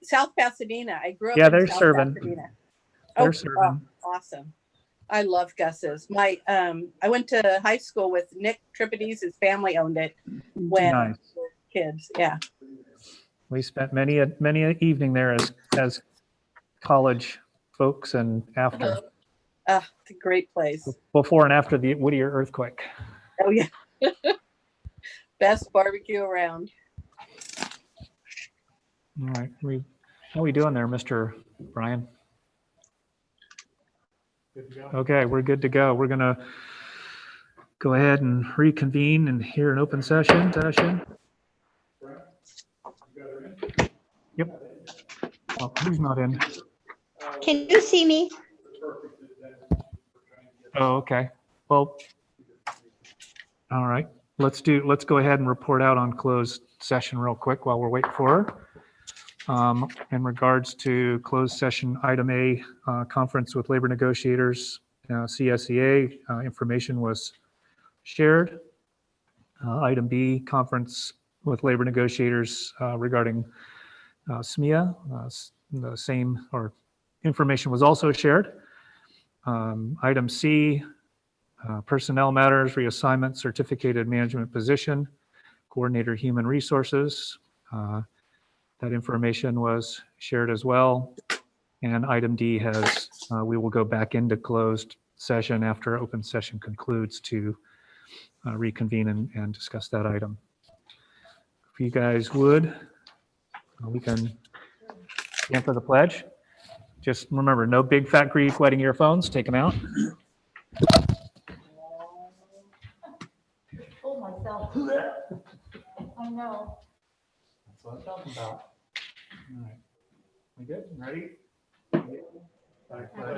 South Pasadena. I grew up Yeah, in they're South serving. Pasadena. They're serving. Awesome. I love Gus's. I went to high school with Nick Tripodes. His family owned it when Nice. we were kids. Yeah. We spent many a evening there as college folks and after. It's a great place. Before and after the Whittier earthquake. Oh yeah. Best barbecue around. All right. How are we doing there, Mr. Brian? Good to go. Okay, we're good to go. We're gonna go ahead and reconvene and hear an open session. Yep. Oh, who's not in? Can you see me? Oh, okay. Well, all right. Let's go ahead and report out on closed session real quick while we're waiting for her. In regards to closed session, item A, conference with labor negotiators, CSEA, information was shared. Item B, conference with labor negotiators regarding SMEA, the same or information was also shared. Item C, personnel matters, reassignment, certificated management position, coordinator human resources. That information was shared as well. And item D has, we will go back into closed session after open session concludes to reconvene and discuss that item. If you guys would, we can stand for the pledge. Just remember, no big fat Greek wedding earphones, take them out. Oh, myself. I know. That's what I'm talking about. All right. We good? Ready?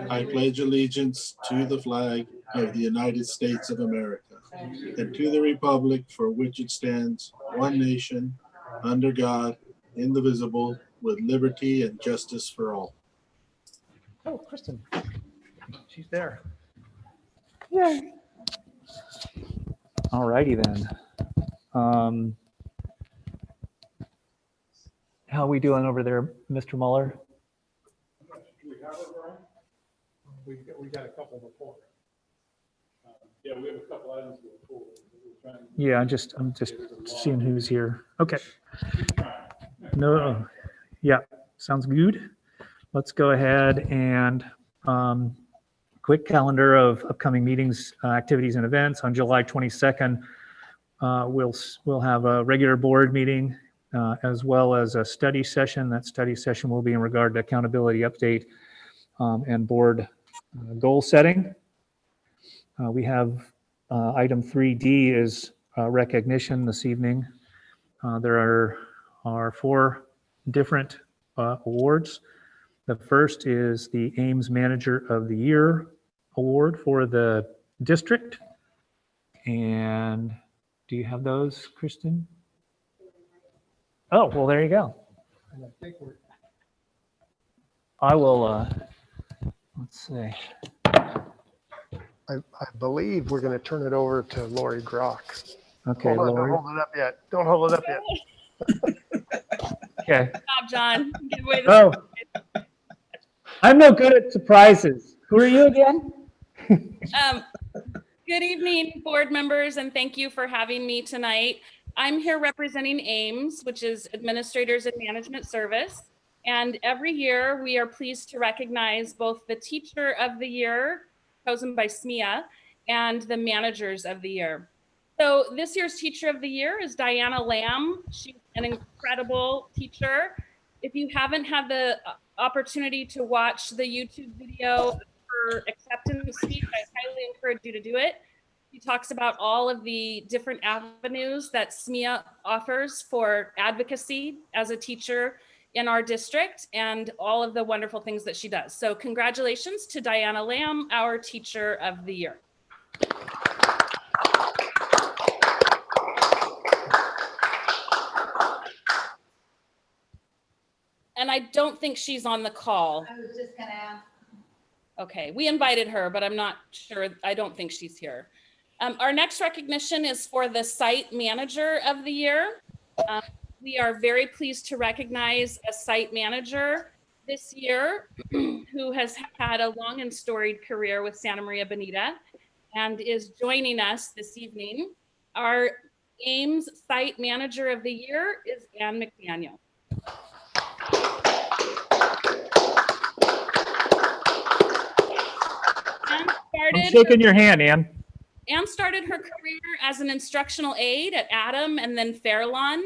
I pledge allegiance to the flag of the United States of America and to the republic for which it stands, one nation, under God, indivisible, with liberty and justice for all. Oh, Kristen. She's there. Yeah. All righty then. How are we doing over there, Mr. Mueller? Do we have it, Brian? We got a couple before. Yeah, we have a couple items before. Yeah, I'm just seeing who's here. Okay. No, yeah, sounds good. Let's go ahead and quick calendar of upcoming meetings, activities, and events. On July 22nd, we'll have a regular board meeting as well as a study session. That study session will be in regard to accountability update and board goal setting. We have item 3D is recognition this evening. There are 4 different awards. The first is the Ames Manager of the Year award for the district. And do you have those, Kristen? Oh, well, there you go. And I think I will, let's see. I believe we're going to turn it over to Lori Grock. Okay, Hold on, Lori. don't hold it up yet. Don't hold it up yet. Okay. Good job, John. Give away the Oh, I'm no good at surprises. Who are you again? Good evening, board members, and thank you for having me tonight. I'm here representing Ames, which is Administrators and Management Service. And every year we are pleased to recognize both the Teacher of the Year, chosen by SMEA, and the Managers of the Year. So this year's Teacher of the Year is Diana Lamb. She's an incredible teacher. If you haven't had the opportunity to watch the YouTube video of her acceptance speech, I highly encourage you to do it. She talks about all of the different avenues that SMEA offers for advocacy as a teacher in our district and all of the wonderful things that she does. So congratulations to Diana Lamb, our Teacher of the Year. And I don't think she's on the call. I was just gonna ask. Okay, we invited her, but I'm not sure. I don't think she's here. Our next recognition is for the Site Manager of the Year. we are very pleased to recognize a site manager this year who has had a long and storied career with Santa Maria Bonita and is joining us this evening. Our Ames Site Manager of the Year is Ann McDaniel. I'm shaking your hand, Ann. Ann started her career as an instructional aide at Adam and then Fairlawn.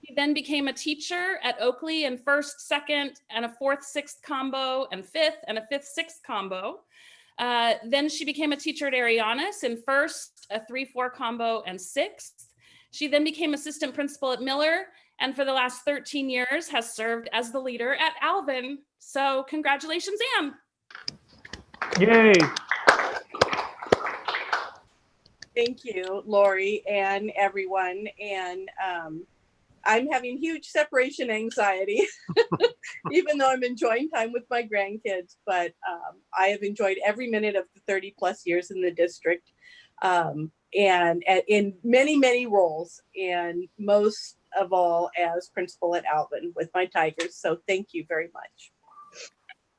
She then became a teacher at Oakley in first, second, and a fourth, sixth combo, and fifth, and a fifth, sixth combo. Then she became a teacher at Arianas in first, a 3-4 combo, and sixth. She then became assistant principal at Miller, and for the last 13 years has served as the leader at Alvin. So congratulations, Ann. Yay. Thank you, Lori and everyone. And I'm having huge separation anxiety, even though I'm enjoying time with my grandkids. But I have enjoyed every minute of the 30+ years in the district, and in many, many roles, and most of all as principal at Alvin with my Tigers. So thank you very much.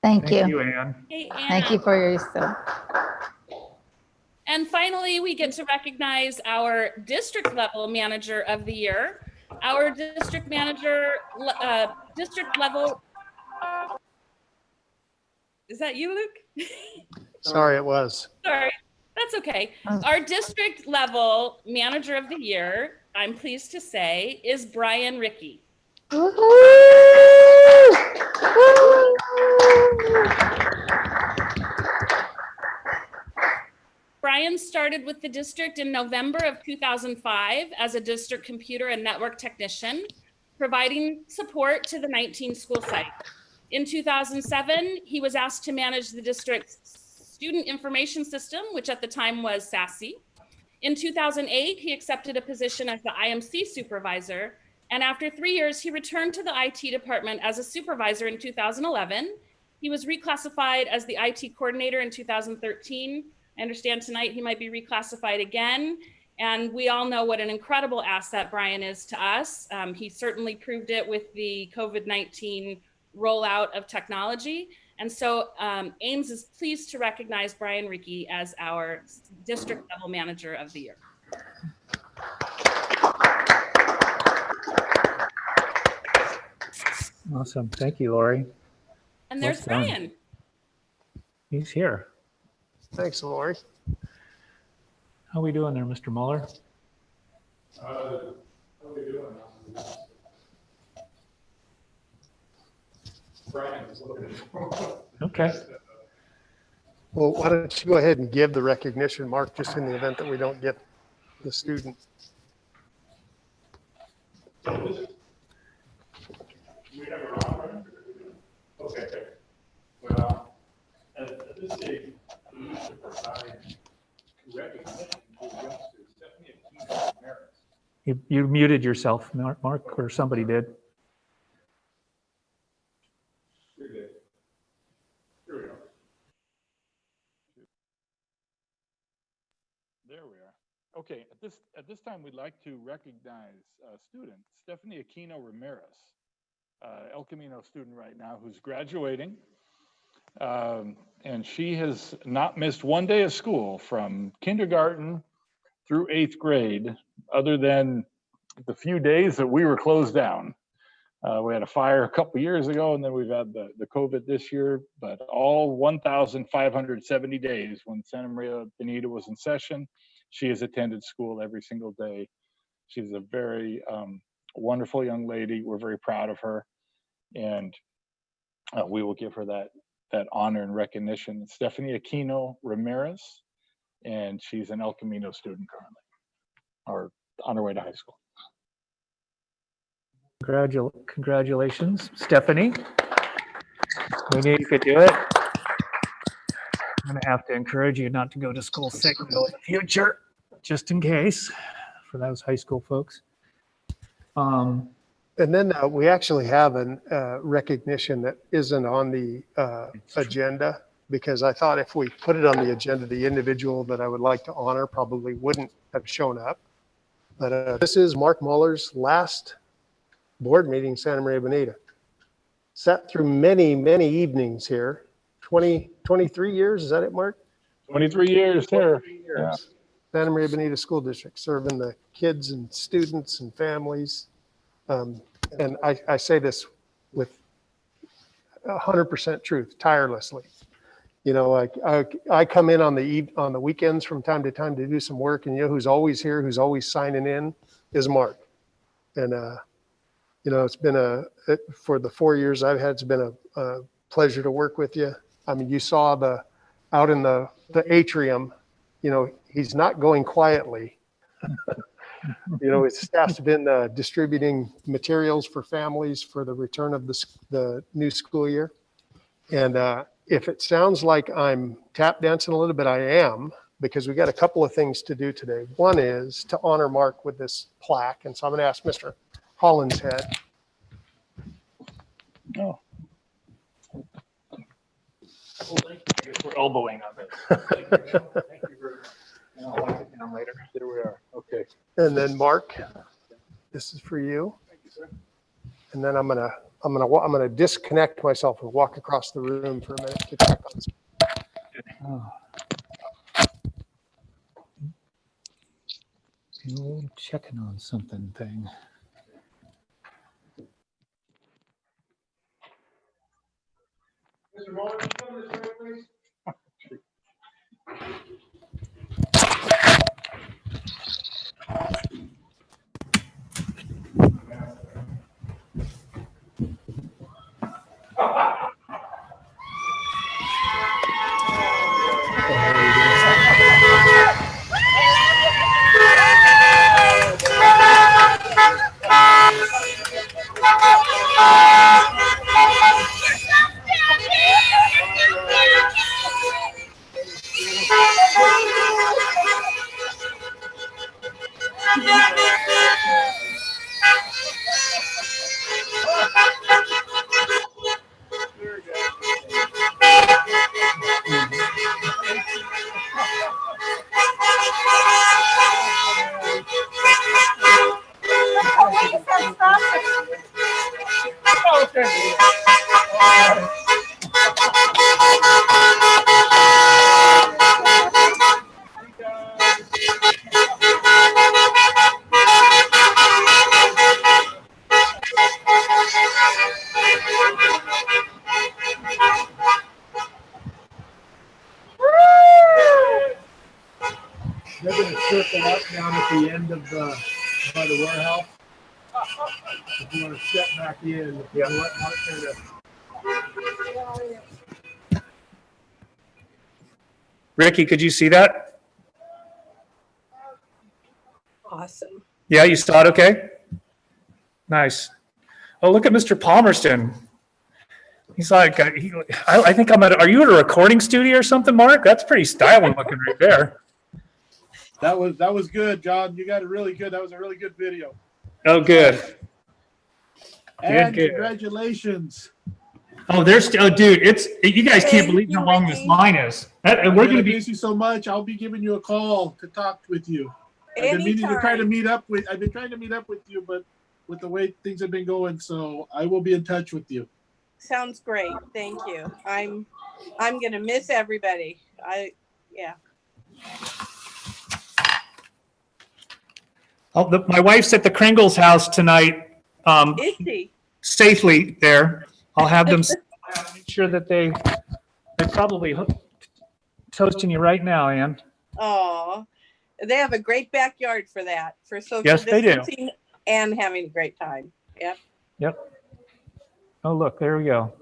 Thank Thank you. you, Ann. Hey, Ann. Thank you for your support. And finally, we get to recognize our district level manager of the year. Our district manager, district level. Is that you, Luke? Sorry, it was. Sorry, that's okay. Our district level manager of the year, I'm pleased to say, is Brian Rickey. Brian started with the district in November of 2005 as a district computer and network technician, providing support to the 19 school sites. In 2007, he was asked to manage the district's student information system, which at the time was SASE. In 2008, he accepted a position as the IMC supervisor. And after 3 years, he returned to the IT department as a supervisor in 2011. He was reclassified as the IT coordinator in 2013. I understand tonight he might be reclassified again. And we all know what an incredible asset Brian is to us. He certainly proved it with the COVID-19 rollout of technology. And so Ames is pleased to recognize Brian Rickey as our district level manager of the year. Awesome. Thank you, Lori. And there's Well done. Brian. He's here. Thanks, Lori. How are we doing there, Mr. Mueller? How are we doing? Brian is looking for. Okay. Well, why don't you go ahead and give the recognition, Mark, just in the event that we don't get the student. We have a round. Okay. Well, at this stage, we need to provide recognition to youngsters. Stephanie Aquino Ramirez. You muted yourself, Mark, or somebody did. You're good. Here we go. There we are. Okay, at this time, we'd like to recognize a student, Stephanie Aquino Ramirez, El Camino student right now who's graduating. And she has not missed one day of school from kindergarten through 8th grade, other than the few days that we were closed down. We had a fire a couple years ago, and then we've had the COVID this year, but all 1,570 days when Santa Maria Bonita was in session, she has attended school every single day. She's a very wonderful young lady. We're very proud of her, and we will give her that honor and recognition. Stephanie Aquino Ramirez, and she's an El Camino student currently, or on her way to high school. Congratulations, Stephanie. We knew you could do it. I'm going to have to encourage you not to go to school sick in the future, just in case, for those high school folks. And then we actually have a recognition that isn't on the agenda, because I thought if we put it on the agenda, the individual that I would like to honor probably wouldn't have shown up. But this is Mark Muller's last board meeting in Santa Maria Bonita. Sat through many, many evenings here. 23 years, is that it, Mark? 23 years here. 23 years. Santa Maria Bonita School District, serving the kids and students and families. And I say this with 100% truth, tirelessly. You know, I come in on the weekends from time to time to do some work, and you know who's always here, who's always signing in, is Mark. And you know, it's been for the 4 years I've had, it's been a pleasure to work with you. I mean, you saw out in the atrium, you know, he's not going quietly. You know, his staff's been distributing materials for families for the return of the new school year. And if it sounds like I'm tap dancing a little bit, I am, because we got a couple of things to do today. One is to honor Mark with this plaque. And so I'm going to ask Mr. Hollinshead. Oh, We're elbowing on it. Thank you very much. I'll like it down later. there we are. Okay. And then Mark, this is for you. Thank you, sir. And then I'm gonna disconnect myself and walk across the room for a minute to check on this. Oh. The old checking on something thing. Mr. Muller, can you come this way, please? They're gonna circle up down at the end of by the warehouse. If you wanna step back in, if you want Mark to. Ricky, could you see that? Awesome. Yeah, you saw it okay? Nice. Oh, look at Mr. Palmerston. He's like, I think are you at a recording studio or something, Mark? That's pretty styling looking right there. That was good, John. You got it really good. That was a really good video. Oh, good. And good. congratulations. Oh, dude, you guys can't Thank believe you, how long Ricky. this line is. I'm We're gonna going to be, miss you so much. I'll be giving you a call to talk with you. I've been meaning to try to Anytime. meet up with. I've been trying to meet up with you, but with the way things have been going, so I will be in touch with you. Sounds great. Thank you. I'm gonna miss everybody. Yeah. my wife's at the Kringle's house tonight, Is she? safely there. I'll have them make sure that they probably toasting you right now, Ann. Oh, they have a great backyard for that, for social Yes, they do. distancing and having a great time. Yep. Yep. Oh, look, there we go.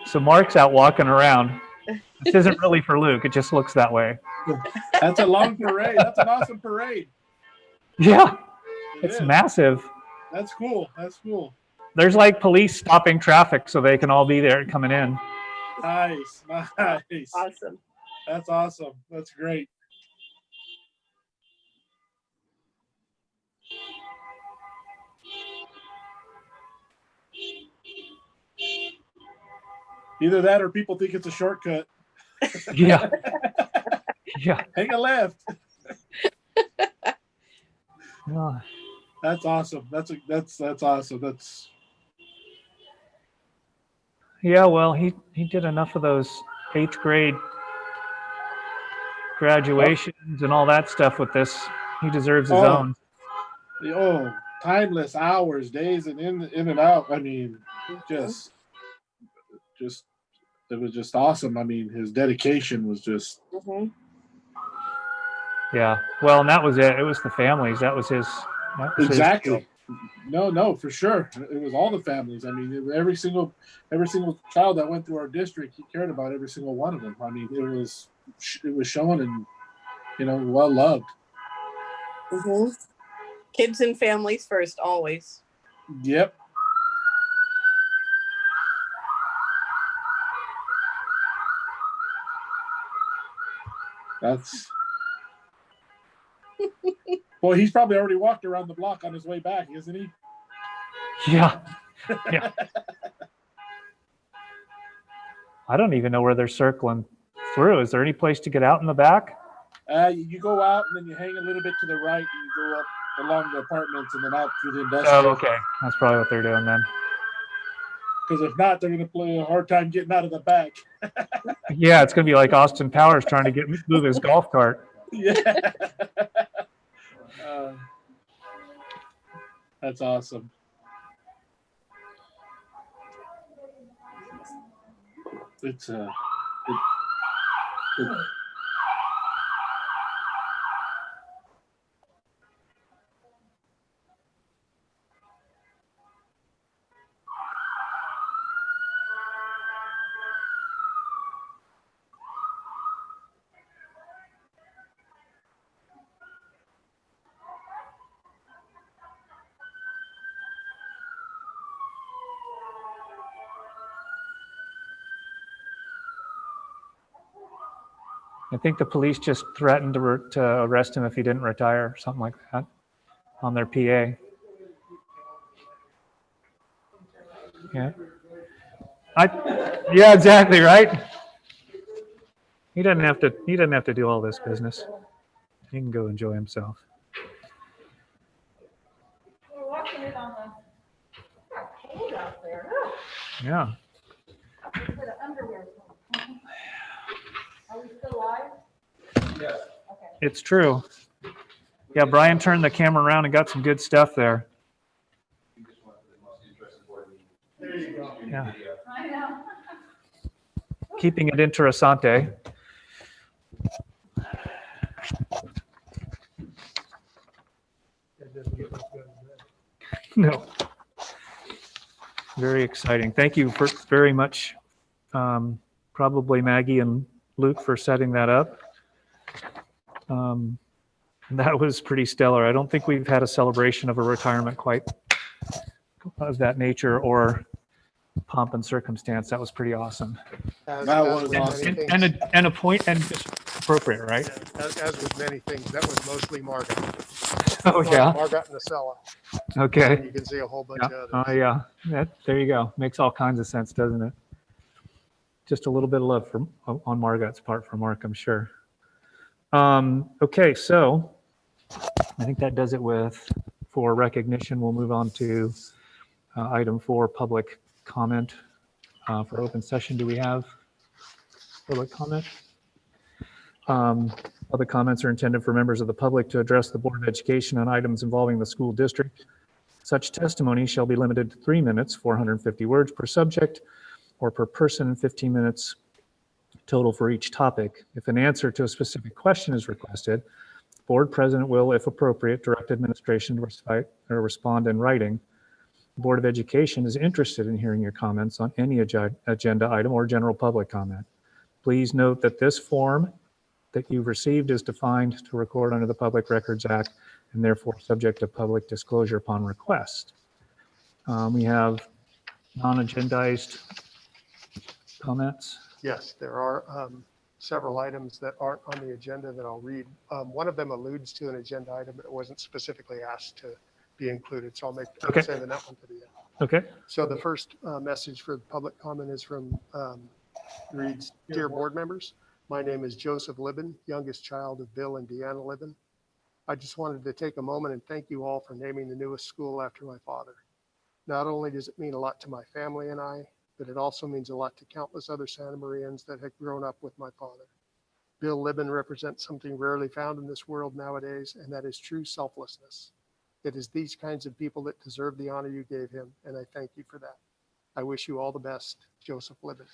So Mark's out walking around. This isn't really for Luke. It just looks that way. That's a long parade. That's an awesome parade. Yeah, It it's is. massive. That's cool. That's cool. There's like police stopping traffic so they can all be there coming in. Nice. Nice. Awesome. That's awesome. That's great. Either that or people think it's a shortcut. Yeah. Yeah. Hang a left. No. That's awesome. That's awesome. That's Yeah, well, he did enough of those 8th grade graduations and all that stuff with this. He deserves his own. Timeless hours, days, and in and out. I mean, just it was just awesome. I mean, his dedication was just Yeah. Well, and that was it. It was the families. That was his. exactly. No, for sure. It was all the families. I mean, every single child that went through our district, he cared about every single one of them. I mean, it was shown and well loved. Kids and families first, always. Yep. That's. Well, he's probably already walked around the block on his way back, isn't he? Yeah. Yeah. I don't even know where they're circling through. Is there any place to get out in the back? You go out and then you hang a little bit to the right and you go up along the apartments and then out through the industrial. Oh, okay. That's probably what they're doing then. Because if not, they're going to play a hard time getting out of the back. Yeah, it's going to be like Austin Powers trying to move his golf cart. Yeah. That's awesome. It's I think the police just threatened to arrest him if he didn't retire, something like that, on their PA. Yeah. Yeah, exactly, right? He doesn't have to do all this business. He can go enjoy himself. We're watching it on the cold out there. Yeah. Are we still live? Yes. Okay. It's true. Yeah, Brian turned the camera around and got some good stuff there. There you go. Yeah. I know. Keeping it interessante. It doesn't get much better than that. No. Very exciting. Thank you very much, probably Maggie and Luke, for setting that up. That was pretty stellar. I don't think we've had a celebration of a retirement quite of that nature or pomp and circumstance. That was pretty awesome. As was with awesome. many things- And a point and just appropriate, right? As with many things, that was mostly Margot. Oh, yeah. Margot and the Cella. Okay. You can see a whole bunch Yeah. of Oh, others. yeah. There you go. Makes all kinds of sense, doesn't it? Just a little bit of love on Margot's part for Mark, I'm sure. Okay, so I think that does it for recognition. We'll move on to item 4, public comment for open session. Do we have public comment? Other comments are intended for members of the public to address the Board of Education on items involving the school district. Such testimony shall be limited to 3 minutes, 450 words per subject, or per person, 15 minutes total for each topic. If an answer to a specific question is requested, the board president will, if appropriate, direct administration to respond in writing. The Board of Education is interested in hearing your comments on any agenda item or general public comment. Please note that this form that you've received is defined to record under the Public Records Act and therefore subject to public disclosure upon request. We have non-agendized comments. Yes, there are several items that aren't on the agenda that I'll read. One of them alludes to an agenda item, but it wasn't specifically asked to be included, so Okay. I'm sending that one to the end. Okay. So the first message for the public comment is from reads, "Dear board members, My name is Joseph Libben, youngest child of Bill and Deanna Libben. I just wanted to take a moment and thank you all for naming the newest school after my father. Not only does it mean a lot to my family and I, but it also means a lot to countless other Santa Marians that have grown up with my father. Bill Libben represents something rarely found in this world nowadays, and that is true selflessness. It is these kinds of people that deserve the honor you gave him, and I thank you for that. I wish you all the best, Joseph Libben.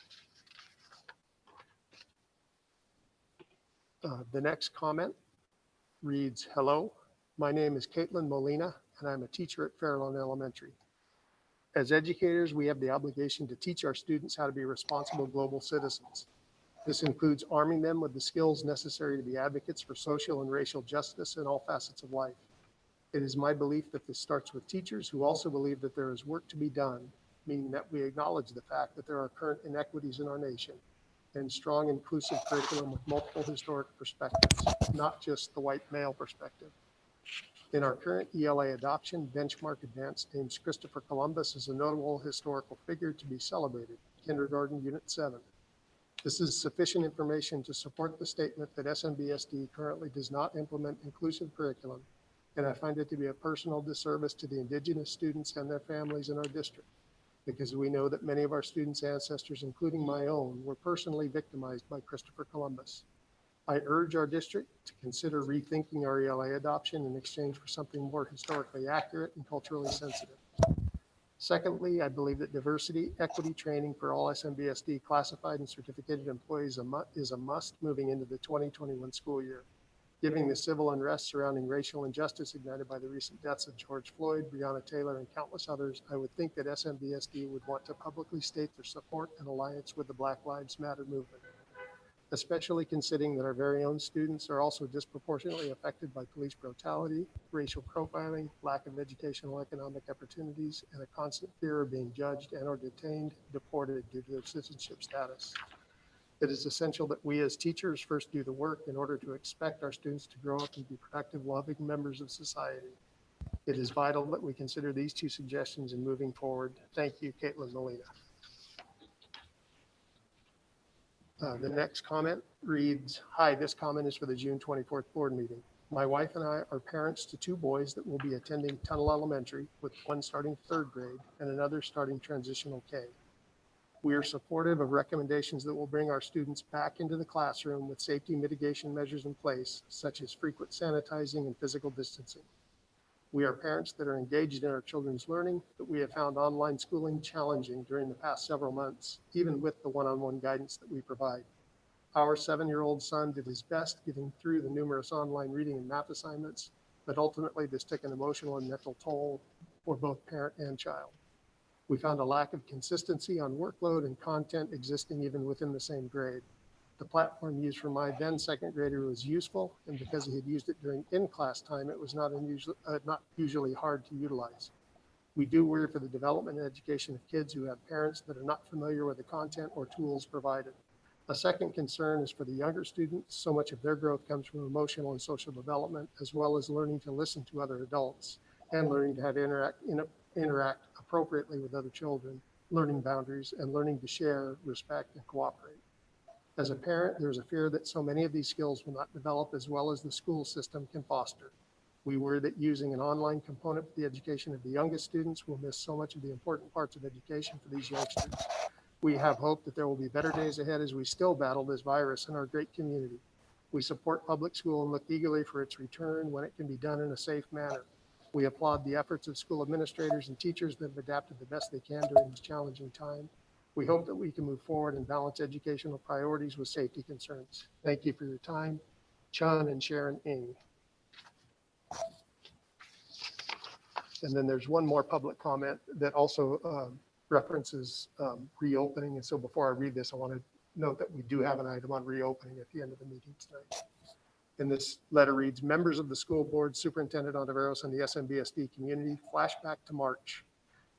The next comment reads, hello, my name is Caitlin Molina, and I'm a teacher at Fairlawn Elementary. As educators, we have the obligation to teach our students how to be responsible global citizens. This includes arming them with the skills necessary to be advocates for social and racial justice in all facets of life. It is my belief that this starts with teachers who also believe that there is work to be done, meaning that we acknowledge the fact that there are current inequities in our nation and strong inclusive curriculum with multiple historic perspectives, not just the white male perspective. In our current ELA adoption benchmark advance names Christopher Columbus as a notable historical figure to be celebrated, Kindergarten Unit 7. This is sufficient information to support the statement that SMBSD currently does not implement inclusive curriculum, and I find it to be a personal disservice to the Indigenous students and their families in our district, because we know that many of our students' ancestors, including my own, were personally victimized by Christopher Columbus. I urge our district to consider rethinking our ELA adoption in exchange for something more historically accurate and culturally sensitive. Secondly, I believe that diversity, equity training for all SMBSD classified and certificated employees is a must moving into the 2021 school year. Given the civil unrest surrounding racial injustice ignited by the recent deaths of George Floyd, Breonna Taylor, and countless others, I would think that SMBSD would want to publicly state their support and alliance with the Black Lives Matter movement, especially considering that our very own students are also disproportionately affected by police brutality, racial profiling, lack of educational economic opportunities, and a constant fear of being judged and or detained, deported due to their citizenship status. It is essential that we as teachers first do the work in order to expect our students to grow up and be productive, loving members of society. It is vital that we consider these two suggestions in moving forward. Thank you, Caitlin Molina. The next comment reads, hi, this comment is for the June 24th board meeting. My wife and I are parents to two boys that will be attending Tunnel Elementary, with one starting 3rd grade and another starting transitional K. We are supportive of recommendations that will bring our students back into the classroom with safety mitigation measures in place, such as frequent sanitizing and physical distancing. We are parents that are engaged in our children's learning, but we have found online schooling challenging during the past several months, even with the one-on-one guidance that we provide. Our 7-year-old son did his best getting through the numerous online reading and math assignments, but ultimately this took an emotional and mental toll for both parent and child. We found a lack of consistency on workload and content existing even within the same grade. The platform used for my then 2nd grader was useful, and because he had used it during in-class time, it was not usually hard to utilize. We do worry for the development and education of kids who have parents that are not familiar with the content or tools provided. A second concern is for the younger students. So much of their growth comes from emotional and social development, as well as learning to listen to other adults and learning to how to interact appropriately with other children, learning boundaries, and learning to share, respect, and cooperate. As a parent, there's a fear that so many of these skills will not develop as well as the school system can foster. We worry that using an online component for the education of the youngest students will miss so much of the important parts of education for these youngsters. We have hope that there will be better days ahead as we still battle this virus in our great community. We support public school and look eagerly for its return when it can be done in a safe manner. We applaud the efforts of school administrators and teachers that have adapted the best they can during this challenging time. We hope that we can move forward and balance educational priorities with safety concerns. Thank you for your time. Chun and Sharon Ng. And then there's one more public comment that also references reopening. And so before I read this, I want to note that we do have an item on reopening at the end of the meeting tonight. And this letter reads, members of the school board, Superintendent Ontiveros, and the SMBSD community, flashback to March.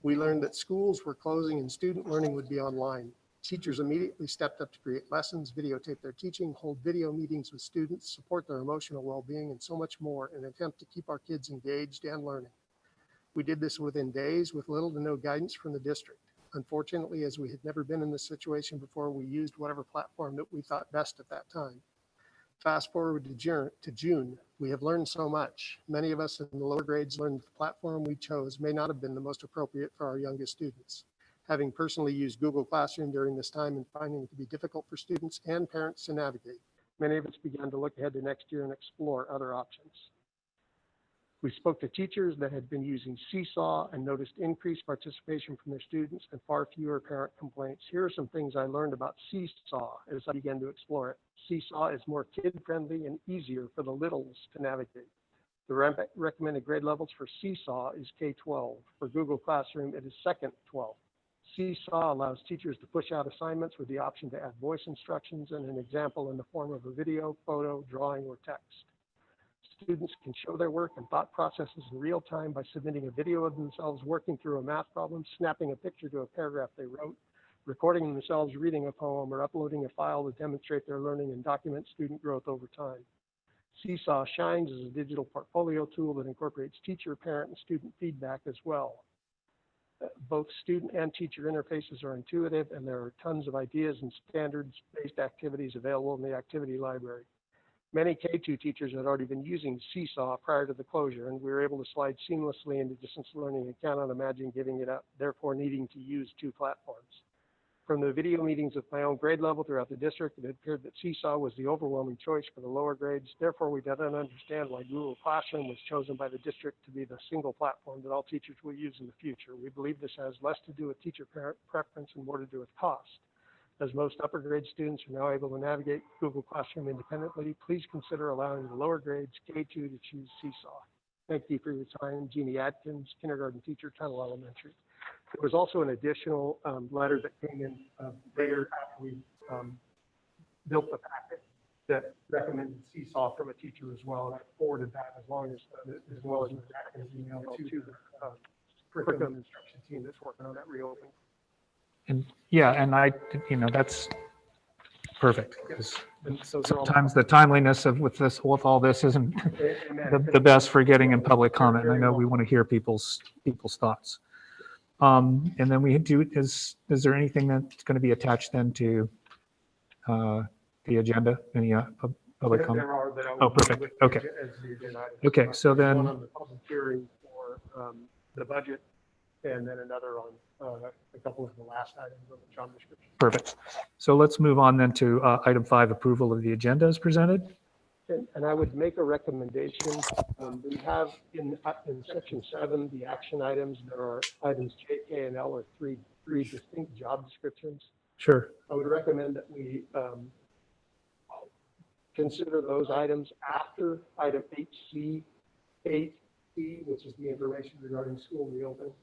We learned that schools were closing and student learning would be online. Teachers immediately stepped up to create lessons, videotape their teaching, hold video meetings with students, support their emotional well-being, and so much more in an attempt to keep our kids engaged and learning. We did this within days with little to no guidance from the district. Unfortunately, as we had never been in this situation before, we used whatever platform that we thought best at that time. Fast forward to June, we have learned so much. Many of us in the lower grades learned the platform we chose may not have been the most appropriate for our youngest students. Having personally used Google Classroom during this time and finding it to be difficult for students and parents to navigate, many of us began to look ahead to next year and explore other options. We spoke to teachers that had been using Seesaw and noticed increased participation from their students and far fewer parent complaints. Here are some things I learned about Seesaw as I began to explore it. Seesaw is more kid-friendly and easier for the littles to navigate. The recommended grade levels for Seesaw is K-12. For Google Classroom, it is second 12. Seesaw allows teachers to push out assignments with the option to add voice instructions and an example in the form of a video, photo, drawing, or text. Students can show their work and thought processes in real time by submitting a video of themselves working through a math problem, snapping a picture to a paragraph they wrote, recording themselves reading a poem, or uploading a file to demonstrate their learning and document student growth over time. Seesaw shines as a digital portfolio tool that incorporates teacher, parent, and student feedback as well. Both student and teacher interfaces are intuitive, and there are tons of ideas and standards-based activities available in the activity library. Many K2 teachers had already been using Seesaw prior to the closure, and we were able to slide seamlessly into distance learning and cannot imagine giving it up, therefore needing to use two platforms. From the video meetings with my own grade level throughout the district, it appeared that Seesaw was the overwhelming choice for the lower grades. Therefore, we didn't understand why Google Classroom was chosen by the district to be the single platform that all teachers will use in the future. We believe this has less to do with teacher-parent preference and more to do with cost. As most upper grade students are now able to navigate Google Classroom independently, please consider allowing the lower grades K2 to choose Seesaw. Thank you for your time. Jeannie Adkins, kindergarten teacher, Tuttle Elementary. There was also an additional letter that came in later after we built the packet that recommended Seesaw from a teacher as well. And I forwarded that as well as Ms. Atkins' email to the curriculum instruction team that's working on that reopening. And yeah, and that's perfect, because sometimes the timeliness of with all this isn't the best for getting in public comment. And I know we want to hear people's thoughts. And then is there anything that's going to be attached then to the agenda? Any public comment? Oh, perfect. Okay. Okay. So then one on the public hearing for the budget, and then another on a couple of the last items of the job description. Perfect. So let's move on then to item 5, approval of the agenda as presented. And I would make a recommendation. We have in section 7, the action items, there are items J, K, and L are three distinct job descriptions. Sure. I would recommend that we consider those items after item 8C, 8C, which is the information regarding school reopening.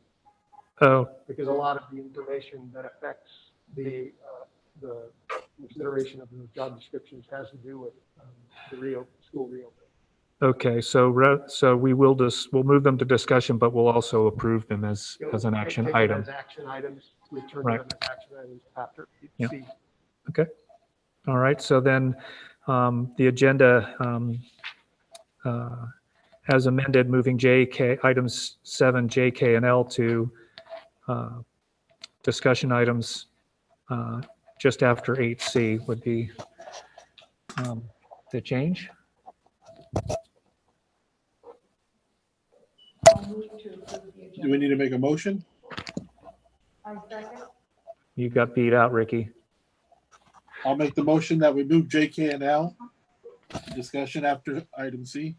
Oh, Because a lot of the information that affects the consideration of those job descriptions has to do with the school reopening. okay. So we'll move them to discussion, but we'll also approve them as an action Take item. them as action items, return Right. to them as action items after Yeah. 8C. Okay. All right. So then the agenda as amended, moving items 7, J, K, and L to discussion items just after 8C would be the change. Do we need to make a motion? You got beat out, Ricky. I'll make the motion that we move J, K, and L discussion after item C.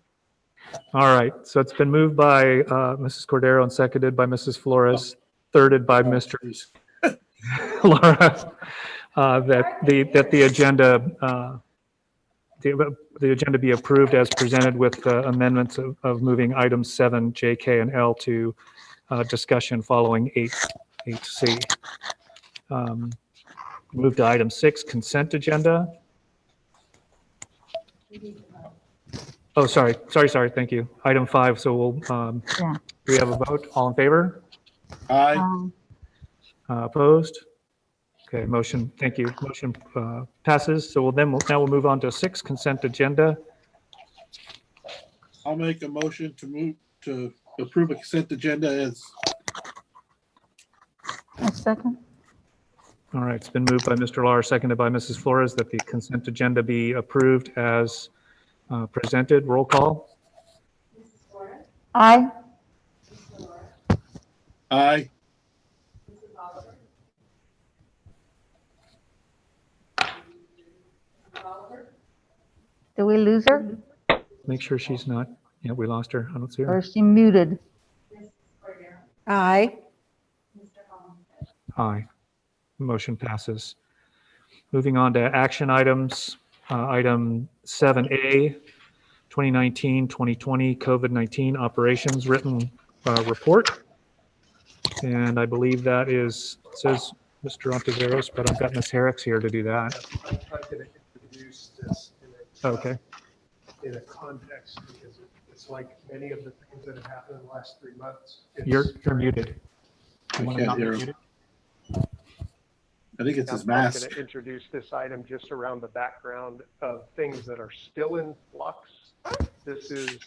All right. So it's been moved by Mrs. Cordero and seconded by Mrs. Flores, thirded by Mr. Please. Laura, that the agenda the agenda be approved as presented with amendments of moving items 7, J, K, and L to discussion following 8C. Move to item 6, consent agenda. Oh, sorry. Thank you. Item 5. So we'll we have a vote. All in favor? Aye. Opposed? Okay, motion, thank you. Motion passes. So now we'll move on to 6, consent agenda. I'll make a motion to approve a consent agenda as Second. All right, it's been moved by Mr. Lar, seconded by Mrs. Flores, that the consent agenda be approved as presented. Roll call. Aye. Aye. Did we lose her? Make sure she's not, yeah, we lost her. I don't see Or her. is she muted? Aye. Aye. Motion passes. Moving on to action items. Item 7A, 2019-2020 COVID-19 operations written report. And I believe that is, it says Mr. Ontiveros, but I've got Ms. Herrick's here to do that. I'm going to introduce this Okay. in a context because it's like many of the things that have happened in the last 3 months. You're muted. I You wanna can't not be hear him. muted? I think it's his I'm going mask. to introduce this item just around the background of things that are still in flux. This is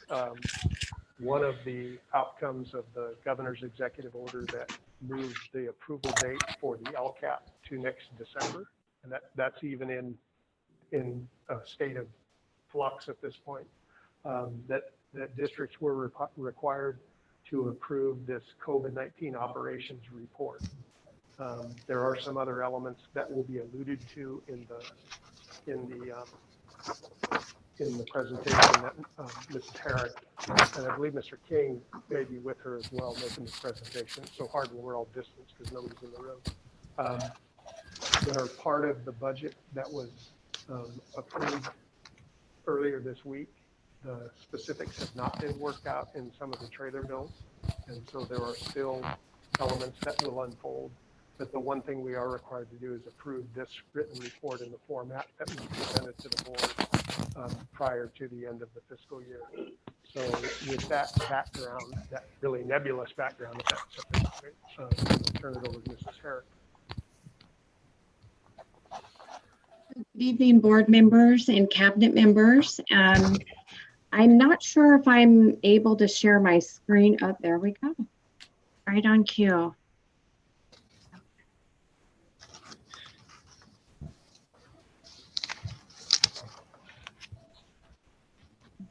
one of the outcomes of the governor's executive order that moved the approval date for the LCAP to next December. And that's even in a state of flux at this point. That districts were required to approve this COVID-19 operations report. There are some other elements that will be alluded to in the presentation that Mrs. Herrick and I believe Mr. King may be with her as well making the presentation. It's so hard when we're all distanced because nobody's in the room. They're part of the budget that was approved earlier this week. The specifics have not been worked out in some of the trailer bills, and so there are still elements that will unfold. But the one thing we are required to do is approve this written report in the format that we presented to the board prior to the end of the fiscal year. So with that background, that really nebulous background, if that's sufficient, I'll turn it over to Mrs. Herrick. Good evening, board members and cabinet members. I'm not sure if I'm able to share my screen. Oh, there we go. Right on cue.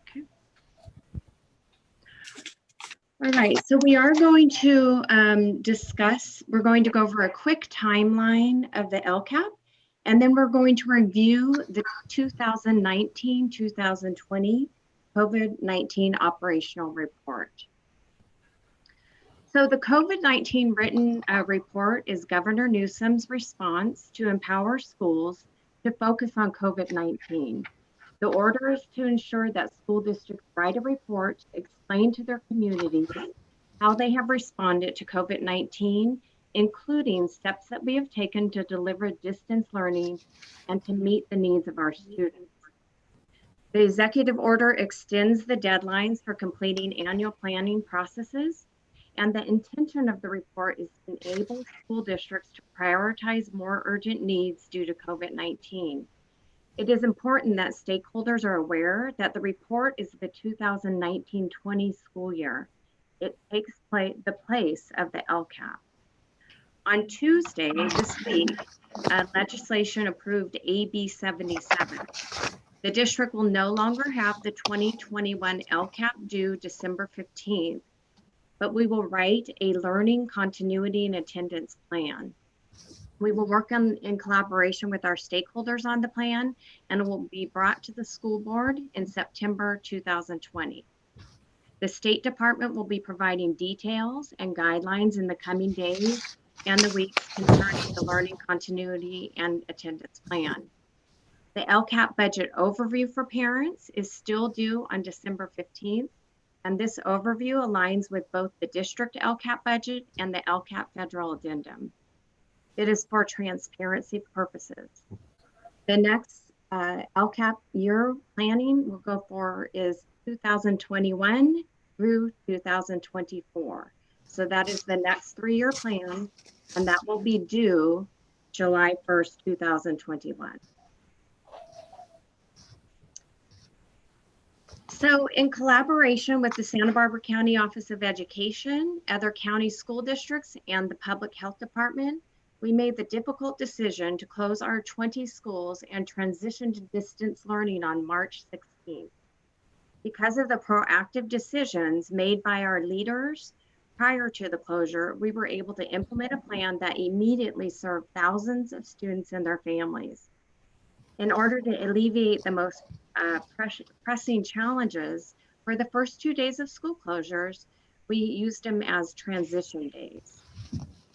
Okay. All right, so we are going to we're going to go over a quick timeline of the LCAP, and then we're going to review the 2019-2020 COVID-19 operational report. So the COVID-19 written report is Governor Newsom's response to empower schools to focus on COVID-19. The order is to ensure that school districts write a report to explain to their communities how they have responded to COVID-19, including steps that we have taken to deliver distance learning and to meet the needs of our students. The executive order extends the deadlines for completing annual planning processes, and the intention of the report is to enable school districts to prioritize more urgent needs due to COVID-19. It is important that stakeholders are aware that the report is the 2019-20 school year. It takes the place of the LCAP. On Tuesday this week, legislation approved AB 77. The district will no longer have the 2021 LCAP due December 15th, but we will write a learning continuity and attendance plan. We will work in collaboration with our stakeholders on the plan, and it will be brought to the school board in September 2020. The State Department will be providing details and guidelines in the coming days and the weeks concerning the learning continuity and attendance plan. The LCAP budget overview for parents is still due on December 15th, and this overview aligns with both the district LCAP budget and the LCAP federal addendum. It is for transparency purposes. The next LCAP year planning we'll go for is 2021 through 2024. So that is the next 3-year plan, and that will be due July 1st, 2021. So in collaboration with the Santa Barbara County Office of Education, other county school districts, and the Public Health Department, we made the difficult decision to close our 20 schools and transition to distance learning on March 16th. Because of the proactive decisions made by our leaders prior to the closure, we were able to implement a plan that immediately served thousands of students and their families. In order to alleviate the most pressing challenges, for the first 2 days of school closures, we used them as transition days.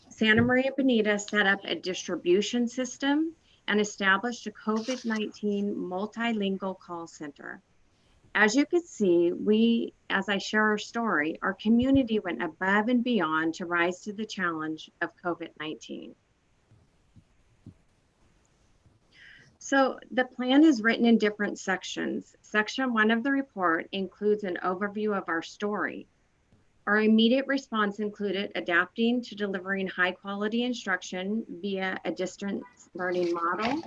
Santa Maria Bonita set up a distribution system and established a COVID-19 multilingual call center. As you can see, as I share our story, our community went above and beyond to rise to the challenge of COVID-19. So the plan is written in different sections. Section 1 of the report includes an overview of our story. Our immediate response included adapting to delivering high quality instruction via a distance learning model,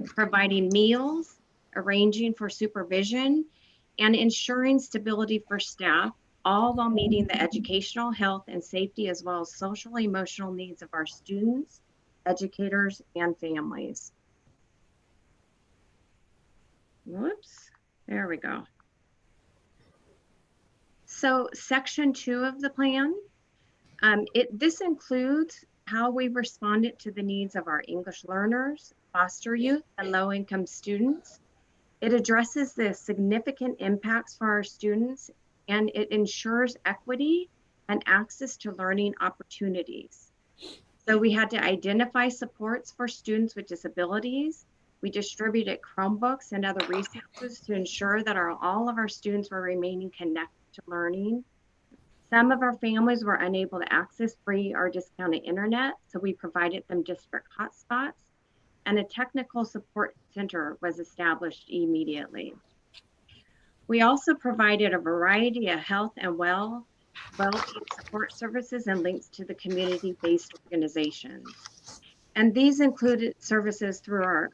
providing meals, arranging for supervision, and ensuring stability for staff, all while meeting the educational, health, and safety, as well as social and emotional needs of our students, educators, and families. Whoops, there we go. So section 2 of the plan, this includes how we responded to the needs of our English learners, foster youth, and low-income students. It addresses the significant impacts for our students, and it ensures equity and access to learning opportunities. So we had to identify supports for students with disabilities. We distributed Chromebooks and other resources to ensure that all of our students were remaining connected to learning. Some of our families were unable to access free or discounted internet, so we provided them district hotspots, and a technical support center was established immediately. We also provided a variety of health and well-being support services and links to the community-based organizations. And these included services through our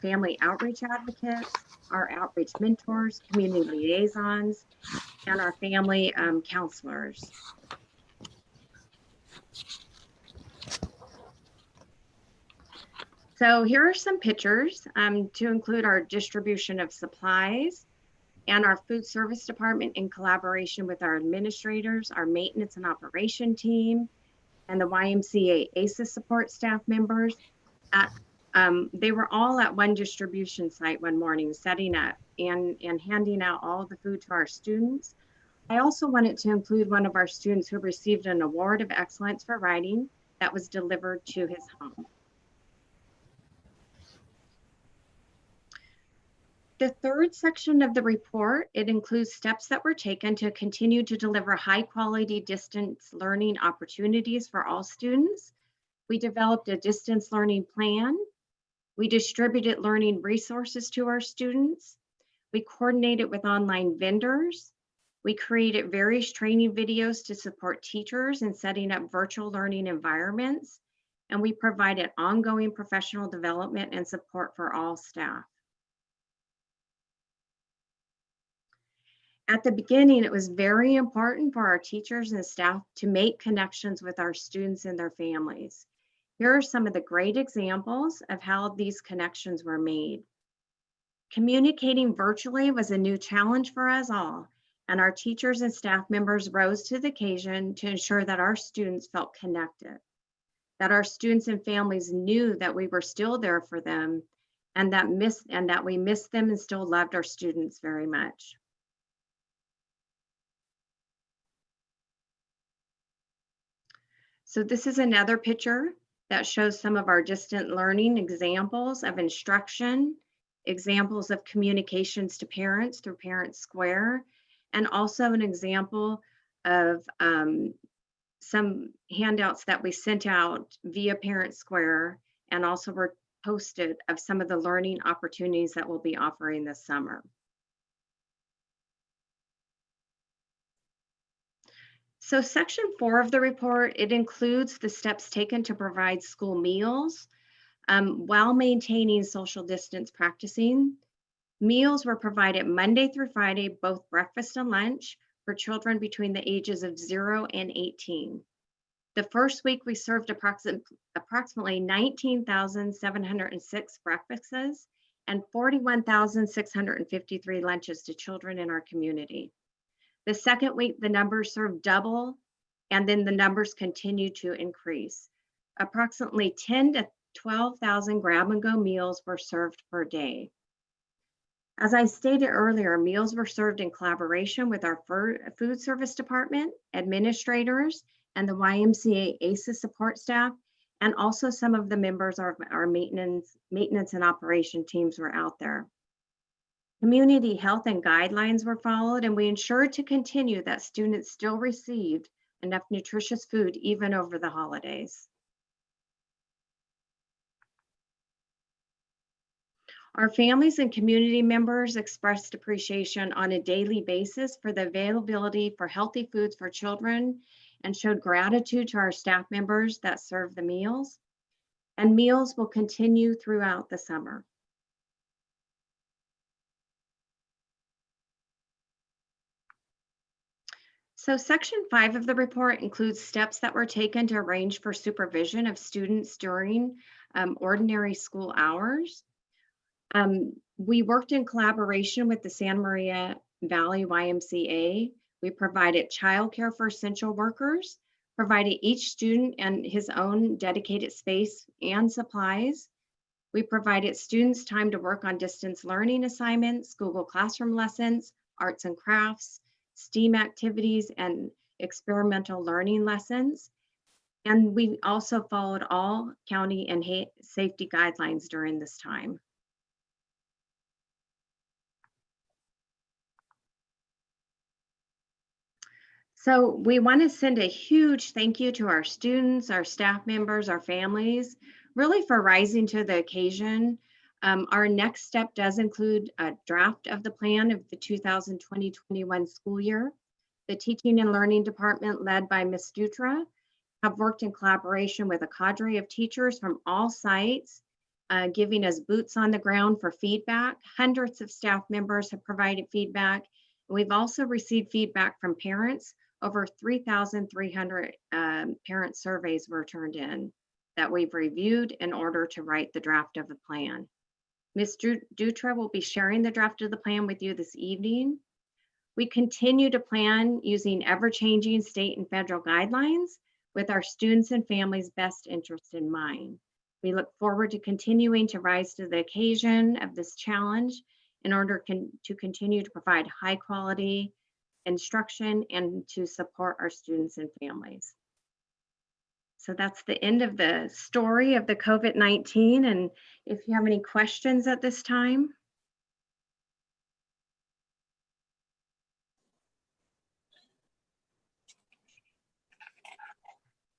family outreach advocates, our outreach mentors, community liaisons, and our family counselors. So here are some pictures to include our distribution of supplies and our food service department in collaboration with our administrators, our maintenance and operation team, and the YMCA ACES support staff members. They were all at one distribution site one morning, setting up and handing out all of the food to our students. I also wanted to include one of our students who received an award of excellence for writing that was delivered to his home. The third section of the report, it includes steps that were taken to continue to deliver high quality distance learning opportunities for all students. We developed a distance learning plan. We distributed learning resources to our students. We coordinated with online vendors. We created various training videos to support teachers in setting up virtual learning environments. And we provided ongoing professional development and support for all staff. At the beginning, it was very important for our teachers and staff to make connections with our students and their families. Here are some of the great examples of how these connections were made. Communicating virtually was a new challenge for us all, and our teachers and staff members rose to the occasion to ensure that our students felt connected, that our students and families knew that we were still there for them, and that we missed them and still loved our students very much. So this is another picture that shows some of our distant learning examples of instruction, examples of communications to parents through Parent Square, and also an example of some handouts that we sent out via Parent Square and also were posted of some of the learning opportunities that we'll be offering this summer. So section 4 of the report, it includes the steps taken to provide school meals while maintaining social distance practicing. Meals were provided Monday through Friday, both breakfast and lunch, for children between the ages of 0 and 18. The first week we served approximately 19,706 breakfasts and 41,653 lunches to children in our community. The second week, the numbers served double, and then the numbers continue to increase. Approximately 10 to 12,000 grab-and-go meals were served per day. As I stated earlier, meals were served in collaboration with our food service department, administrators, and the YMCA ACES support staff, and also some of the members of our maintenance and operation teams were out there. Community health and guidelines were followed, and we ensured to continue that students still received enough nutritious food even over the holidays. Our families and community members expressed appreciation on a daily basis for the availability for healthy foods for children and showed gratitude to our staff members that served the meals. And meals will continue throughout the summer. So Section 5 of the report includes steps that were taken to arrange for supervision of students during ordinary school hours. We worked in collaboration with the Santa Maria Valley YMCA. We provided childcare for essential workers, provided each student and his own dedicated space and supplies. We provided students time to work on distance learning assignments, Google Classroom lessons, arts and crafts, STEAM activities, and experimental learning lessons. And we also followed all county and safety guidelines during this time. So we want to send a huge thank you to our students, our staff members, our families, really for rising to the occasion. Our next step does include a draft of the plan of the 2020-21 school year. The Teaching and Learning Department, led by Ms. Dutra, have worked in collaboration with a cadre of teachers from all sites, giving us boots on the ground for feedback. Hundreds of staff members have provided feedback. We've also received feedback from parents. Over 3,300 parent surveys were turned in that we've reviewed in order to write the draft of the plan. Ms. Dutra will be sharing the draft of the plan with you this evening. We continue to plan using ever-changing state and federal guidelines with our students and families' best interest in mind. We look forward to continuing to rise to the occasion of this challenge in order to continue to provide high quality instruction and to support our students and families. So that's the end of the story of the COVID-19. And if you have any questions at this time.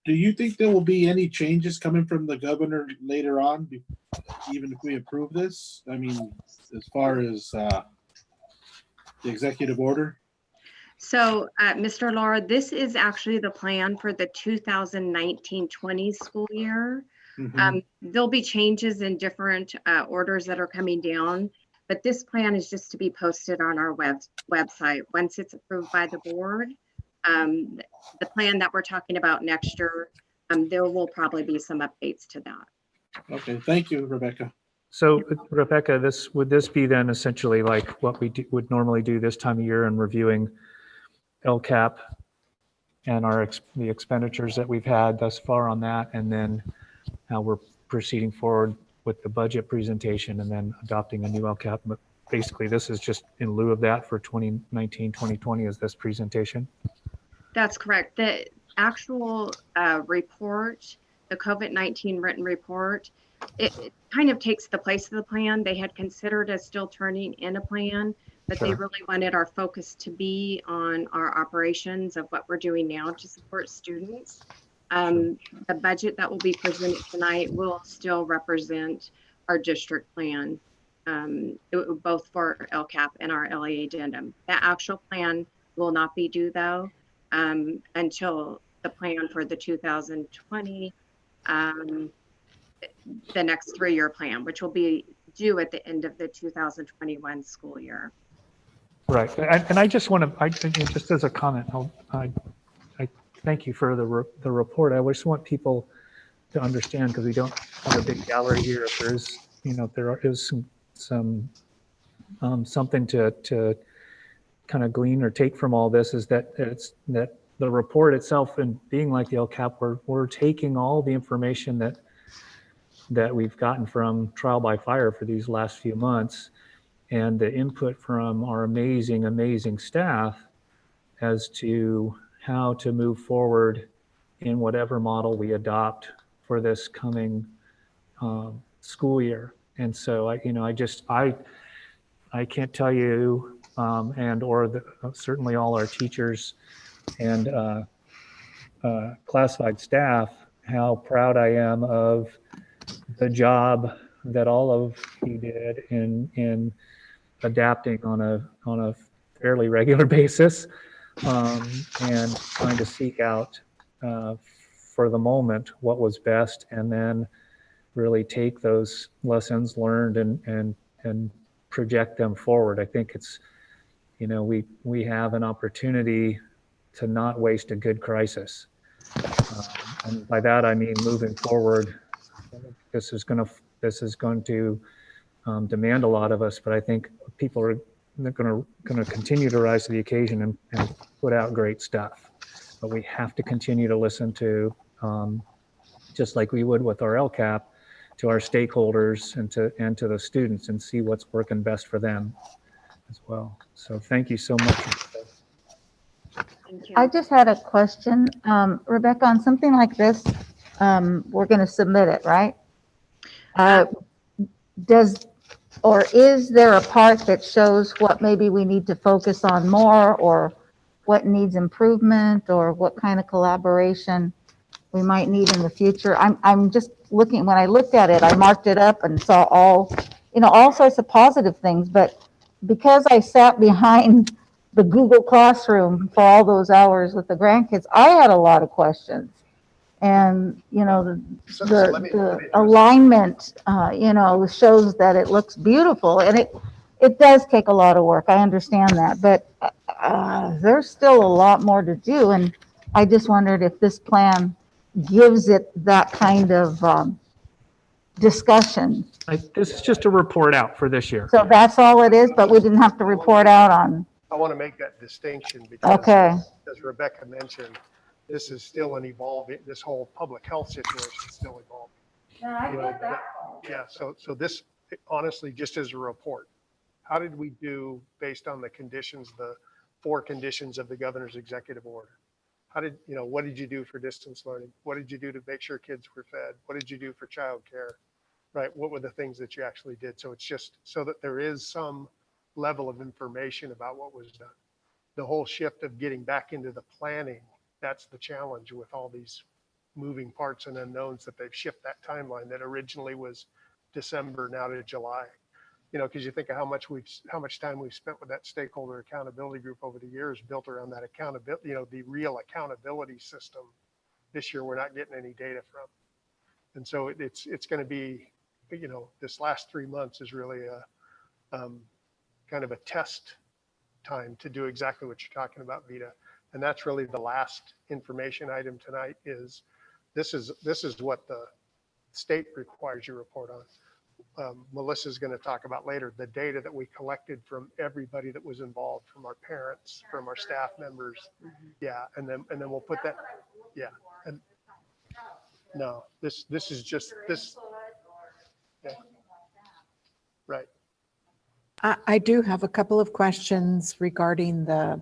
Do you think there will be any changes coming from the governor later on, even if we approve this? I mean, as far as the executive order? So, Mr. Laura, this is actually the plan for the 2019-20 school year. There'll be changes in different orders that are coming down, but this plan is just to be posted on our website. Once it's approved by the board, the plan that we're talking about next year, there will probably be some updates to that. Okay, thank you, Rebecca. So Rebecca, would this be then essentially like what we would normally do this time of year in reviewing LCAP and the expenditures that we've had thus far on that, and then how we're proceeding forward with the budget presentation and then adopting a new LCAP? But basically this is just in lieu of that for 2019, 2020 is this presentation? That's correct. The actual report, the COVID-19 written report, it kind of takes the place of the plan. They had considered us still turning in a plan, but They really wanted our focus to be on our operations of what we're doing now to support students. The budget that will be presented tonight will still represent our district plan, both for LCAP and our LEA addendum. The actual plan will not be due though until the plan for the 2020, the next 3-year plan, which will be due at the end of the 2021 school year. Right, and I just want to, just as a comment, I thank you for the report. I just want people to understand, because we don't have a big gallery here. If there's, there is some something to kind of glean or take from all this, is that that the report itself, and being like the LCAP, we're taking all the information that we've gotten from trial by fire for these last few months, and the input from our amazing staff as to how to move forward in whatever model we adopt for this coming school year. And so I can't tell you, certainly all our teachers and classified staff, how proud I am of the job that all of you did in adapting on a fairly regular basis, and trying to seek out for the moment what was best, and then really take those lessons learned and project them forward. I think it's, we have an opportunity to not waste a good crisis. And by that, I mean, moving forward, this is going to demand a lot of us, but I think people are going to continue to rise to the occasion and put out great stuff. But we have to continue to listen to, just like we would with our LCAP, to our stakeholders and to the students, and see what's working best for them as well. So thank you so much. Thank you. I just had a question, Rebecca, on something like this. We're going to submit it, right? Is there a part that shows what maybe we need to focus on more, or what needs improvement, or what kind of collaboration we might need in the future? I'm just looking, when I looked at it, I marked it up and saw all sorts of positive things, but because I sat behind the Google Classroom for all those hours with the grandkids, I had a lot of questions. And, the alignment, shows that it looks beautiful, and it does take a lot of work. I understand that, but there's still a lot more to do. And I just wondered if this plan gives it that kind of discussion. This is just a report out for this year. So that's all it is, but we didn't have to report out on. I want to make that distinction because, Okay. as Rebecca mentioned, this is still an evolving, this whole public health situation is still evolving. No, I get that. Yeah, so this, honestly, just as a report, how did we do based on the conditions, the 4 conditions of the governor's executive order? What did you do for distance learning? What did you do to make sure kids were fed? What did you do for childcare? Right? What were the things that you actually did? So it's just so that there is some level of information about what was done. The whole shift of getting back into the planning, that's the challenge with all these moving parts and unknowns, that they've shifted that timeline that originally was December now to July. Because you think of how much time we've spent with that stakeholder accountability group over the years, built around that accountability, the real accountability system. This year, we're not getting any data from. And so it's going to be, this last 3 months is really a kind of a test time to do exactly what you're talking about, Vita. And that's really the last information item tonight. Is this is what the state requires you report on. Melissa's going to talk about later the data that we collected from everybody that was involved, from our parents, from our staff members. Yeah, and then we'll put that. Yeah, and no, this is just this. Yeah. Right. I do have a couple of questions regarding the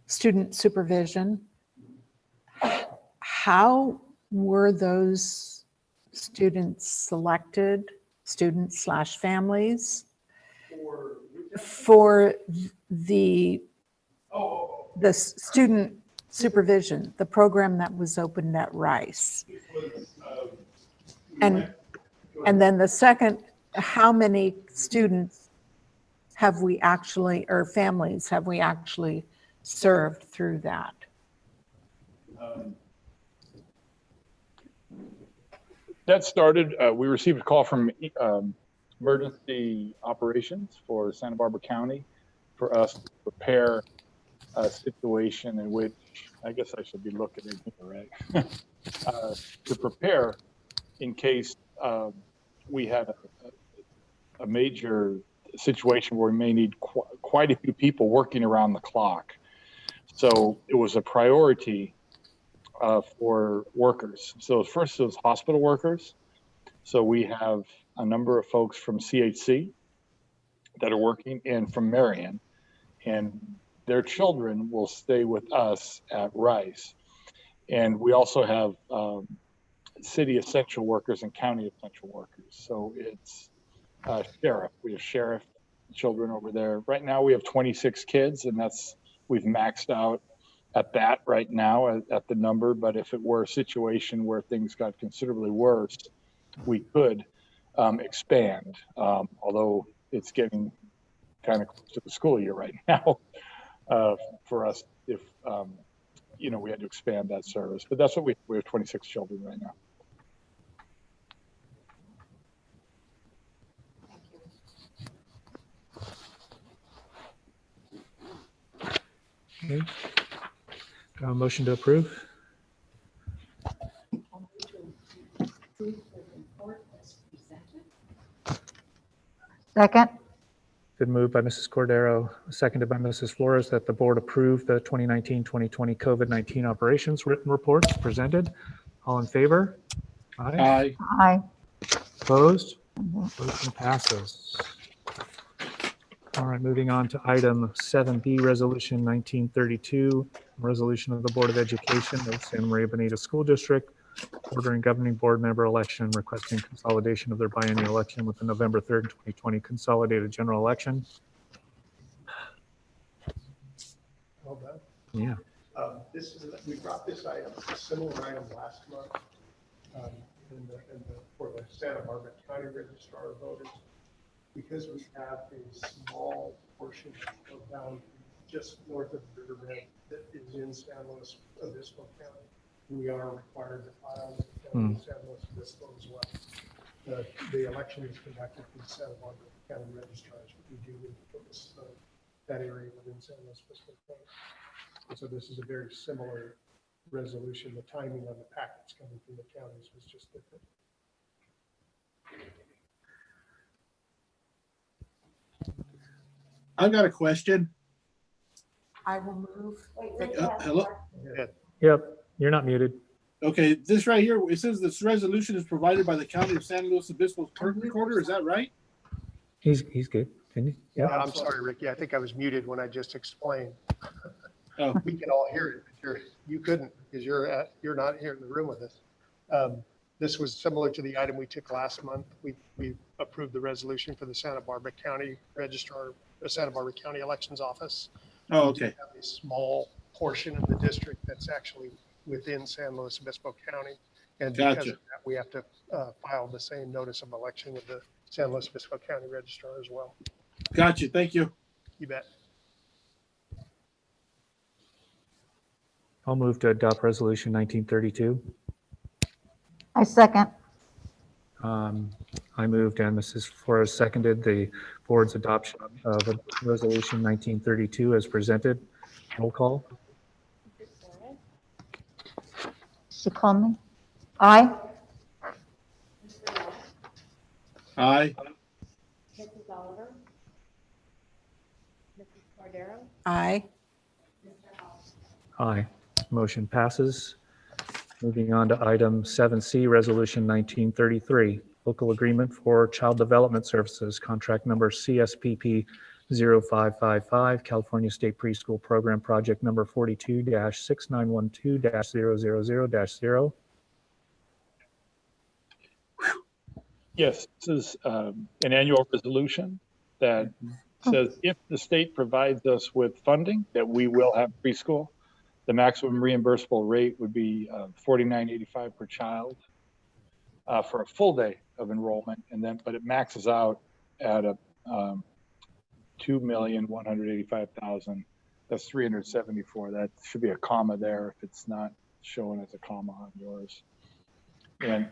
student supervision. How were those students selected, students/families, for the student supervision, the program that was opened at Rice? And then the second, how many students have we actually, or families have we actually served through that? That started, we received a call from emergency operations for Santa Barbara County for us to prepare a situation in which I guess I should be looking in here, right? To prepare in case we had a major situation where we may need quite a few people working around the clock. So it was a priority for workers. So first it was hospital workers. So we have a number of folks from CHC that are working and from Marion, and their children will stay with us at Rice. And we also have city essential workers and county essential workers. So it's sheriff. We have sheriff children over there. Right now we have 26 kids, and we've maxed out at that right now at the number. But if it were a situation where things got considerably worse, we could expand, although it's getting kind of close to the school year right now for us if we had to expand that service. But that's what we have 26 children right now. Okay. Motion to approve. Second, Been moved by Mrs. Cordero, seconded by Mrs. Flores, that the board approve the 2019-2020 COVID-19 operations written reports presented. All in favor? Aye. Aye. aye. Opposed? Motion passes. All right, moving on to item 7B, Resolution 1932, resolution of the Board of Education of Santa Maria Bonita School District, ordering governing board member election, requesting consolidation of their biennial election with the November 3rd, 2020 consolidated general election. Well done. Yeah. We brought this item, a similar item last month for the Santa Barbara County Registrar of Voters. Because we have a small portion of down just north of the riverbed that is in San Luis Obispo County, we are required to file with the county of San Luis Obispo as well. The election is conducted through Santa Barbara County Registrars, but we do need to focus that area within San Luis Obispo County. And so this is a very similar resolution. The timing on the packets coming from the counties was just different. I've got a question. I will move. Hello? Yep, you're not muted. Okay, this right here, it says this resolution is provided by the County of San Luis Obispo's clerk recorder. Is that right? He's good. Can you? Yeah, I'm sorry, Ricky. I think I was muted when I just explained. Oh. We can all hear it, but you couldn't because you're not here in the room with us. This was similar to the item we took last month. We approved the resolution for the Santa Barbara County Registrar, the Santa Barbara County Elections Office. Oh, okay. We have a small portion of the district that's actually within San Luis Obispo County. And because Gotcha. of that, we have to file the same notice of election with the San Luis Obispo County Registrar as well. Gotcha. Thank you. You bet. I'll move to adopt resolution 1932. I second, I moved and Mrs. Flores seconded the board's adoption of resolution 1932 as presented. Roll call. she called me. Aye, Aye. Mrs. Oliver? Mrs. Cordero? Aye. Aye. Motion passes. Moving on to item 7C, resolution 1933, local agreement for child development services, contract number CSPP 0555, California State Preschool Program, project number 42-6912-000-0. Yes, this is an annual resolution that says if the state provides us with funding, that we will have preschool. The maximum reimbursable rate would be $49.85 per child for a full day of enrollment, but it maxes out at a $2,185,000. That's 374. That should be a comma there if it's not showing as a comma on yours. And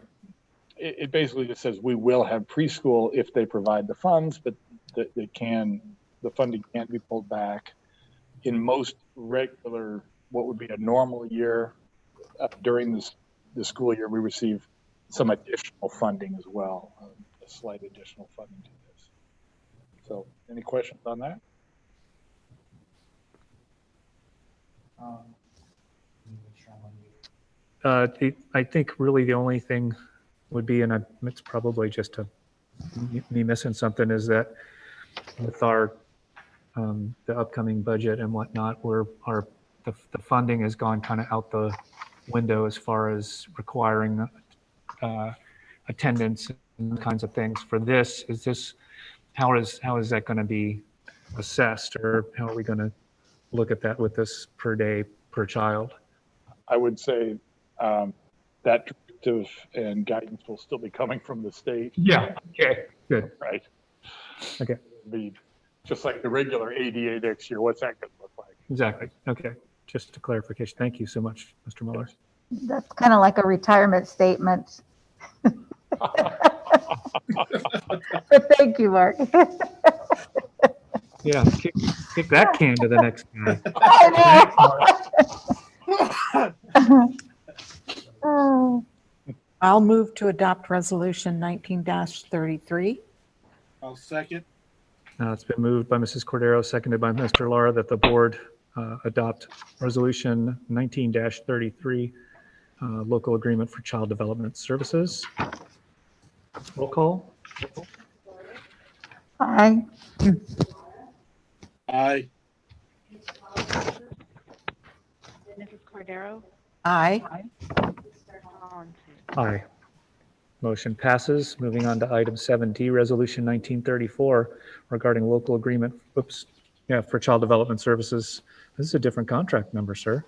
it basically just says we will have preschool if they provide the funds, but the funding can't be pulled back. In most regular what would be a normal year during the school year, we receive some additional funding as well, a slight additional funding to this. So any questions on that? I think really the only thing would be, and it's probably just me missing something, is that with our the upcoming budget and whatnot, the funding has gone kind of out the window as far as requiring attendance and kinds of things. For this, how is that going to be assessed, or how are we going to look at that with this per day per child? I would say that directive and guidance will still be coming from the state. Yeah. Okay. Good. Right. Okay. Be just like the regular ADA next year. What's that going to look like? Exactly. Okay. Just a clarification. Thank you so much, Mr. Mueller. That's kind of like a retirement statement. But thank you, Mark. Yeah. Kick that can to the next guy. I'll move to adopt resolution 19-33. I'll second. It's been moved by Mrs. Cordero, seconded by Mr. Lara, that the board adopt resolution 19-33, local agreement for child development services. Roll call. Aye. Aye. Mrs. Cordero? Aye. Aye. Motion passes. Moving on to item 7D, resolution 1934 regarding local agreement, for child development services. This is a different contract number, sir.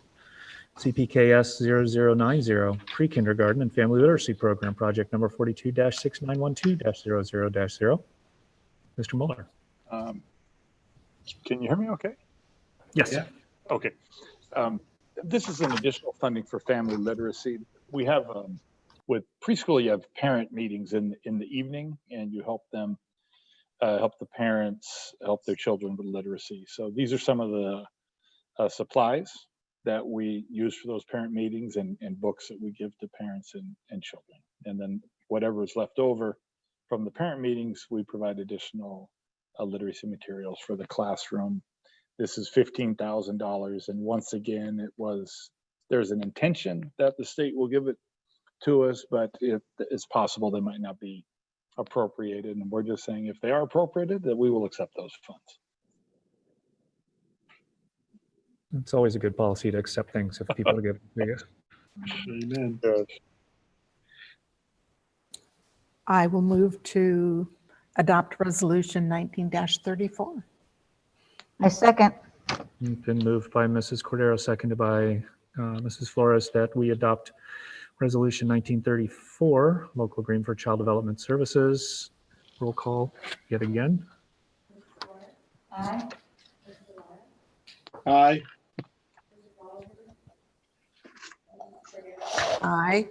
CPKS 0090, pre-kindergarten and family literacy program, project number 42-6912-00-0. Mr. Mueller. Can you hear me okay? Yes. Yeah. Okay. This is an additional funding for family literacy. We have, with preschool, you have parent meetings in the evening, and you help them, help the parents, help their children with literacy. So these are some of the supplies that we use for those parent meetings, and books that we give to parents and children. And then whatever is left over from the parent meetings, we provide additional literacy materials for the classroom. This is $15,000. And once again, there's an intention that the state will give it to us, but if it's possible, they might not be appropriated. And we're just saying if they are appropriated, that we will accept those funds. It's always a good policy to accept things if people give it to you. Amen. I will move to adopt resolution 19-34. I second. Been moved by Mrs. Cordero, seconded by Mrs. Flores, that we adopt resolution 1934, local agreement for child development services. Roll call yet again. Aye. Aye. Aye.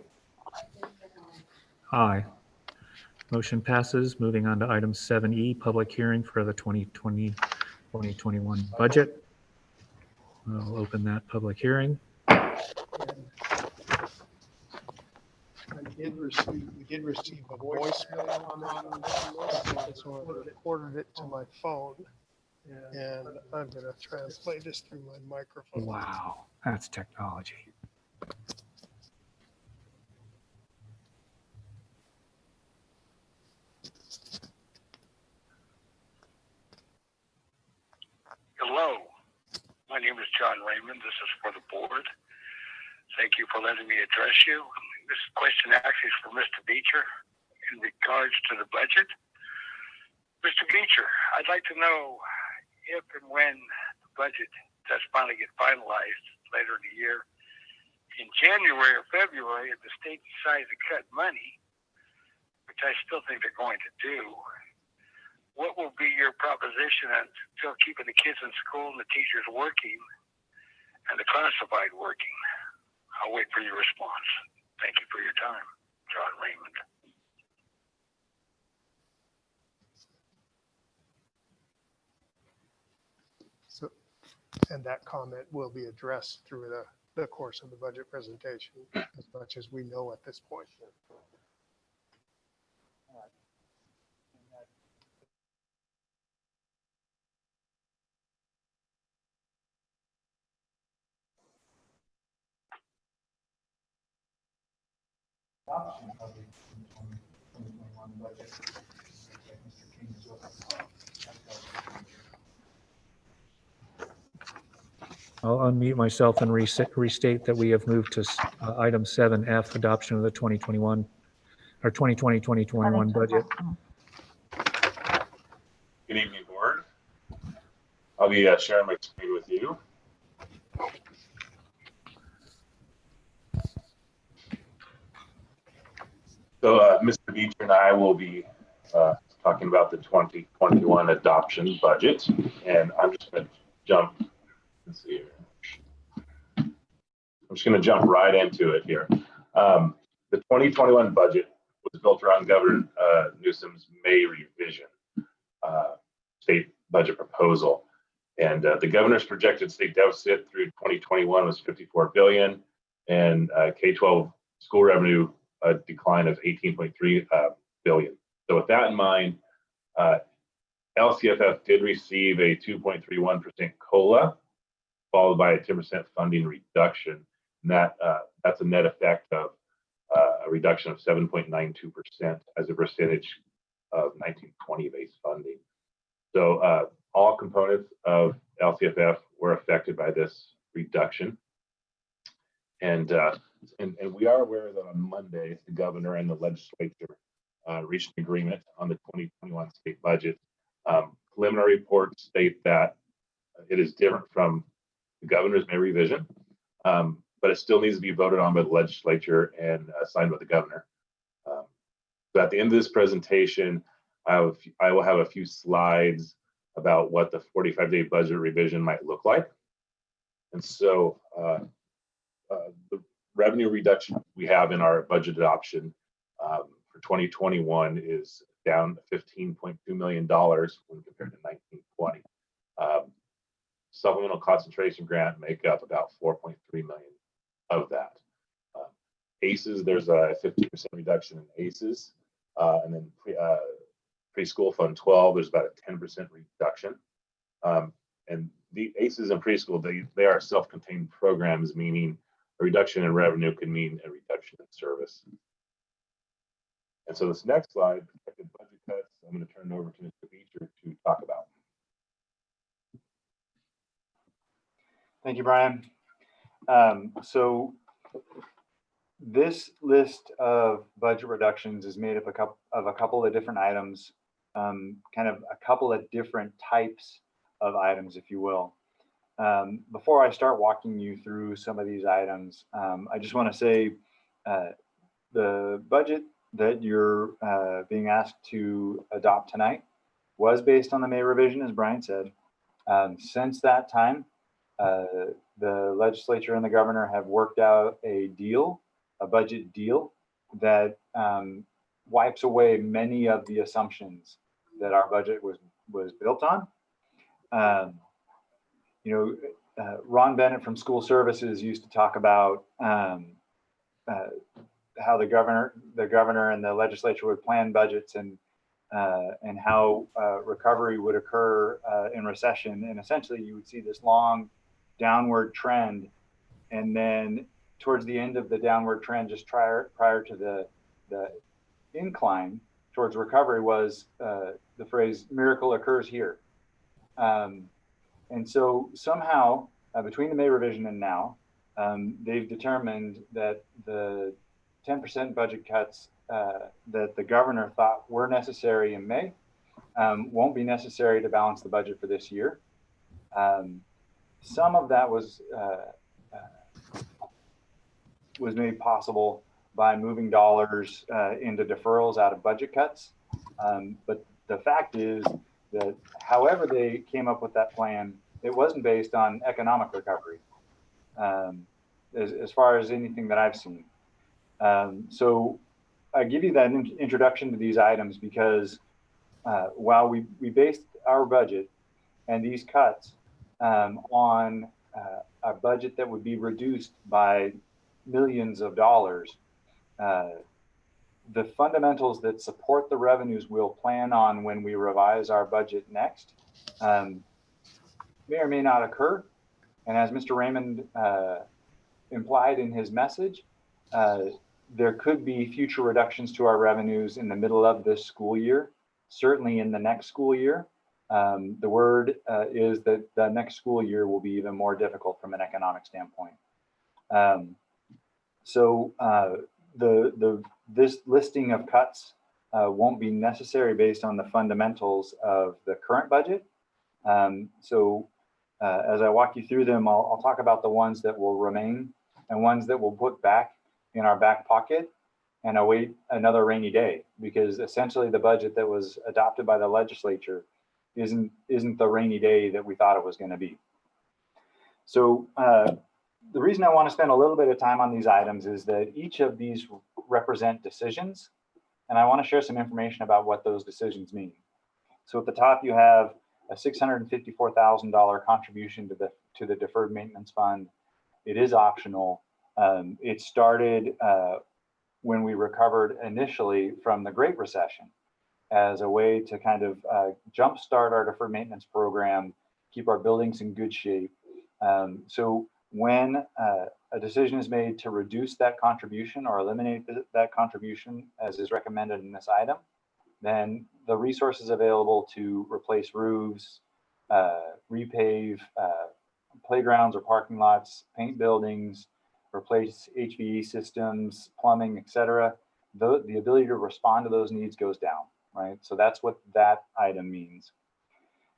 Aye. Motion passes. Moving on to item 7E, public hearing for the 2020-2021 budget. I'll open that public hearing. We did receive a voicemail on that one, so I recorded it to my phone. And I'm going to translate this through my microphone. Wow, that's technology. Hello, my name is John Raymond. This is for the board. Thank you for letting me address you. This question actually is for Mr. Beecher in regards to the budget. Mr. Beecher, I'd like to know if and when the budget does finally get finalized later in the year, in January or February, if the state decides to cut money, which I still think they're going to do, what will be your proposition on still keeping the kids in school and the teachers working and the classified working? I'll wait for your response. Thank you for your time. John Raymond. And that comment will be addressed through the course of the budget presentation, as much as we know at this point. Adoption of the 2021 budget. Mr. King is up. I'll unmute myself and restate that we have moved to item 7F, adoption of the 2021 or 2020-2021 budget. Good evening, board. I'll be sharing my screen with you. So Mr. Beecher and I will be talking about the 2021 adoption budget, and I'm just going to jump. Let's see here. I'm just going to jump right into it here. The 2021 budget was built around Governor Newsom's May revision state budget proposal, and the governor's projected state deficit through 2021 was $54 billion, and K-12 school revenue a decline of 18.3 billion. So with that in mind, LCFF did receive a 2.31% COLA, followed by a 10% funding reduction. And that's a net effect of a reduction of 7.92% as a percentage of 1920 base funding. So all components of LCFF were affected by this reduction. And we are aware that on Monday, the governor and the legislature reached an agreement on the 2021 state budget. Preliminary reports state that it is different from the governor's May revision, but it still needs to be voted on by the legislature and signed by the governor. So at the end of this presentation, I will have a few slides about what the 45-day budget revision might look like. And so the revenue reduction we have in our budget adoption for 2021 is down $15.2 million when compared to 1920. Supplemental concentration grant make up about 4.3 million of that. ACEs, there's a 50% reduction in ACEs, and then preschool fund 12, there's about a 10% reduction. And the ACEs in preschool, they are self-contained programs, meaning a reduction in revenue can mean a reduction in service. And so this next slide, projected budget cuts, I'm going to turn it over to Mr. Beecher to talk about. Thank you, Brian. So this list of budget reductions is made up of a couple of different items, kind of a couple of different types of items, if you will. Before I start walking you through some of these items, I just want to say the budget that you're being asked to adopt tonight was based on the May revision, as Brian said. Since that time, the legislature and the governor have worked out a budget deal that wipes away many of the assumptions that our budget was built on. Ron Bennett from School Services used to talk about how the governor and the legislature would plan budgets and how recovery would occur in recession. And essentially you would see this long downward trend. And then towards the end of the downward trend, just prior to the incline towards recovery was the phrase miracle occurs here. And so somehow between the May revision and now, they've determined that the 10% budget cuts that the governor thought were necessary in May won't be necessary to balance the budget for this year. Some of that was made possible by moving dollars into deferrals out of budget cuts. But the fact is that however they came up with that plan, it wasn't based on economic recovery as far as anything that I've seen. So I give you that introduction to these items because while we based our budget and these cuts on a budget that would be reduced by millions of dollars. The fundamentals that support the revenues we'll plan on when we revise our budget next may or may not occur. And as Mr. Raymond implied in his message, there could be future reductions to our revenues in the middle of this school year, certainly in the next school year. The word is that the next school year will be even more difficult from an economic standpoint. This listing of cuts won't be necessary based on the fundamentals of the current budget. As I walk you through them, I'll talk about the ones that will remain and ones that we'll put back in our back pocket and await another rainy day, because essentially the budget that was adopted by the legislature isn't the rainy day that we thought it was going to be. So the reason I want to spend a little bit of time on these items is that each of these represent decisions, and I want to share some information about what those decisions mean. So at the top, you have a $654,000 contribution to the deferred maintenance fund. It is optional. It started when we recovered initially from the Great Recession as a way to kind of jumpstart our deferred maintenance program, keep our buildings in good shape. So when a decision is made to reduce that contribution or eliminate that contribution, as is recommended in this item, then the resources available to replace roofs, repave playgrounds or parking lots, paint buildings, replace HVAC systems, plumbing, etc., the ability to respond to those needs goes down, right? So that's what that item means.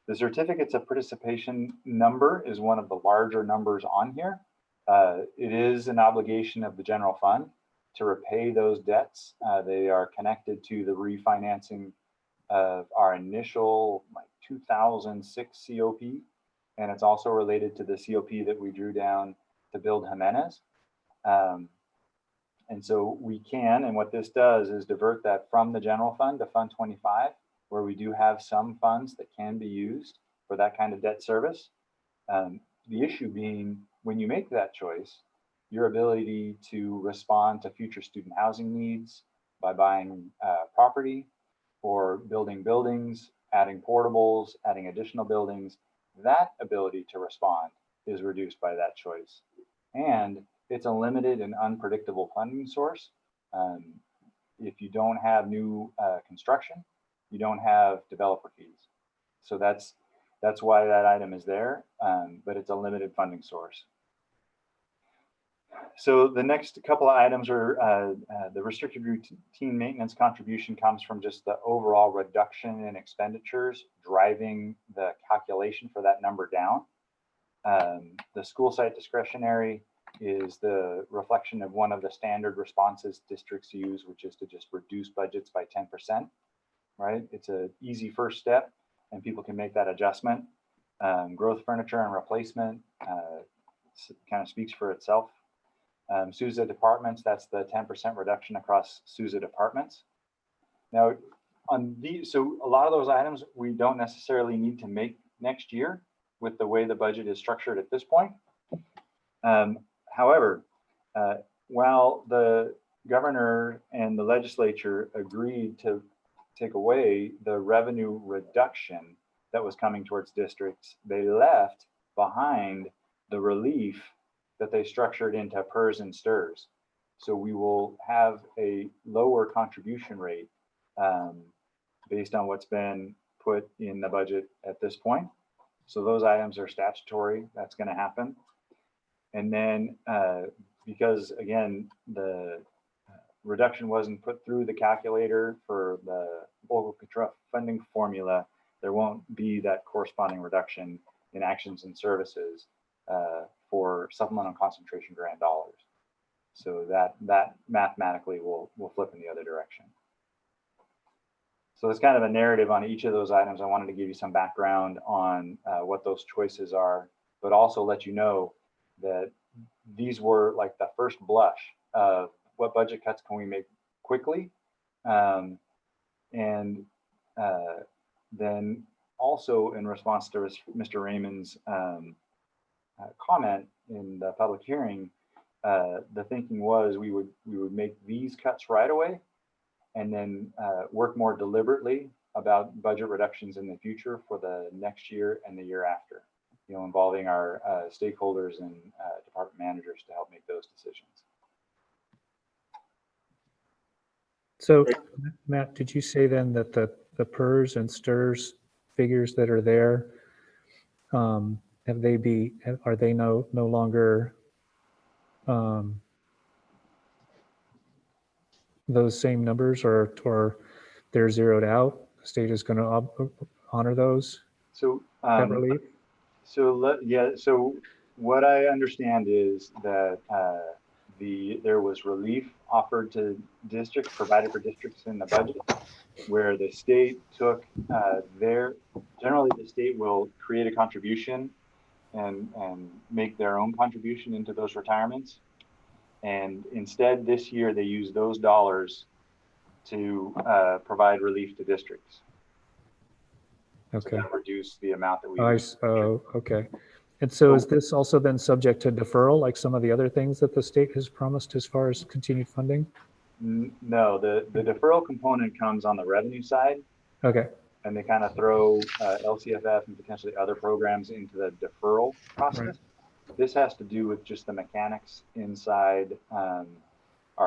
The certificates of participation number is one of the larger numbers on here. It is an obligation of the general fund to repay those debts. They are connected to the refinancing of our initial 2006 COP, and it's also related to the COP that we drew down to build Jimenez. And so we can, and what this does is divert that from the general fund to Fund 25, where we do have some funds that can be used for that kind of debt service. The issue being, when you make that choice, your ability to respond to future student housing needs by buying property or building buildings, adding portables, adding additional buildings, that ability to respond is reduced by that choice. And it's a limited and unpredictable funding source. If you don't have new construction, you don't have developer fees. So that's why that item is there, but it's a limited funding source. So the next couple of items are the restricted routine maintenance contribution comes from just the overall reduction in expenditures, driving the calculation for that number down. The school site discretionary is the reflection of one of the standard responses districts use, which is to just reduce budgets by 10%, right? It's an easy first step and people can make that adjustment. Growth furniture and replacement kind of speaks for itself. SUSA departments, that's the 10% reduction across SUSA departments. Now, on these, so a lot of those items we don't necessarily need to make next year with the way the budget is structured at this point. However, while the governor and the legislature agreed to take away the revenue reduction that was coming towards districts, they left behind the relief that they structured into PERS and STIRS. So we will have a lower contribution rate based on what's been put in the budget at this point. So those items are statutory, that's going to happen. And then because again, the reduction wasn't put through the calculator for the local funding formula, there won't be that corresponding reduction in actions and services for supplemental concentration grant dollars. So that mathematically will flip in the other direction. So it's kind of a narrative on each of those items. I wanted to give you some background on what those choices are, but also let you know that these were like the first blush of what budget cuts can we make quickly. Then also in response to Mr. Raymond's comment in the public hearing, the thinking was we would make these cuts right away and then work more deliberately about budget reductions in the future for the next year and the year after, involving our stakeholders and department managers to help make those decisions. So Matt, did you say then that the PERS and STIRS figures that are there, are they no longer those same numbers, or they're zeroed out? The state is going to honor those? So that relief? So what I understand is that there was relief offered to districts, provided for districts in the budget, where the state took generally the state will create a contribution and make their own contribution into those retirements. And instead this year they use those dollars to provide relief to districts. Okay. So reduce the amount that we. Okay. And so is this also then subject to deferral, like some of the other things that the state has promised as far as continued funding? No, the deferral component comes on the revenue side. Okay. And they kind of throw LCFF and potentially other programs into the deferral process. Right. This has to do with just the mechanics inside our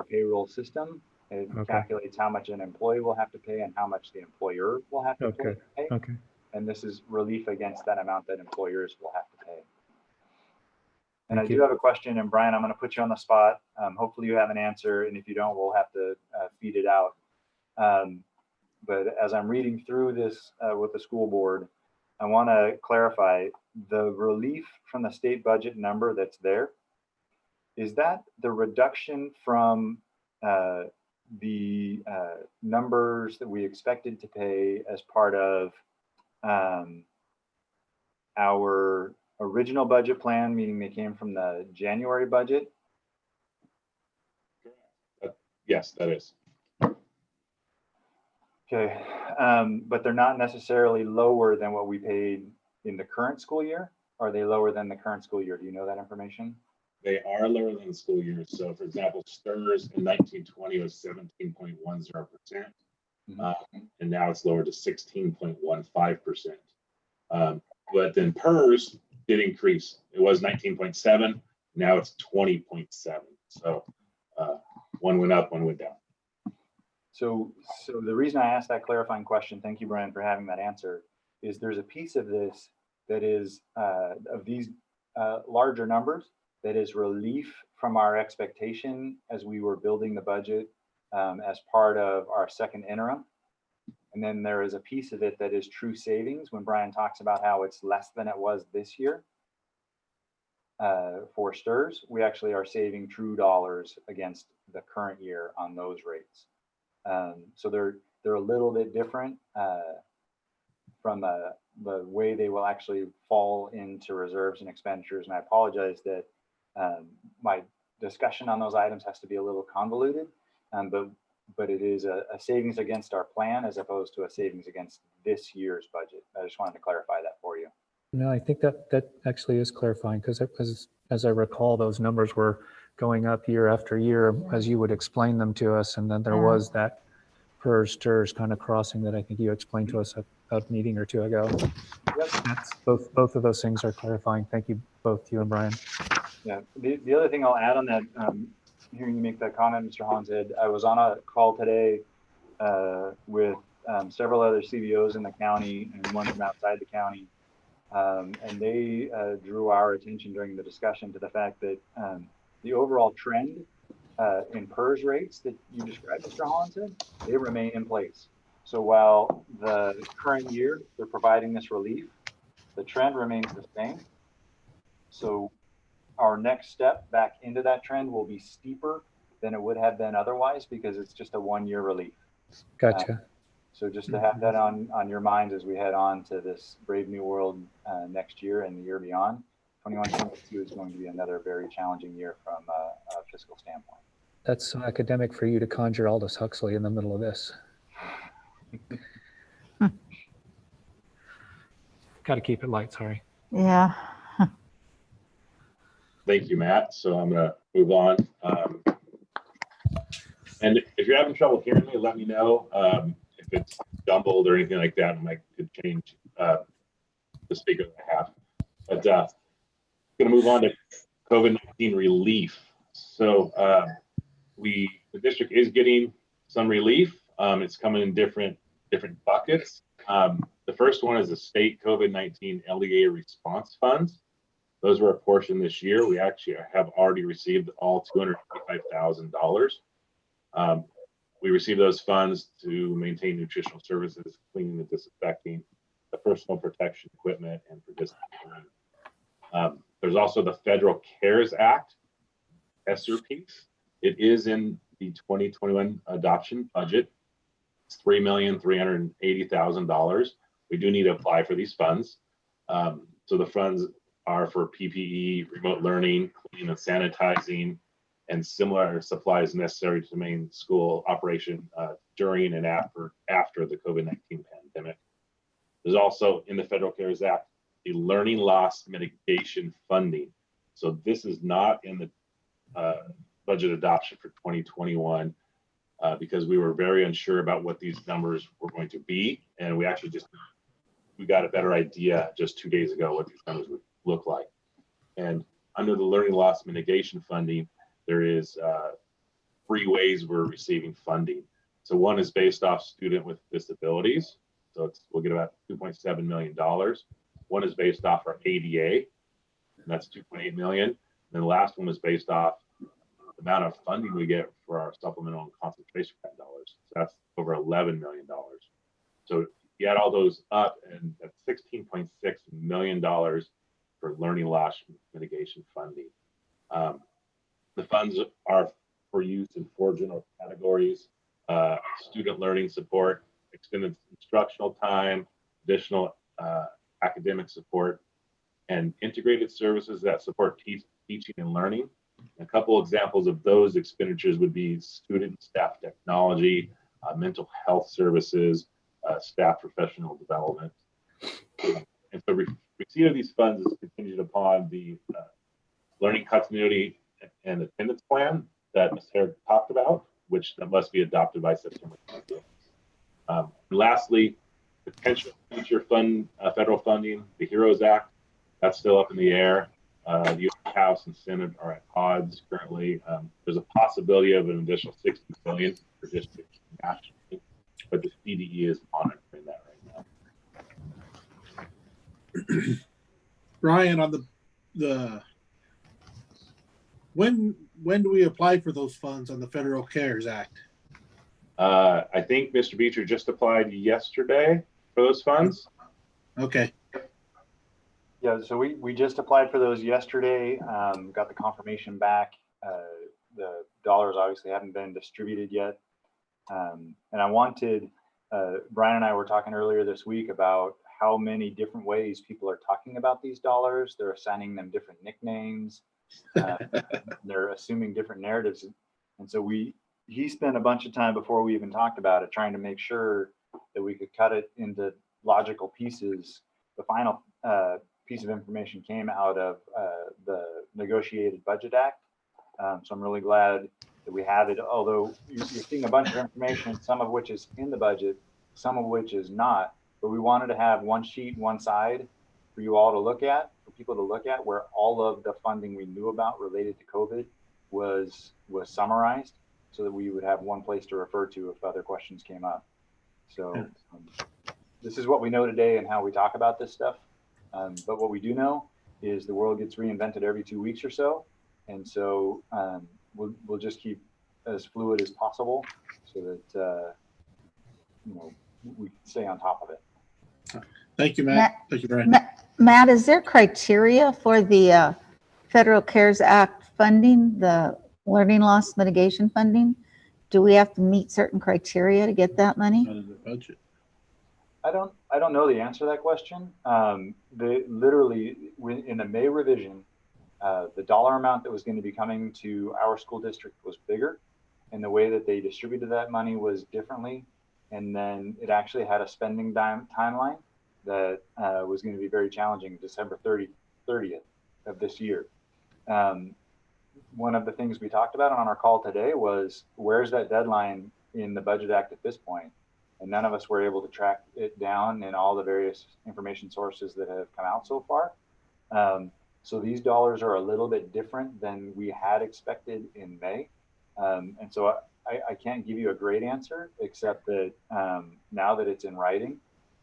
payroll system. It calculates how much an employee will have to pay and how much the employer will have to pay. Okay. And this is relief against that amount that employers will have to pay. And I do have a question, and Brian, I'm going to put you on the spot. Hopefully you have an answer, and if you don't, we'll have to feed it out. But as I'm reading through this with the school board, I want to clarify the relief from the state budget number that's there. Is that the reduction from the numbers that we expected to pay as part of our original budget plan, meaning they came from the January budget? Yes, that is. Okay, but they're not necessarily lower than what we paid in the current school year? Or are they lower than the current school year? Do you know that information? They are lower than the school year. So for example, STIRS in 1920 was 17.10%. And now it's lowered to 16.15%. But then PERS did increase. It was 19.7. Now it's 20.7. So one went up, one went down. So the reason I asked that clarifying question, thank you, Brian, for having that answer, is there's a piece of this that is of these larger numbers that is relief from our expectation as we were building the budget as part of our second interim. And then there is a piece of it that is true savings when Brian talks about how it's less than it was this year. For STIRS, we actually are saving true dollars against the current year on those rates. So they're a little bit different from the way they will actually fall into reserves and expenditures. And I apologize that my discussion on those items has to be a little convoluted, but it is a savings against our plan as opposed to a savings against this year's budget. I just wanted to clarify that for you. No, I think that actually is clarifying, because as I recall, those numbers were going up year after year as you would explain them to us, and then there was that PERS STIRS kind of crossing that I think you explained to us a meeting or two ago. Yep. That's both of those things are clarifying. Thank you both, you and Brian. Yeah. The other thing I'll add on that, hearing you make that comment, Mr. Hollinshead, I was on a call today with several other CBOs in the county and one from outside the county. And they drew our attention during the discussion to the fact that the overall trend in PERS rates that you described, Mr. Hollinshead, they remain in place. So while the current year they're providing this relief, the trend remains the same. So our next step back into that trend will be steeper than it would have been otherwise, because it's just a one-year relief. Gotcha. So just to have that on your minds as we head on to this brave new world next year and the year beyond, 21-22 is going to be another very challenging year from a fiscal standpoint. That's so academic for you to conjure Aldous Huxley in the middle of this. Got to keep it light, sorry. Yeah. Thank you, Matt. So I'm going to move on. And if you're having trouble hearing me, let me know. If it's jumbled or anything like that, I might could change the speaker that I have. But going to move on to COVID-19 relief. So the district is getting some relief. It's coming in different buckets. The first one is the state COVID-19 LEA response funds. Those were apportioned this year. We actually have already received all $225,000. We received those funds to maintain nutritional services, cleaning and disinfecting, the personal protection equipment, and for distancing. There's also the Federal CARES Act, ESSER piece. It is in the 2021 adoption budget. It's $3,380,000. We do need to apply for these funds. So the funds are for PPE, remote learning, cleaning and sanitizing, and similar supplies necessary to maintain school operation during and after the COVID-19 pandemic. There's also in the Federal CARES Act, the learning loss mitigation funding. So this is not in the budget adoption for 2021 because we were very unsure about what these numbers were going to be. And we actually we got a better idea just 2 days ago what these numbers would look like. And under the learning loss mitigation funding, there is 3 ways we're receiving funding. So one is based off student with disabilities. So we'll get about $2.7 million. One is based off our ADA, and that's $2.8 million. And then the last one was based off the amount of funding we get for our supplemental and concentration grant dollars. So that's over $11 million. So you add all those up, and that's $16.6 million for learning loss mitigation funding. The funds are for use in 4 general categories: student learning support, extended instructional time, additional academic support, and integrated services that support teaching and learning. A couple examples of those expenditures would be student staff technology, mental health services, staff professional development. And so receipt of these funds is contingent upon the learning continuity and attendance plan that Ms. Hare talked about, which must be adopted by September 20th. Lastly, potential future federal funding, the HEROES Act, that's still up in the air. The U.S. House and Senate are at odds currently. There's a possibility of an additional $60 billion for districts nationally, but the CDE is monitoring that right now. Ryan, on the when do we apply for those funds on the Federal CARES Act? I think Mr. Beecher just applied yesterday for those funds. Okay. Yeah, so we just applied for those yesterday, got the confirmation back. The dollars obviously haven't been distributed yet. And I wanted, Brian and I were talking earlier this week about how many different ways people are talking about these dollars. They're assigning them different nicknames. They're assuming different narratives. And so he spent a bunch of time before we even talked about it, trying to make sure that we could cut it into logical pieces. The final piece of information came out of the Negotiated Budget Act. So I'm really glad that we have it, although you're seeing a bunch of information, some of which is in the budget, some of which is not. But we wanted to have one sheet, one side for you all to look at, for people to look at, where all of the funding we knew about related to COVID was summarized, so that we would have one place to refer to if other questions came up. So this is what we know today and how we talk about this stuff. But what we do know is the world gets reinvented every 2 weeks or so. And so we'll just keep as fluid as possible so that, we can stay on top of it. Thank you, Matt. Thank you, Brian. Matt, is there criteria for the Federal CARES Act funding, the learning loss mitigation funding? Do we have to meet certain criteria to get that money? Not in the budget. I don't know the answer to that question. Literally in the May revision, the dollar amount that was going to be coming to our school district was bigger, and the way that they distributed that money was differently. And then it actually had a spending timeline that was going to be very challenging December 30th of this year. One of the things we talked about on our call today was, where's that deadline in the Budget Act at this point? And none of us were able to track it down in all the various information sources that have come out so far. So these dollars are a little bit different than we had expected in May. And so I can't give you a great answer, except that now that it's in writing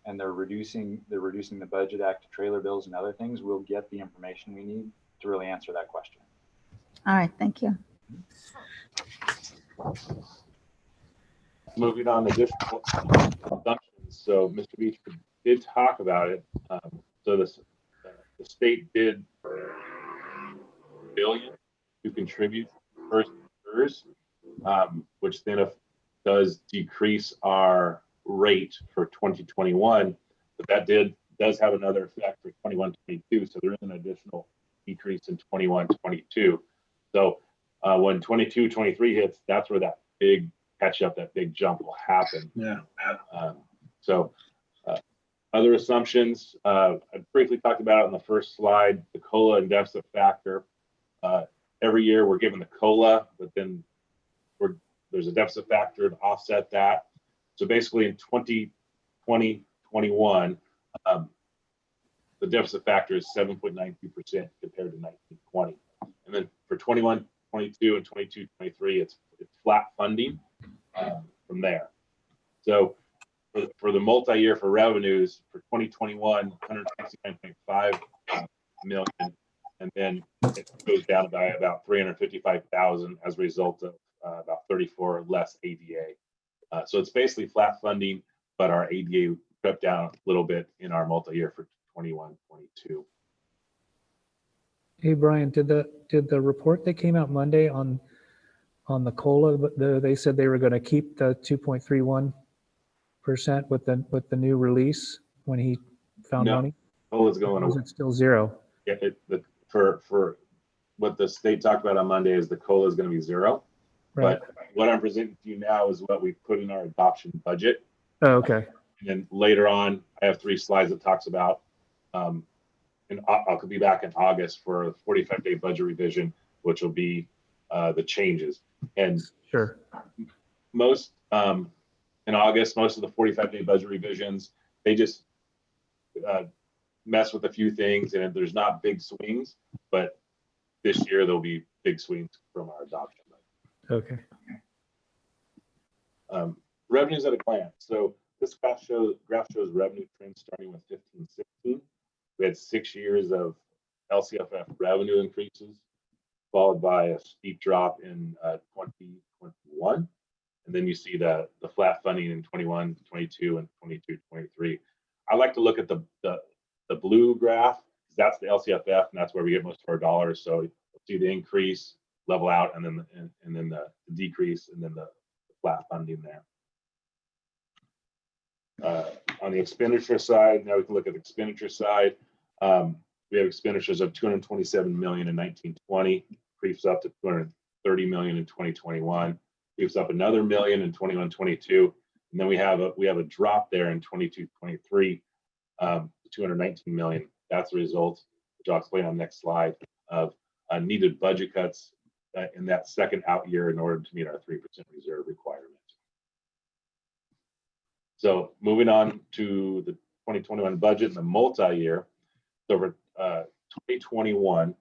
and they're reducing the Budget Act to trailer bills and other things, we'll get the information we need to really answer that question. All right, thank you. Moving on, additional assumptions. So Mr. Beach did talk about it. So the state did $1 billion to contribute first years, which then does decrease our rate for 2021, but that does have another effect for 21-22. So there is an additional decrease in 21-22. So when 22-23 hits, that's where that big catch up, that big jump will happen. Yeah. Other assumptions, I briefly talked about it on the first slide, the COLA and deficit factor. Every year we're given the COLA, but then there's a deficit factor to offset that. So basically in 2020-21, the deficit factor is 7.92% compared to 1920. And then for 21-22 and 22-23, it's flat funding from there. So for the multi-year for revenues for 2021, 169.5 million, and then it goes down by about 355,000 as a result of about 34 less ADA. So it's basically flat funding, but our ADA crept down a little bit in our multi-year for 21-22. Hey, Brian, did the report that came out Monday on the COLA, they said they were going to keep the 2.31% with the new release when he found money? COLA's going Or is it still zero? Yeah, for what the state talked about on Monday is the COLA is going to be zero. Right. But what I'm presenting to you now is what we put in our adoption budget. Oh, okay. And then later on, I have 3 slides that talks about, and I'll be back in August for a 45-day budget revision, which will be the changes. And sure, most in August, most of the 45-day budget revisions, they just mess with a few things, and there's not big swings. But this year there'll be big swings from our adoption budget. Okay. Revenues at a glance. So this graph shows revenue trends starting with 15-16. We had 6 years of LCFF revenue increases, followed by a steep drop in 2021. And then you see the flat funding in 21, 22, and 22, 23. I like to look at the blue graph, because that's the LCFF, and that's where we get most of our dollars. So you see the increase, level out, and then the decrease, and then the flat funding there. On the expenditure side, now we can look at the expenditure side. We have expenditures of 227 million in 1920, creeps up to 230 million in 2021, creeps up another million in 21-22, and then we have a drop there in 22-23, 219 million. That's a result, which I'll explain on the next slide, of needed budget cuts in that second out year in order to meet our 3% reserve requirement. So moving on to the 2021 budget and the multi-year. So for 2021,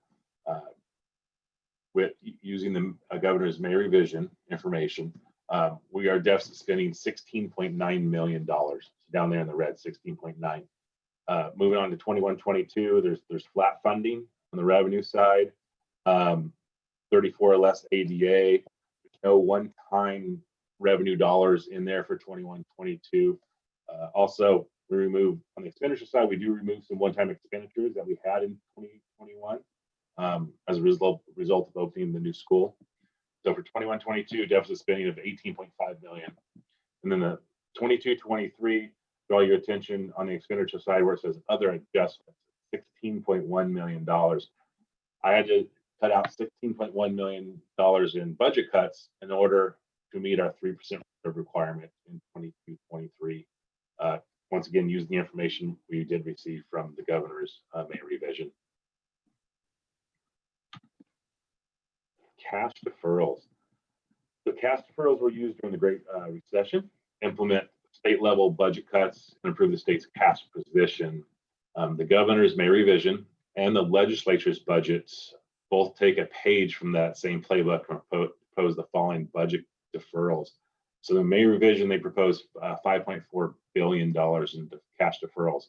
with using the governor's May revision information, we are deficit spending $16.9 million, down there in the red, 16.9. Moving on to 21-22, there's flat funding on the revenue side, 34 less ADA, no one-time revenue dollars in there for 21-22. Also, we remove on the expenditure side, we do remove some one-time expenditures that we had in 2021 as a result of opening the new school. So for 21-22, deficit spending of 18.5 million. And then the 22-23, draw your attention on the expenditure side where it says other adjustments, $16.1 million. I had to cut out $16.1 million in budget cuts in order to meet our 3% reserve requirement in 22-23. once again, use the information we did receive from the governor's May revision. Cash deferrals. The cash deferrals were used during the Great Recession, implement state level budget cuts, and improve the state's cash position. The governor's May revision and the legislature's budgets both take a page from that same playbook and propose the following budget deferrals. So the May revision, they proposed $5.4 billion in cash deferrals.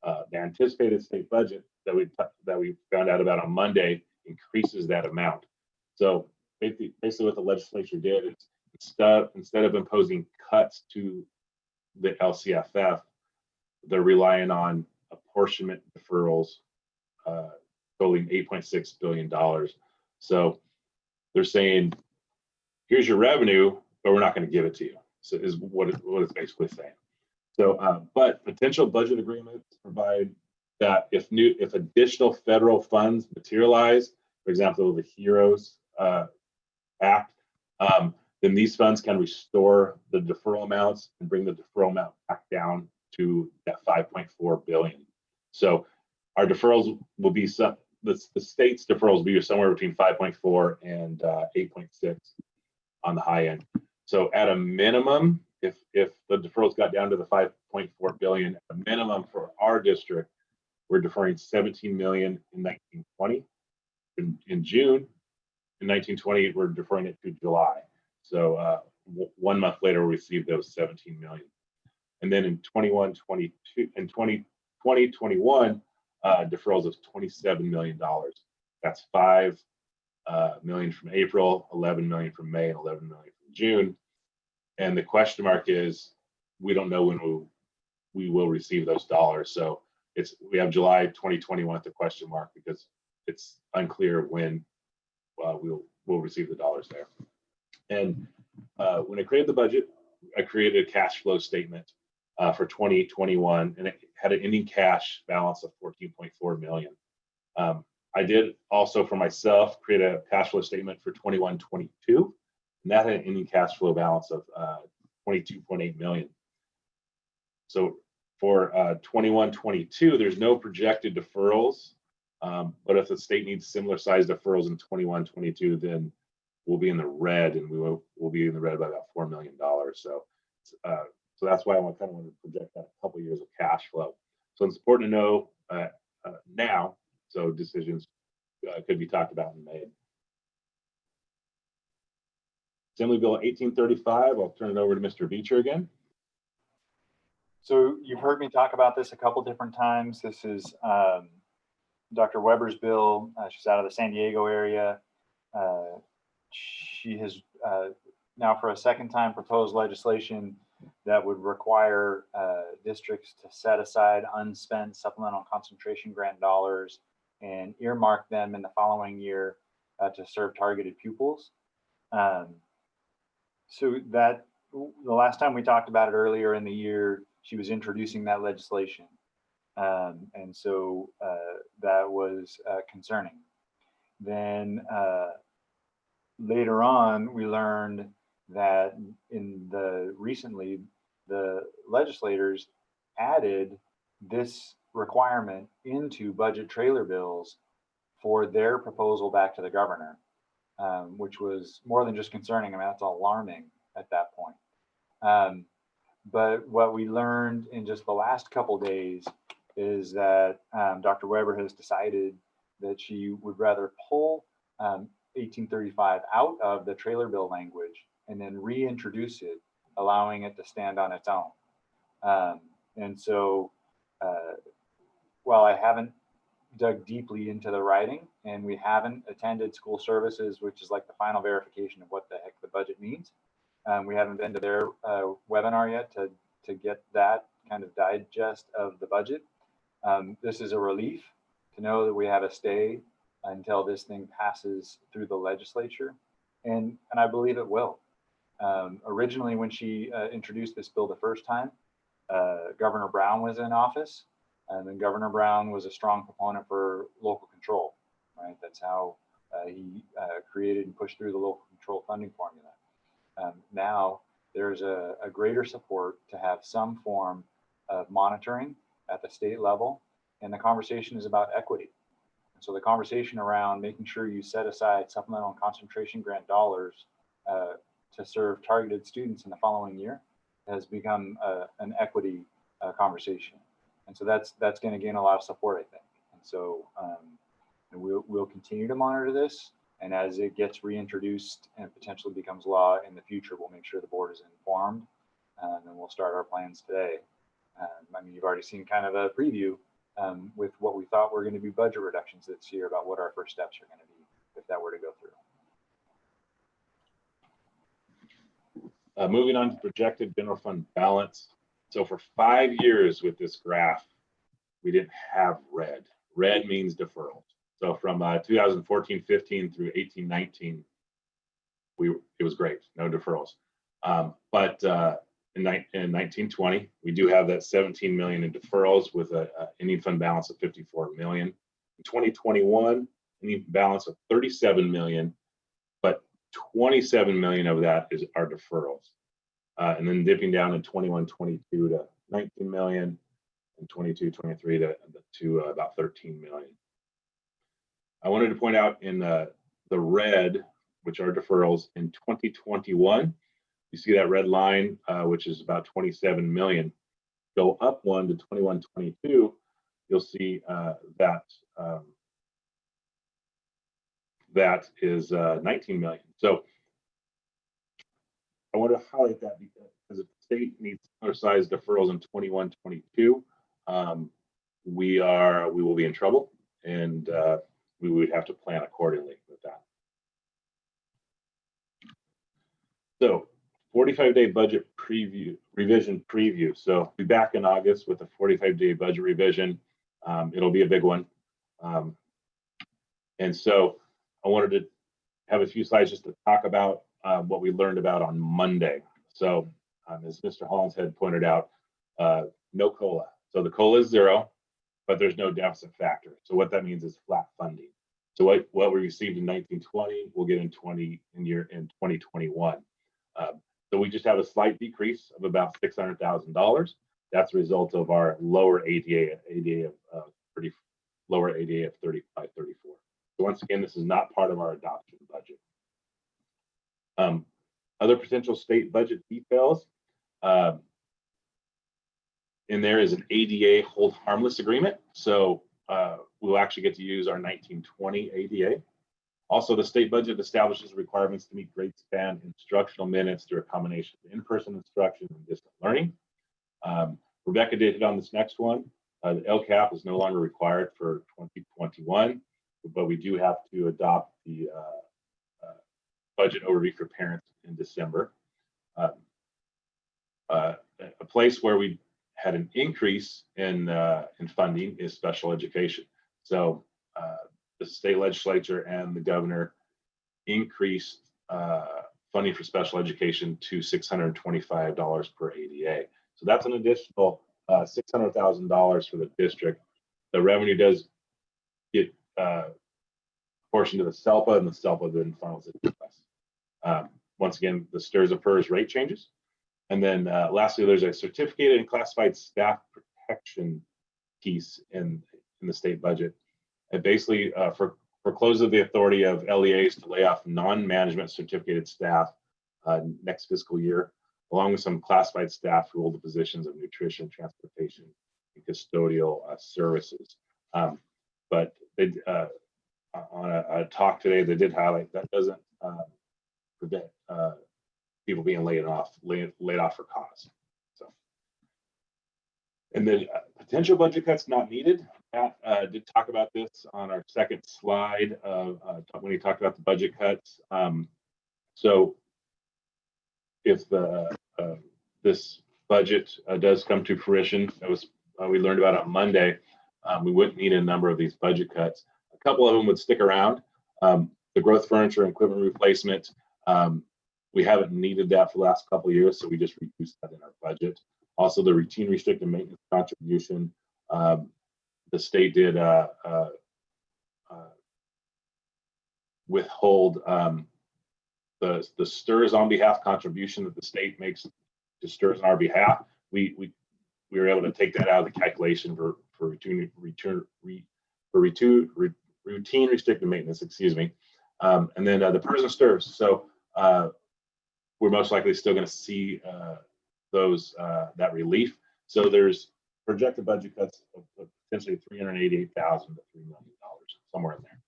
The anticipated state budget that we found out about on Monday increases that amount. So basically what the legislature did is instead of imposing cuts to the LCFF, they're relying on apportionment deferrals totaling $8.6 billion. So they're saying, here's your revenue, but we're not going to give it to you. So is what it's basically saying. So, but potential budget agreements provide that if additional federal funds materialize, for example, the HEROES Act, then these funds can restore the deferral amounts and bring the deferral amount back down to that 5.4 billion. So our deferrals will be the state's deferrals will be somewhere between 5.4 and 8.6 on the high end. So at a minimum, if the deferrals got down to the 5.4 billion, a minimum for our district, we're deferring 17 million in 1920. In June, in 1920, we're deferring it to July. So 1 month later, we received those 17 million. And then in 21-22 and 2021, deferrals of $27 million. That's 5 million from April, 11 million from May, and 11 million from June. And the question mark is, we don't know when we will receive those dollars. So we have July 2021 at the question mark because it's unclear when we'll receive the dollars there. And when I created the budget, I created a cash flow statement for 2021, and it had an ending cash balance of 14.4 million. I did also for myself create a cash flow statement for 21-22, and that had an ending cash flow balance of 22.8 million. So for 21-22, there's no projected deferrals, but if the state needs similar size deferrals in 21-22, then we'll be in the red, and we'll be in the red by about $4 million. So that's why I kind of want to project that a couple of years of cash flow. So it's important to know now, so decisions could be talked about and made. Assembly Bill 1835, I'll turn it over to Mr. Beecher again. So you've heard me talk about this a couple different times. This is Dr. Weber's bill. She's out of the San Diego area. She has now for a second time proposed legislation that would require districts to set aside unspent supplemental concentration grant dollars and earmark them in the following year to serve targeted pupils. So that the last time we talked about it earlier in the year, she was introducing that legislation. And so that was concerning. Then later on, we learned that recently the legislators added this requirement into budget trailer bills for their proposal back to the governor, which was more than just concerning. I mean, that's alarming at that point. But what we learned in just the last couple days is that Dr. Weber has decided that she would rather pull 1835 out of the trailer bill language and then reintroduce it, allowing it to stand on its own. And so while I haven't dug deeply into the writing and we haven't attended school services, which is like the final verification of what the heck the budget means, we haven't been to their webinar yet to get that kind of digest of the budget. This is a relief to know that we have a stay until this thing passes through the legislature, and I believe it will. Originally, when she introduced this bill the first time, Governor Brown was in office, and then Governor Brown was a strong proponent for local control, right? That's how he created and pushed through the local control funding formula. Now, there's a greater support to have some form of monitoring at the state level, and the conversation is about equity. So the conversation around making sure you set aside supplemental and concentration grant dollars to serve targeted students in the following year has become an equity conversation. And so that's going to gain a lot of support, I think. And so we'll continue to monitor this. And as it gets reintroduced and potentially becomes law in the future, we'll make sure the board is informed. And we'll start our plans today. I mean, you've already seen kind of a preview with what we thought were going to be budget reductions this year about what our first steps are going to be if that were to go through. Moving on to projected general fund balance. So for 5 years with this graph, we didn't have red. Red means deferrals. So from 2014-15 through 18-19, it was great, no deferrals. But in 19-20, we do have that 17 million in deferrals with a ending fund balance of 54 million. In 2021, ending balance of 37 million, but 27 million of that is our deferrals. And then dipping down in 21-22 to 19 million, and 22-23 to about 13 million. I wanted to point out in the red, which are deferrals, in 2021, you see that red line, which is about 27 million. Go up one to 21-22, you'll see that is 19 million. So I want to highlight that because the state needs similar size deferrals in 21-22. We will be in trouble, and we would have to plan accordingly with that. So 45-day budget revision preview. So we'll be back in August with a 45-day budget revision. It'll be a big one. And so I wanted to have a few slides just to talk about what we learned about on Monday. So as Mr. Hollins had pointed out, no COLA. So the COLA is 0, but there's no deficit factor. So what that means is flat funding. So what we received in 19-20, we'll get in 2021. So we just have a slight decrease of about $600,000. That's a result of our lower ADA of 3534. So once again, this is not part of our adoption budget. Other potential state budget details. In there is an ADA hold harmless agreement. So we'll actually get to use our 1920 ADA. Also, the state budget establishes requirements to meet grade span instructional minutes through a combination of in-person instruction and distant learning. Rebecca did hit on this next one. The LCAP is no longer required for 2021, but we do have to adopt the budget overview for parents in December. A place where we had an increase in funding is special education. So the state legislature and the governor increased funding for special education to $625 per ADA. So that's an additional $600,000 for the district. The revenue does get portioned to the SELPA, and the SELPA then funnels it to us. Once again, the STRS of PERS rate changes. And then lastly, there's a certificated and classified staff protection piece in the state budget. It basically forecloses the authority of LEAs to lay off non-management certificated staff next fiscal year, along with some classified staff who hold the positions of nutrition, transportation, and custodial services. But they, on a talk today, they did highlight that doesn't prevent people being laid off for cause. So, and then potential budget cuts not needed. Pat did talk about this on our second slide when he talked about the budget cuts. So if this budget does come to fruition, that was we learned about on Monday, we wouldn't need a number of these budget cuts. A couple of them would stick around. The growth furniture and equipment replacement, we haven't needed that for the last couple of years, so we just reduced that in our budget. Also, the routine restricted maintenance contribution, the state did withhold the STRS on behalf contribution that the state makes to STRS on our behalf. We we were able to take that out of the calculation for routine restricted maintenance, excuse me. And then the PERS and STIRS. So we're most likely still going to see that relief. So there's projected budget cuts of potentially $388,000 to $3 million, somewhere in there.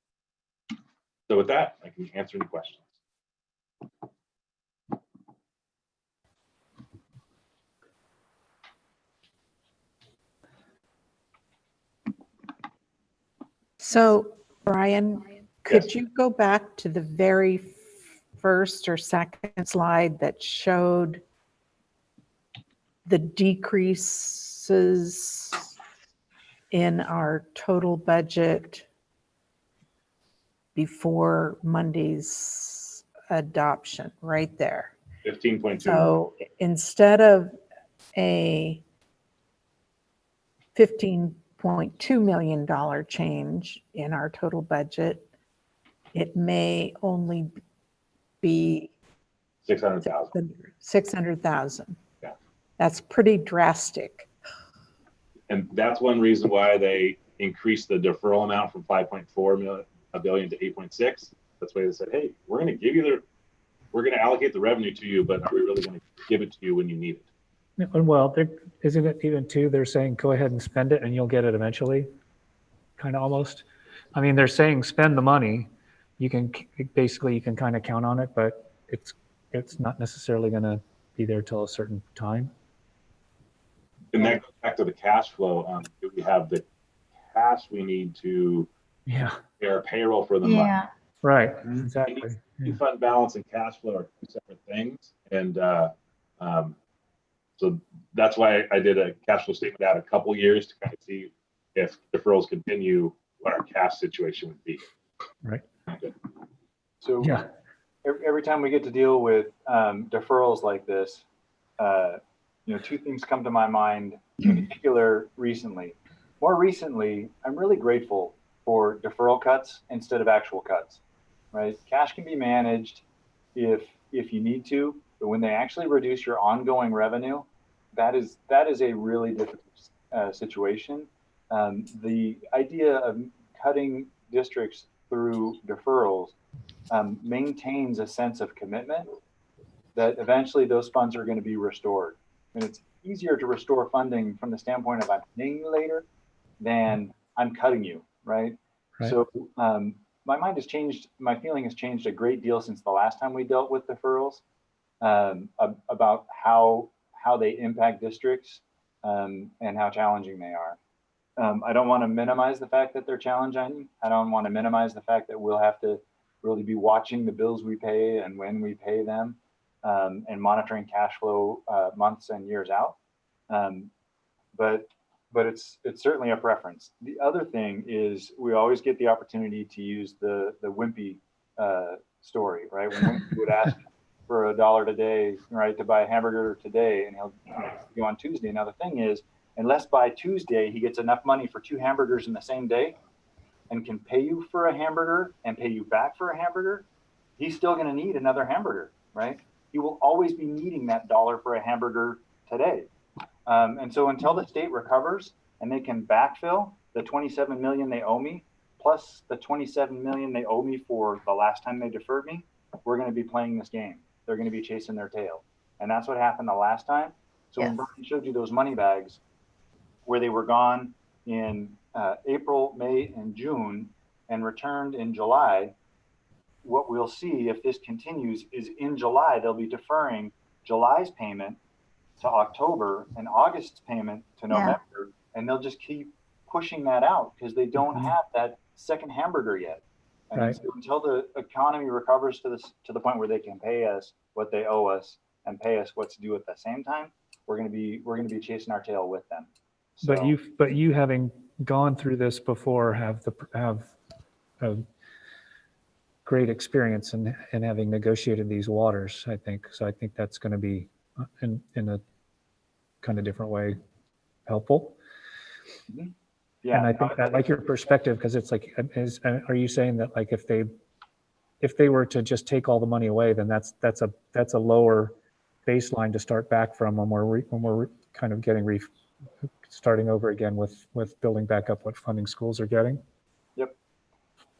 So with that, I can answer any questions. So, Brian, could you go back to the very first or second slide that showed the decreases in our total budget before Monday's adoption, right there? 15.2. So instead of a $15.2 million change in our total budget, it may only be 600,000. 600,000. Yeah. That's pretty drastic. And that's one reason why they increased the deferral amount from 5.4 billion to 8.6. That's why they said, hey, we're going to allocate the revenue to you, but are we really going to give it to you when you need it? Well, isn't it even too, they're saying, go ahead and spend it and you'll get it eventually, kind of almost. I mean, they're saying spend the money. You can kind of count on it, but it's not necessarily going to be there till a certain time. And that goes back to the cash flow. Do we have the cash we need to pay our payroll for the month? Right, exactly. Fund balance and cash flow are two separate things. And so that's why I did a cash flow statement out a couple years to kind of see if deferrals continue, what our cash situation would be. Right. So every time we get to deal with deferrals like this, two things come to my mind, in particular recently. More recently, I'm really grateful for deferral cuts instead of actual cuts, right? Cash can be managed if you need to, but when they actually reduce your ongoing revenue, that is a really difficult situation. The idea of cutting districts through deferrals maintains a sense of commitment that eventually those funds are going to be restored. And it's easier to restore funding from the standpoint of I'm paying you later than I'm cutting you, right? So my mind has changed. My feeling has changed a great deal since the last time we dealt with deferrals about how they impact districts and how challenging they are. I don't want to minimize the fact that they're challenging. I don't want to minimize the fact that we'll have to really be watching the bills we pay and when we pay them and monitoring cash flow months and years out. But it's certainly a preference. The other thing is we always get the opportunity to use the Wimpy story, right? When Wimpy would ask for $1 today, right, to buy a hamburger today, and he'll go on Tuesday. Now the thing is, unless by Tuesday he gets enough money for 2 hamburgers in the same day and can pay you for a hamburger and pay you back for a hamburger, he's still going to need another hamburger, right? He will always be needing that $1 for a hamburger today. And so until the state recovers and they can backfill the $27 million they owe me, plus the $27 million they owe me for the last time they deferred me, we're going to be playing this game. They're going to be chasing their tail. And that's what happened the last time. So when Brian showed you those money bags where they were gone in April, May, and June and returned in July, what we'll see if this continues is in July, they'll be deferring July's payment to October and August's payment to November, and they'll just keep pushing that out because they don't have that second hamburger yet. And so until the economy recovers to the point where they can pay us what they owe us and pay us what's due at the same time, we're going to be chasing our tail with them. So, But you having gone through this before have a great experience in having negotiated these waters, I think. So I think that's going to be in a kind of different way helpful. Mm-hmm. And I think I like your perspective because it's like, are you saying that like if they were to just take all the money away, then that's a lower baseline to start back from when we're kind of getting starting over again with building back up what funding schools are getting. Yep.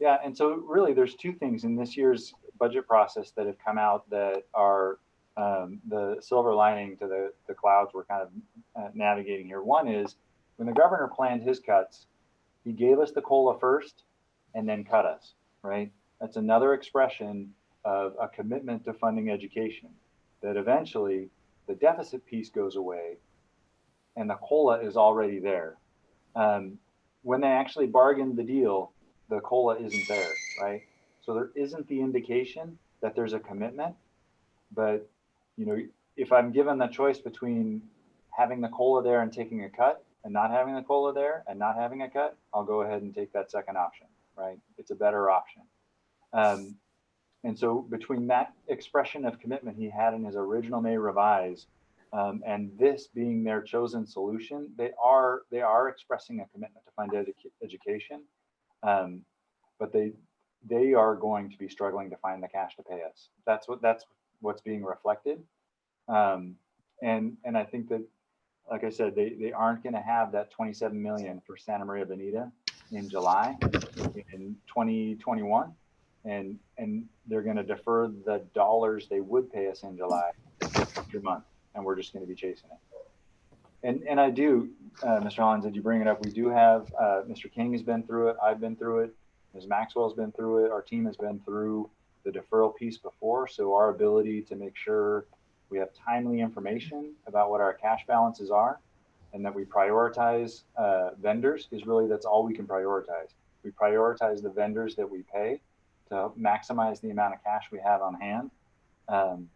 Yeah, and so really there's two things in this year's budget process that have come out that are the silver lining to the clouds we're kind of navigating here. One is when the governor planned his cuts, he gave us the COLA first and then cut us, right? That's another expression of a commitment to funding education, that eventually the deficit piece goes away and the COLA is already there. When they actually bargained the deal, the COLA isn't there, right? So there isn't the indication that there's a commitment. But you know, if I'm given the choice between having the COLA there and taking a cut, and not having the COLA there and not having a cut, I'll go ahead and take that second option, right? It's a better option. And so between that expression of commitment he had in his original May revise, and this being their chosen solution, they are expressing a commitment to fund education, but they are going to be struggling to find the cash to pay us. That's what's being reflected, and I think that, like I said, they aren't going to have that 27 million for Santa Maria Bonita in July in 2021, and they're going to defer the dollars they would pay us in July every month, and we're just going to be chasing it. And I do, Mr. Hollins, did you bring it up? We do have Mr. King has been through it. I've been through it. Ms. Maxwell's been through it. Our team has been through the deferral piece before, so our ability to make sure we have timely information about what our cash balances are and that we prioritize vendors is really, that's all we can prioritize. We prioritize the vendors that we pay to maximize the amount of cash we have on hand. And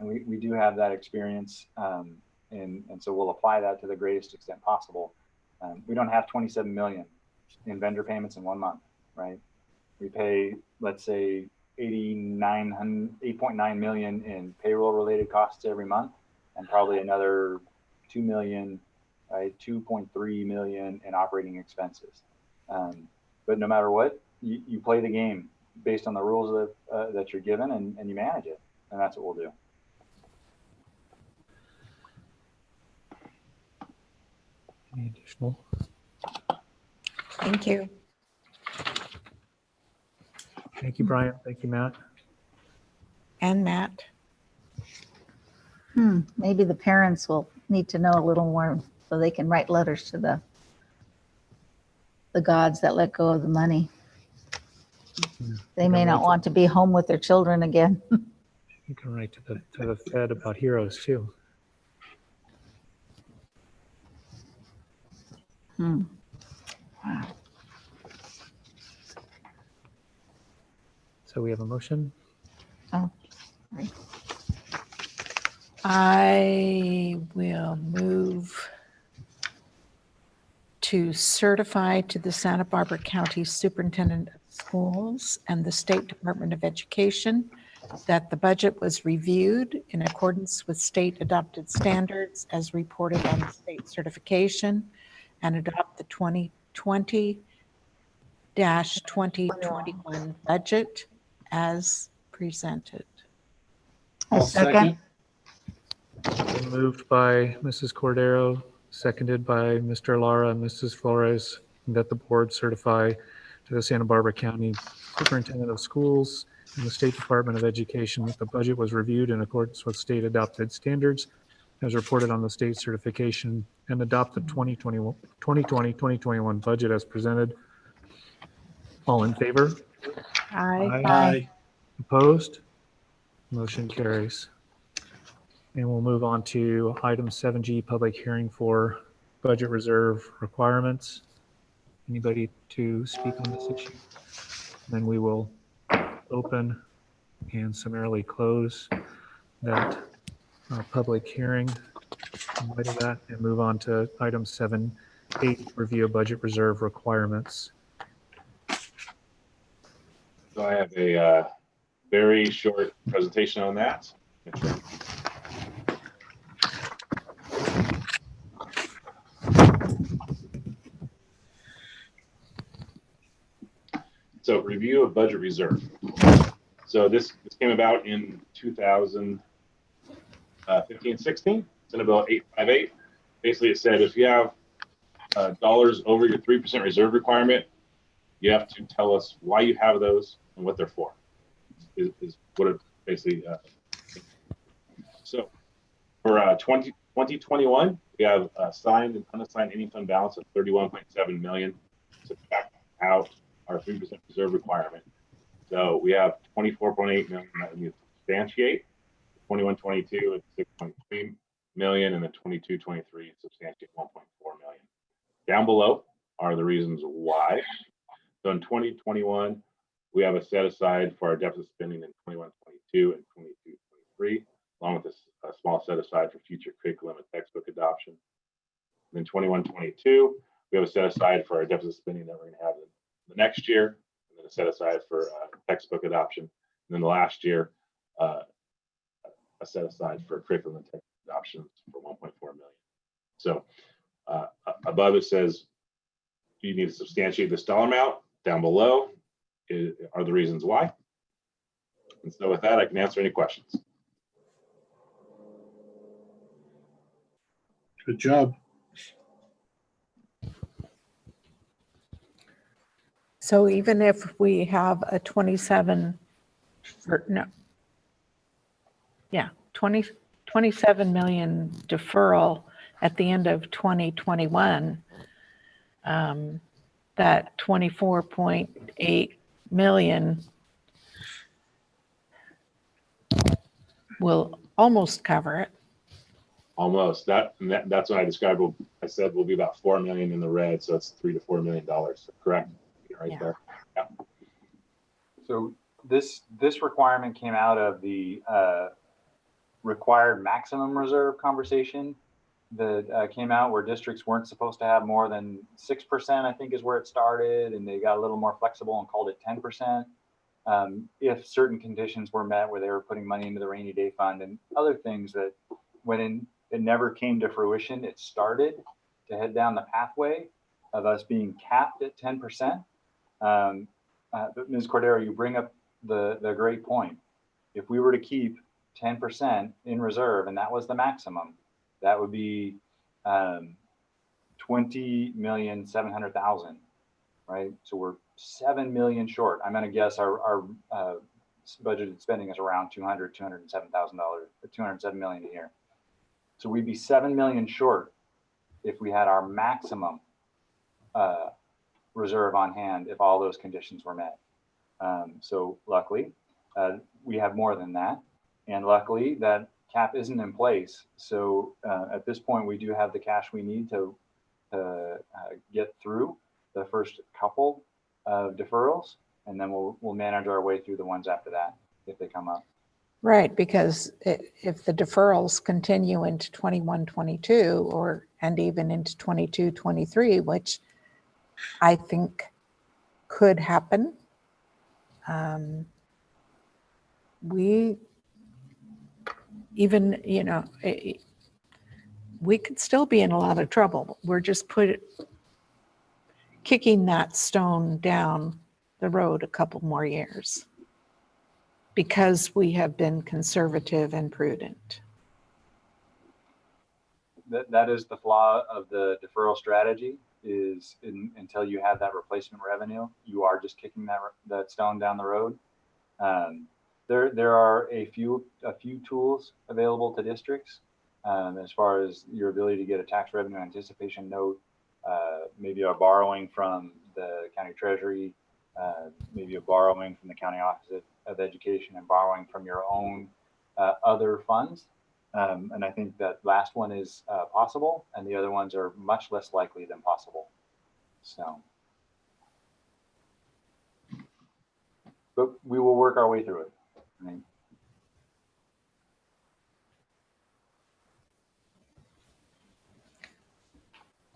we do have that experience, and so we'll apply that to the greatest extent possible. We don't have 27 million in vendor payments in 1 month, right? We pay, let's say, 8.9 million in payroll related costs every month, and probably another 2 million, right, 2.3 million in operating expenses. But no matter what, you play the game based on the rules that you're given, and you manage it, and that's what we'll do. Any additional? Thank you. Thank you, Brian. Thank you, Matt. And Matt. Maybe the parents will need to know a little more so they can write letters to the gods that let go of the money. They may not want to be home with their children again. You can write to the Fed about heroes too. Wow. So we have a motion. Oh, right. I will move to certify to the Santa Barbara County Superintendent of Schools and the State Department of Education that the budget was reviewed in accordance with state adopted standards as reported on the state certification, and adopt the 2020-2021 budget as presented. A second. Been moved by Mrs. Cordero, seconded by Mr. Lara and Mrs. Flores, that the board certify to the Santa Barbara County Superintendent of Schools and the State Department of Education that the budget was reviewed in accordance with state adopted standards as reported on the state certification, and adopt the 2020-2021 budget as presented. All in favor? Aye. Aye. Opposed? Motion carries. And we'll move on to item 7G, public hearing for budget reserve requirements. Anybody to speak on this issue? Then we will open and summarily close that public hearing in light of that, and move on to item 7H, review of budget reserve requirements. So I have a very short presentation on that. So review of budget reserve. So this came about in 2015-16. Senate Bill 858. basically it said if you have dollars over your 3% reserve requirement, you have to tell us why you have those and what they're for. Is what it basically. So for 2021, we have assigned and unassigned any fund balance of 31.7 million. Subtract out our 3% reserve requirement. So we have 24.8 million that we need to substantiate. 21-22 at 6.3 million, and then 22-23 substantiate 1.4 million. Down below are the reasons why. So in 2021, we have a set aside for our deficit spending in 21-22 and 22-23, along with a small set aside for future curriculum and textbook adoption. And then 21-22, we have a set aside for our deficit spending that we're going to have in the next year, and then a set aside for textbook adoption. And then the last year, a set aside for curriculum and textbook adoptions for 1.4 million. So above it says you need to substantiate this dollar amount. Down below are the reasons why. And so with that, I can answer any questions. Good job. So even if we have a 27 million deferral at the end of 2021, that 24.8 million will almost cover it. Almost. That's what I described. I said we'll be about 4 million in the red, so it's $3 to $4 million. Correct? Right there. Yeah. So this requirement came out of the required maximum reserve conversation that came out, where districts weren't supposed to have more than 6%, I think is where it started, and they got a little more flexible and called it 10%. If certain conditions were met, where they were putting money into the rainy day fund and other things that it never came to fruition. It started to head down the pathway of us being capped at 10%. But Ms. Cordero, you bring up the great point. If we were to keep 10% in reserve, and that was the maximum, that would be 20,700,000, right? So we're 7 million short. I'm going to guess our budgeted spending is around $207,000, $207 million a year. So we'd be 7 million short if we had our maximum reserve on hand if all those conditions were met. So luckily, we have more than that. And luckily, that cap isn't in place. So at this point, we do have the cash we need to get through the first couple of deferrals, and then we'll manage our way through the ones after that if they come up. Right, because if the deferrals continue into 21-22 and even into 22-23, which I think could happen, we could still be in a lot of trouble. We're just kicking that stone down the road a couple more years because we have been conservative and prudent. That is the flaw of the deferral strategy, is until you have that replacement revenue, you are just kicking that stone down the road. There are a few tools available to districts as far as your ability to get a tax revenue anticipation note, maybe a borrowing from the county treasury, maybe a borrowing from the county office of education, and borrowing from your own other funds. And I think that last one is possible, and the other ones are much less likely than possible. So, but we will work our way through it. Right.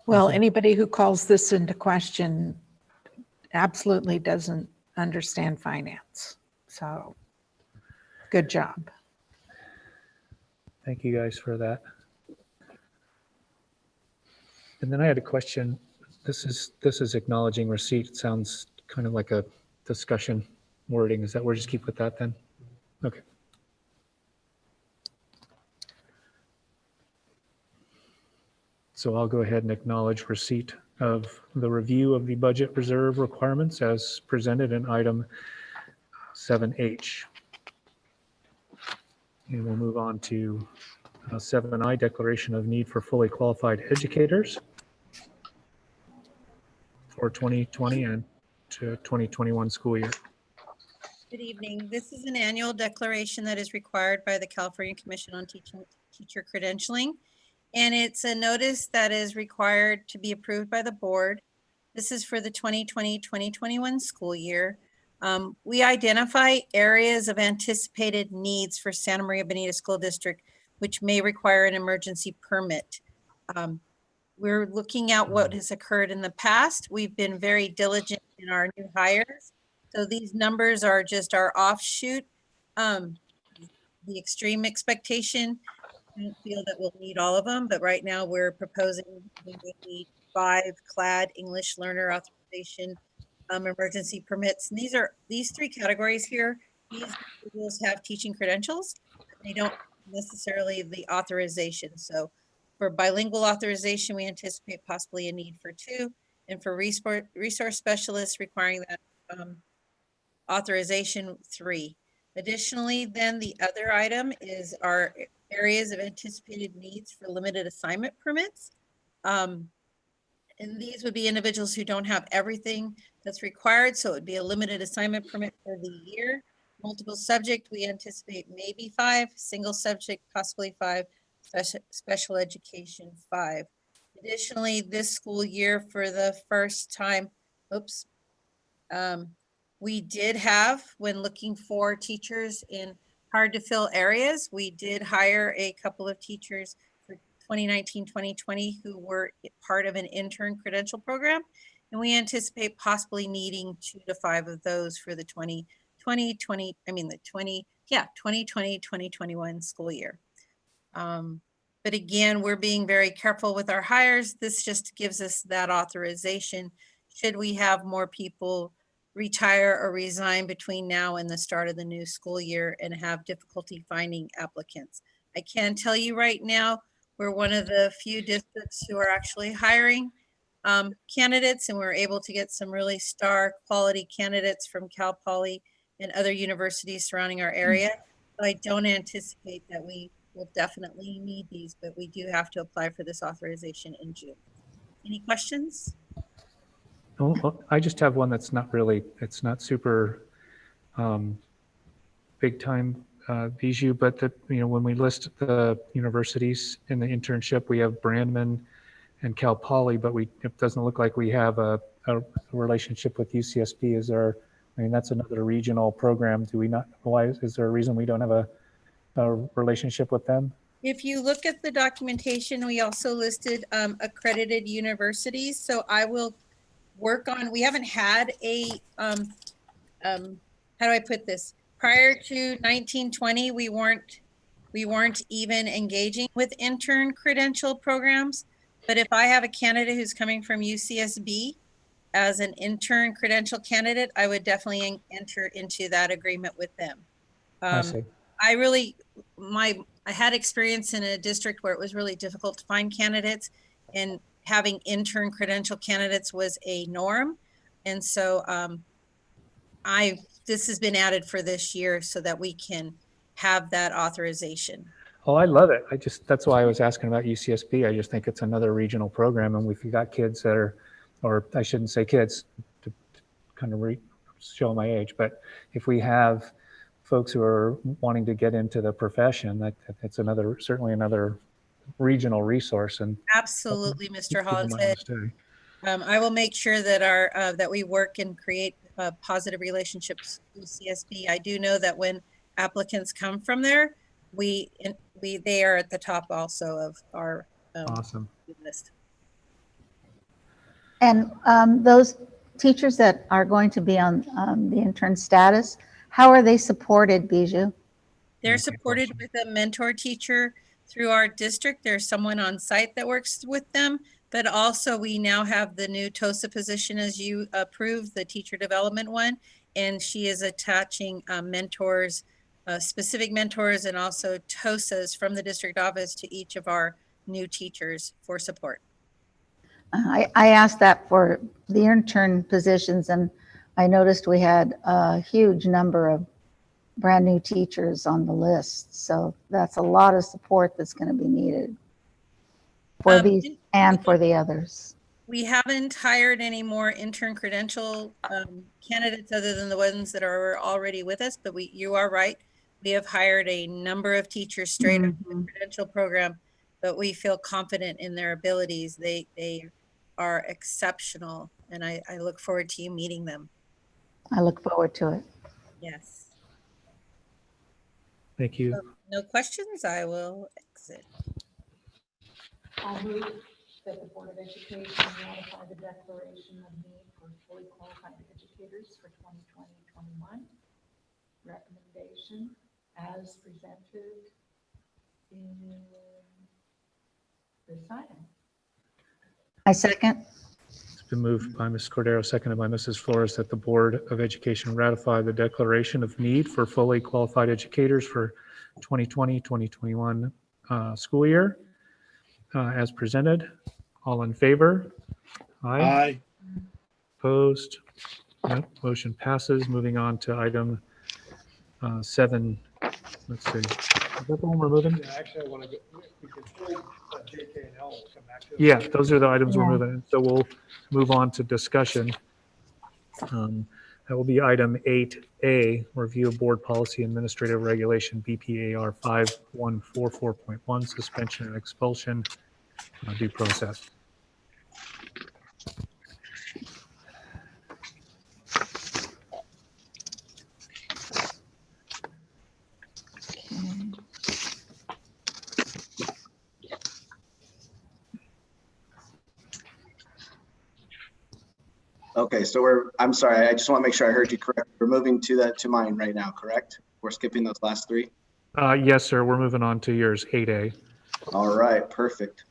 Well, anybody who calls this into question absolutely doesn't understand finance. So, good job. Thank you guys for that. And then I had a question. This is acknowledging receipt. It sounds kind of like a discussion wording. Is that we'll just keep with that then? Okay. So I'll go ahead and acknowledge receipt of the review of the budget reserve requirements as presented in item 7H. And we'll move on to 7I, declaration of need for fully qualified educators for 2020 and to 2021 school year. Good evening. This is an annual declaration that is required by the California Commission on Teacher Credentialing. And it's a notice that is required to be approved by the board. This is for the 2020-2021 school year. We identify areas of anticipated needs for Santa Maria Bonita School District, which may require an emergency permit. We're looking at what has occurred in the past. We've been very diligent in our new hires. So these numbers are just our offshoot. The extreme expectation, I don't feel that we'll need all of them, but right now we're proposing we would need 5 CLAD English learner authorization emergency permits. And these 3 categories here. These individuals have teaching credentials, but they don't necessarily the authorization. So for bilingual authorization, we anticipate possibly a need for 2, and for resource specialists requiring that authorization 3. Additionally, then the other item is our areas of anticipated needs for limited assignment permits. And these would be individuals who don't have everything that's required. So it would be a limited assignment permit for the year. Multiple subject, we anticipate maybe 5, single subject, possibly 5, special education 5. Additionally, this school year for the first time, we did have, when looking for teachers in hard to fill areas, we did hire a couple of teachers for 2019-2020 who were part of an intern credential program. And we anticipate possibly needing 2 to 5 of those for the 2020-2021 school year. But again, we're being very careful with our hires. This just gives us that authorization should we have more people retire or resign between now and the start of the new school year and have difficulty finding applicants. I can tell you right now, we're one of the few districts who are actually hiring candidates, and we're able to get some really star quality candidates from Cal Poly and other universities surrounding our area. So I don't anticipate that we will definitely need these, but we do have to apply for this authorization in June. Any questions? Oh, I just have one that's not really, it's not super big time Bijou, but that, when we list the universities in the internship, we have Brandman and Cal Poly, but it doesn't look like we have a relationship with UCSB. That's another regional program. Do we not, why, is there a reason we don't have a relationship with them? If you look at the documentation, we also listed accredited universities. So I will work on, we haven't had a, how do I put this? Prior to 1920, we weren't even engaging with intern credential programs. But if I have a candidate who's coming from UCSB as an intern credential candidate, I would definitely enter into that agreement with them. I see. I had experience in a district where it was really difficult to find candidates, and having intern credential candidates was a norm. And so this has been added for this year so that we can have that authorization. Oh, I love it. That's why I was asking about UCSB. I just think it's another regional program. And we've got kids that are, or I shouldn't say kids to kind of show my age, but if we have folks who are wanting to get into the profession, it's certainly another regional resource. And absolutely, Mr. Hollis. I will make sure that that we work and create positive relationships with CSB. I do know that when applicants come from there, they are at the top also of our awesome list. And those teachers that are going to be on the intern status, how are they supported, Bijou? They're supported with a mentor teacher through our district. There's someone on site that works with them, but also we now have the new TOSA position as you approved, the teacher development one, and she is attaching mentors, specific mentors, and also TOSAs from the district office to each of our new teachers for support. I asked that for the intern positions, and I noticed we had a huge number of brand new teachers on the list. So that's a lot of support that's going to be needed for these and for the others. We haven't hired any more intern credential candidates other than the ones that are already with us, but you are right. We have hired a number of teachers straight out of the credential program, but we feel confident in their abilities. They are exceptional, and I look forward to you meeting them. I look forward to it. Yes. Thank you. No questions, I will exit. I'll move that the Board of Education ratify the declaration of need for fully qualified educators for 2020-21. Recommendation as presented in this item. I second. It's been moved by Ms. Cordero, seconded by Mrs. Flores, that the Board of Education ratify the declaration of need for fully qualified educators for 2020-2021 school year as presented. All in favor? Aye. Opposed? Nope. Motion passes. Moving on to item 7. Let's see. Is that the one we're moving? Yeah, actually, I want to go, we can pull JK and L, we'll come back to it. Yeah, those are the items we're Yeah. moving. So we'll move on to discussion. That will be item 8A, review of board policy administrative regulation BPAR 5144.1, suspension and expulsion due process. Okay, so I'm sorry, I just want to make sure I heard you correct. We're moving to mine right now, correct? We're skipping those last 3? Yes, sir. We're moving on to yours, 8A. All right, perfect.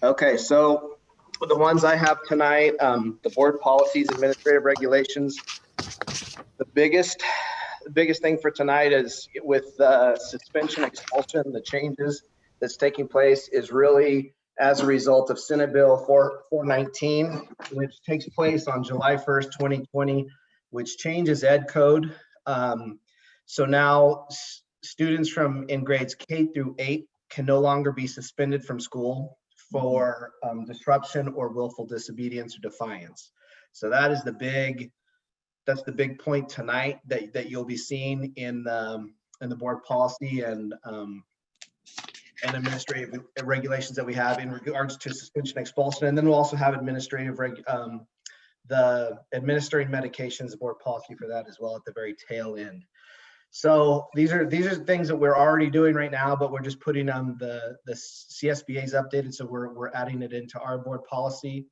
Okay, so the ones I have tonight, the board policies, administrative regulations. The biggest thing for tonight is with suspension, expulsion, the changes that's taking place is really as a result of Senate Bill 419, which takes place on July 1st, 2020, which changes ed code. So now students in grades K through 8 can no longer be suspended from school for disruption or willful disobedience or defiance. So that is that's the big point tonight that you'll be seeing in the board policy and administrative regulations that we have in regards to suspension, expulsion, and then we'll also have administrative the administering medications board policy for that as well at the very tail end. So these are things that we're already doing right now, but we're just putting on the CSBA's updated, so we're adding it into our board policy.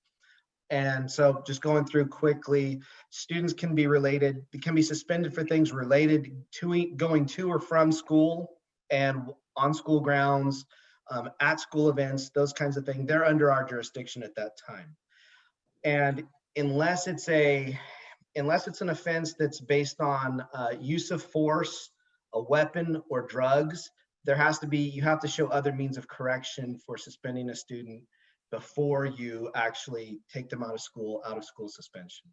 And so just going through quickly, students can be suspended for things related to going to or from school and on school grounds, at school events, those kinds of things. They're under our jurisdiction at that time. And unless it's an offense that's based on use of force, a weapon, or drugs, you have to show other means of correction for suspending a student before you actually take them out of school suspension.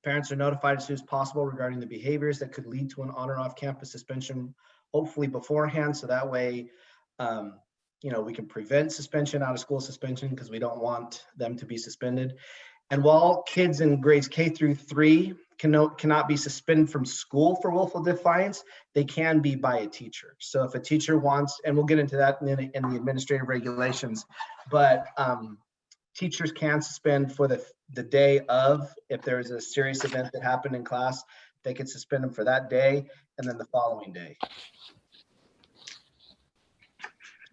Parents are notified as soon as possible regarding the behaviors that could lead to an on or off campus suspension, hopefully beforehand, so that way we can prevent suspension, out of school suspension, because we don't want them to be suspended. And while kids in grades K through 3 cannot be suspended from school for willful defiance, they can be by a teacher. So if a teacher wants, and we'll get into that in the administrative regulations, but teachers can suspend for the day of, if there's a serious event that happened in class, they can suspend them for that day and then the following day.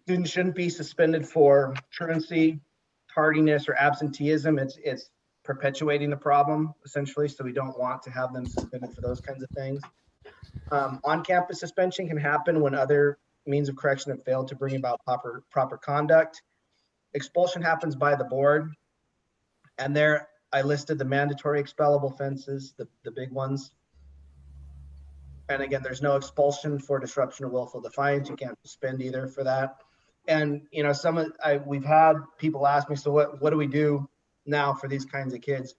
Students shouldn't be suspended for truancy, tardiness, or absenteeism. It's perpetuating the problem, essentially, so we don't want to have them suspended for those kinds of things. On-campus suspension can happen when other means of correction have failed to bring about proper conduct. Expulsion happens by the board, and there I listed the mandatory expellable offenses, the big ones. And again, there's no expulsion for disruption or willful defiance. You can't suspend either for that. And we've had people ask me, so what do we do now for these kinds of kids?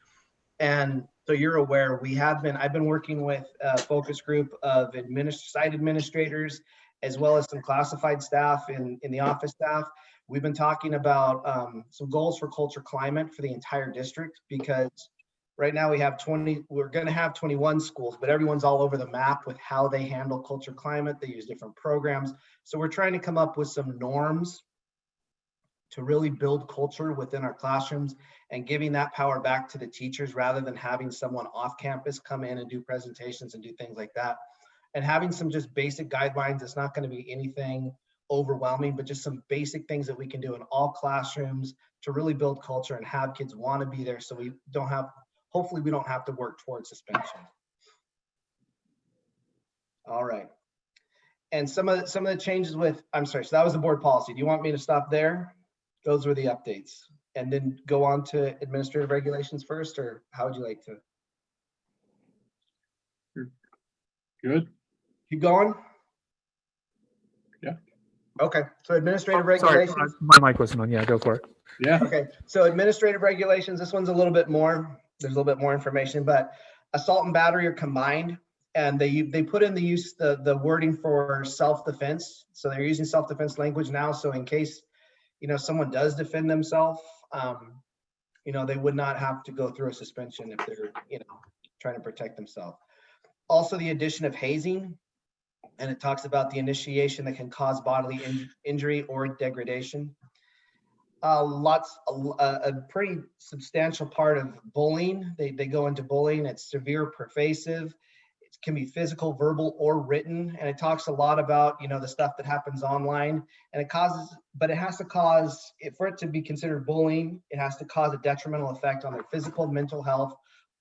And so you're aware, I've been working with a focus group of site administrators, as well as some classified staff in the office staff. We've been talking about some goals for culture climate for the entire district, because right now we're going to have 21 schools, but everyone's all over the map with how they handle culture climate. They use different programs. So we're trying to come up with some norms to really build culture within our classrooms and giving that power back to the teachers, rather than having someone off campus come in and do presentations and do things like that. And having some just basic guidelines. It's not going to be anything overwhelming, but just some basic things that we can do in all classrooms to really build culture and have kids want to be there, so hopefully we don't have to work towards suspension. All right. And some of the changes I'm sorry, so that was the board policy. Do you want me to stop there? Those were the updates. And then go on to administrative regulations first, or how would you like to? Good. Keep going? Yeah. Okay, so administrative Sorry, regulations. my mic wasn't on. Yeah, go for it. Yeah. Okay, so administrative regulations, this one's a little bit more, there's a little bit more information, but assault and battery are combined, and they put in the wording for self-defense. So they're using self-defense language now. So in case, someone does defend themselves, they would not have to go through a suspension if they're, trying to protect themselves. Also, the addition of hazing, and it talks about the initiation that can cause bodily injury or degradation. A pretty substantial part of bullying. They go into bullying. It's severe, pervasive. It can be physical, verbal, or written. And it talks a lot about, the stuff that happens online. And it has to cause, for it to be considered bullying, it has to cause a detrimental effect on their physical, mental health,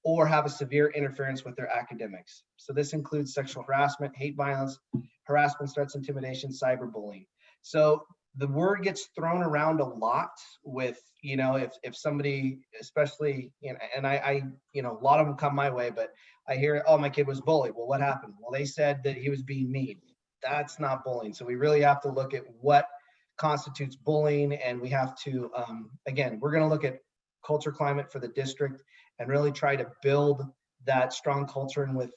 or have a severe interference with their academics. So this includes sexual harassment, hate violence, harassment, threats, intimidation, cyberbullying. So the word gets thrown around a lot with, if somebody, especially, and I, a lot of them come my way, but I hear, oh, my kid was bullied. Well, what happened? Well, they said that he was being mean. That's not bullying. So we really have to look at what constitutes bullying. And we have to, again, we're going to look at culture climate for the district and really try to build that strong culture. And with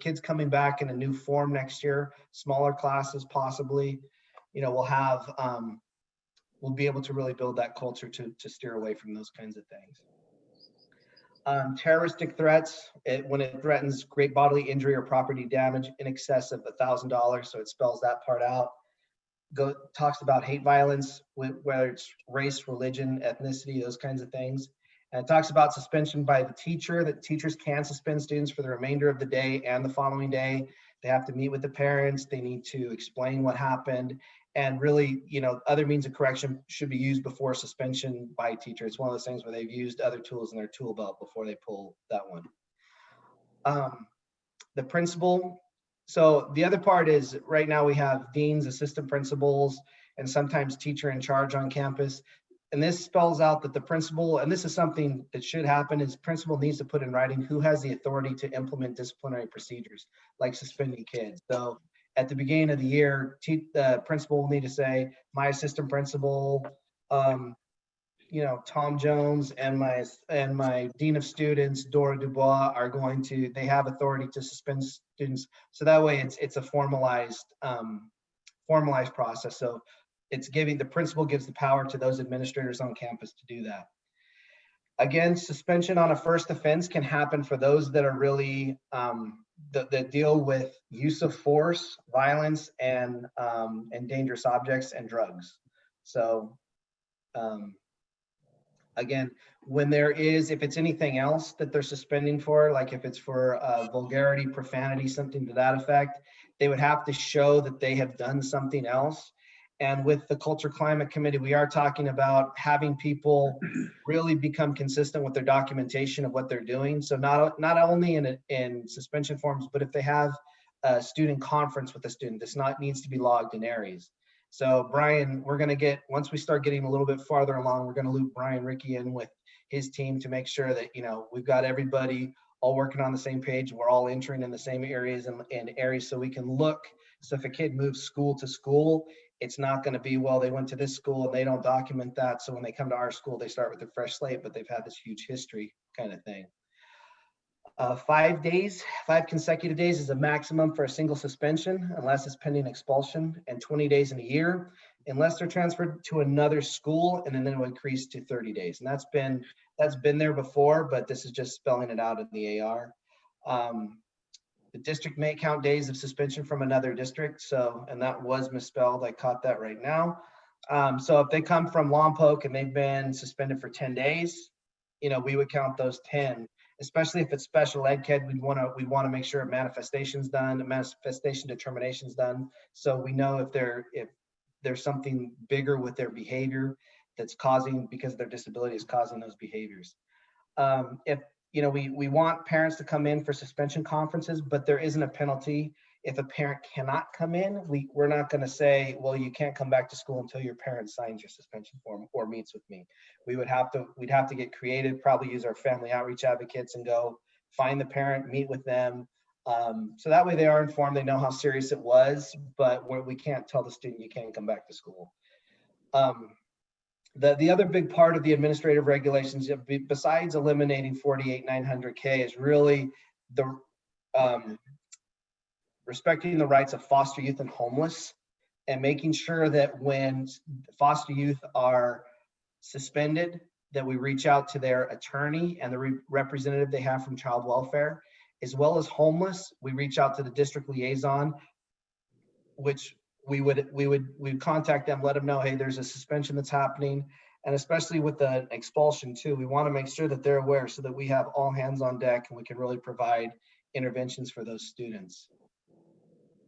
kids coming back in a new form next year, smaller classes possibly, we'll be able to really build that culture to steer away from those kinds of things. Terroristic threats, when it threatens great bodily injury or property damage in excess of $1,000, so it spells that part out. Talks about hate violence, whether it's race, religion, ethnicity, those kinds of things. And it talks about suspension by the teacher, that teachers can suspend students for the remainder of the day and the following day. They have to meet with the parents. They need to explain what happened. And really, other means of correction should be used before suspension by a teacher. It's one of those things where they've used other tools in their tool belt before they pull that one. The principal. So the other part is, right now we have deans, assistant principals, and sometimes teacher in charge on campus. And this spells out that the principal, and this is something that should happen, is principal needs to put in writing who has the authority to implement disciplinary procedures, like suspending kids. So at the beginning of the year, the principal will need to say, my assistant principal, Tom Jones, and my dean of students, Dora Dubois, they have authority to suspend students. So that way it's a formalized process. So the principal gives the power to those administrators on campus to do that. Again, suspension on a first offense can happen for those that are really, that deal with use of force, violence, and dangerous objects and drugs. So, again, if it's anything else that they're suspending for, like if it's for vulgarity, profanity, something to that effect, they would have to show that they have done something else. And with the Culture Climate Committee, we are talking about having people really become consistent with their documentation of what they're doing. So not only in suspension forms, but if they have a student conference with a student, this needs to be logged in Aries. So Brian, once we start getting a little bit farther along, we're going to loop Brian Rickey in with his team to make sure that, we've got everybody all working on the same page. We're all entering in the same areas and areas, so we can look. So if a kid moves school to school, It's not going to be, well, they went to this school and they don't document that. So when they come to our school, they start with a fresh slate, but they've had this huge history kind of thing. 5 days, 5 consecutive days is a maximum for a single suspension unless it's pending expulsion, and 20 days in a year unless they're transferred to another school, and then it will increase to 30 days. And that's been there before, but this is just spelling it out in the AR. The district may count days of suspension from another district. So, and that was misspelled. I caught that right now. So if they come from Lompoc and they've been suspended for 10 days, we would count those 10, especially if it's special ed kid. We want to make sure a manifestation's done, a manifestation determination's done. So we know if there's something bigger with their behavior that's causing, because their disability is causing those behaviors. If we want parents to come in for suspension conferences, but there isn't a penalty if a parent cannot come in. We're not going to say, well, you can't come back to school until your parent signs your suspension form or meets with me. We'd have to get creative, probably use our family outreach advocates and go find the parent, meet with them. So that way they are informed, they know how serious it was, but we can't tell the student you can't come back to school. The other big part of the administrative regulations, besides eliminating 48,900K, is really the respecting the rights of foster youth and homeless, and making sure that when foster youth are suspended, that we reach out to their attorney and the representative they have from child welfare, as well as homeless. We reach out to the district liaison, which we would contact them, let them know, hey, there's a suspension that's happening. And especially with the expulsion too, we want to make sure that they're aware so that we have all hands on deck and we can really provide interventions for those students.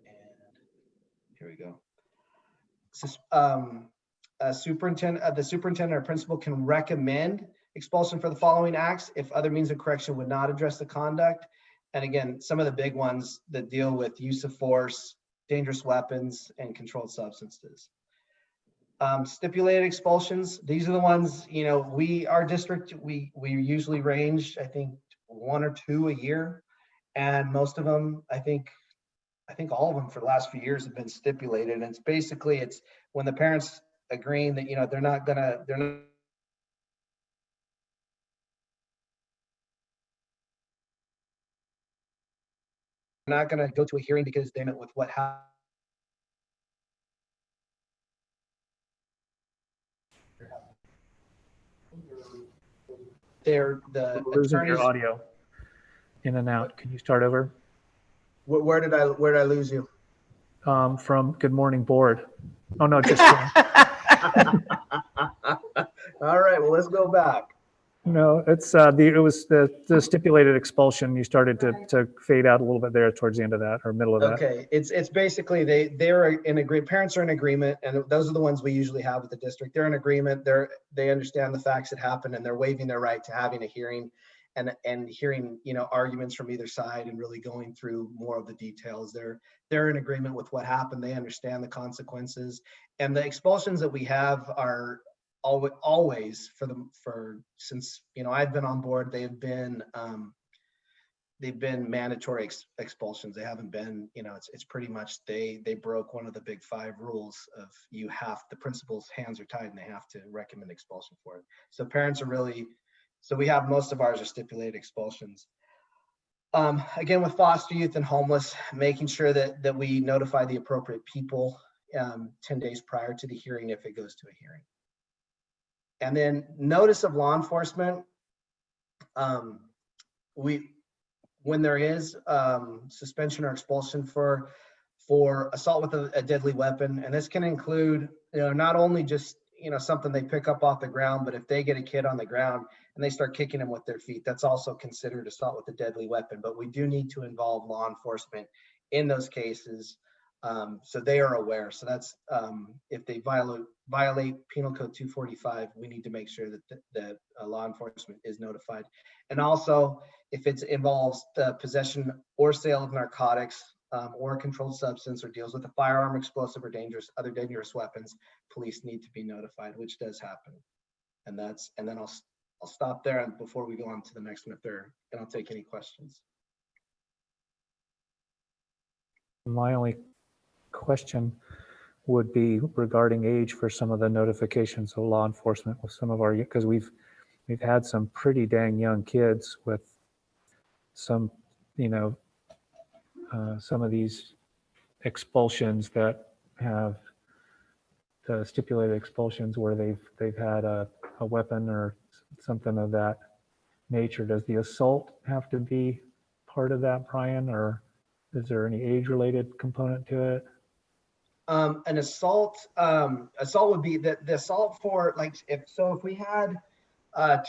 And here we go. The superintendent or principal can recommend expulsion for the following acts if other means of correction would not address the conduct. And again, some of the big ones that deal with use of force, dangerous weapons, and controlled substances. Stipulated expulsions, these are the ones, our district, we usually range, I think 1 or 2 a year. And most of them, I think all of them for the last few years have been stipulated. And it's when the parents agreeing that, they're not going to go to a hearing because they met with what happened. We're losing your audio in and out. Can you start over? Where did I lose you? From Good Morning Board. Oh no, just all right. Well, let's go back. No, it was the stipulated expulsion. You started to fade out a little bit there towards the end of that or middle of that. Okay, it's basically they're in agreement. Parents are in agreement, and those are the ones we usually have with the district. They're in agreement. They understand the facts that happened, and they're waiving their right to having a hearing, and hearing arguments from either side and really going through more of the details. They're in agreement with what happened. They understand the consequences, and the expulsions that we have are always since I've been on board. They've been mandatory expulsions. They haven't been, it's pretty much they broke one of the big 5 rules of the principal's hands are tied and they have to recommend expulsion for it. So parents are so we have most of ours are stipulated expulsions. Again, with foster youth and homeless, making sure that we notify the appropriate people 10 days prior to the hearing if it goes to a hearing. And then notice of law enforcement, when there is suspension or expulsion for assault with a deadly weapon, and this can include, not only just, something they pick up off the ground, but if they get a kid on the ground and they start kicking him with their feet, that's also considered assault with a deadly weapon. But we do need to involve law enforcement in those cases, so they are aware. So that's if they violate Penal Code 245, we need to make sure that law enforcement is notified. And also, if it involves the possession or sale of narcotics or a controlled substance, or deals with a firearm, explosive, or other dangerous weapons, police need to be notified, which does happen. And then I'll stop there before we go on to the next one, and I'll take any questions. My only question would be regarding age for some of the notifications of law enforcement with some of our, because we've had some pretty dang young kids with some, some of these expulsions that have the stipulated expulsions where they've had a weapon or something of that nature. Does the assault have to be part of that, Brian, or is there any age-related component to it? An assault would be the assault for, like, if we had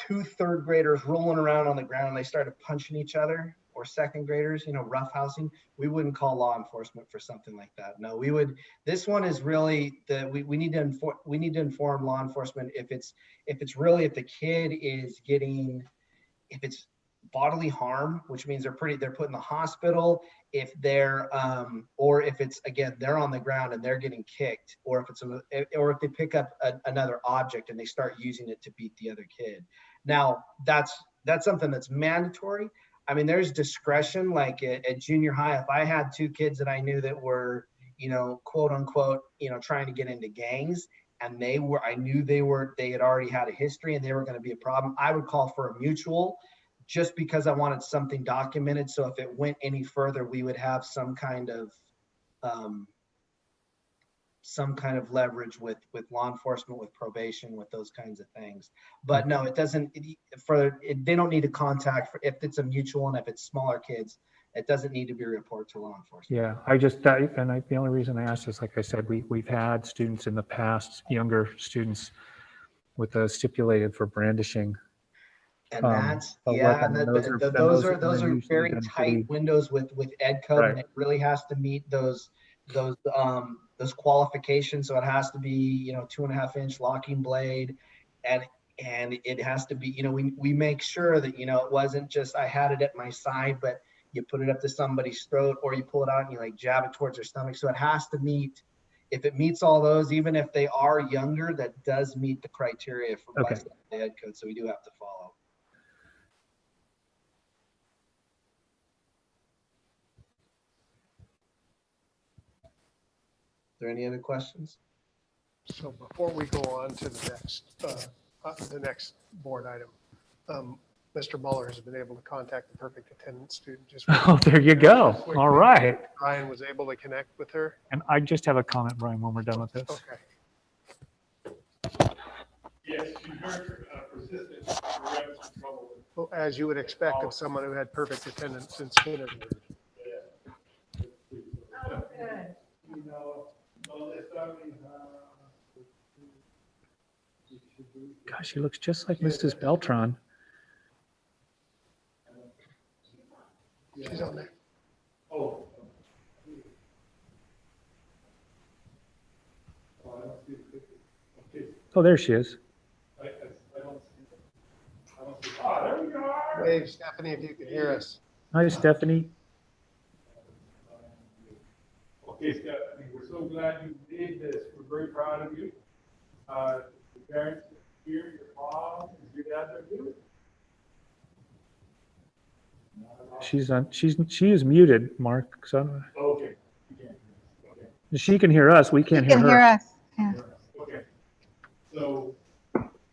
2 third graders rolling around on the ground and they started punching each other, or second graders, roughhousing, we wouldn't call law enforcement for something like that. No, we would. This one is really we need to inform law enforcement if the kid is getting, if it's bodily harm, which means they're put in the hospital, if they're or if it's, again, they're on the ground and they're getting kicked, or if they pick up another object and they start using it to beat the other kid. Now that's something that's mandatory. I mean, there's discretion, like at junior high. If I had 2 kids that I knew that were, quote unquote, trying to get into gangs, and they had already had a history and they were going to be a problem, I would call for a mutual, just because I wanted something documented. So if it went any further, we would have some kind of leverage with law enforcement, with probation, with those kinds of things. But no, it doesn't. They don't need to contact if it's a mutual, and if it's smaller kids, it doesn't need to be a report to law enforcement. Yeah, the only reason I asked is, like I said, we've had students in the past, younger students, with a stipulated for brandishing. And those are very tight windows with ed code, right. And it really has to meet those qualifications. So it has to be 2.5-inch locking blade, and it has to be, we make sure that it wasn't just I had it at my side, but you put it up to somebody's throat, or you pull it out and you like jab it towards their stomach. So it has to meet. If it meets all those, even if they are younger, that does meet the criteria for by the ed code. So we do have to follow. Are there any other questions? So before we go on to the next board item, Mr. Muller has been able to contact the perfect attendance student. Oh, there you go. All right. Brian was able to connect with her. And I just have a comment, Brian, when we're done with this. Okay. Yes, she's very persistent. Well, as you would expect of someone who had perfect attendance since kindergarten. Oh, good. Gosh, she looks just like Mrs. Beltran. She's on there. Oh, there she is. I don't see. Oh, there we go. Wave, Stephanie, if you can hear us. Hi, Stephanie. Okay, Stephanie, we're so glad you did this. We're very proud of you. Your parents here, your mom, your dad are here. She is muted, Mark. So Okay. she can hear us. We can't hear her. Hear us. Yeah. Okay. So,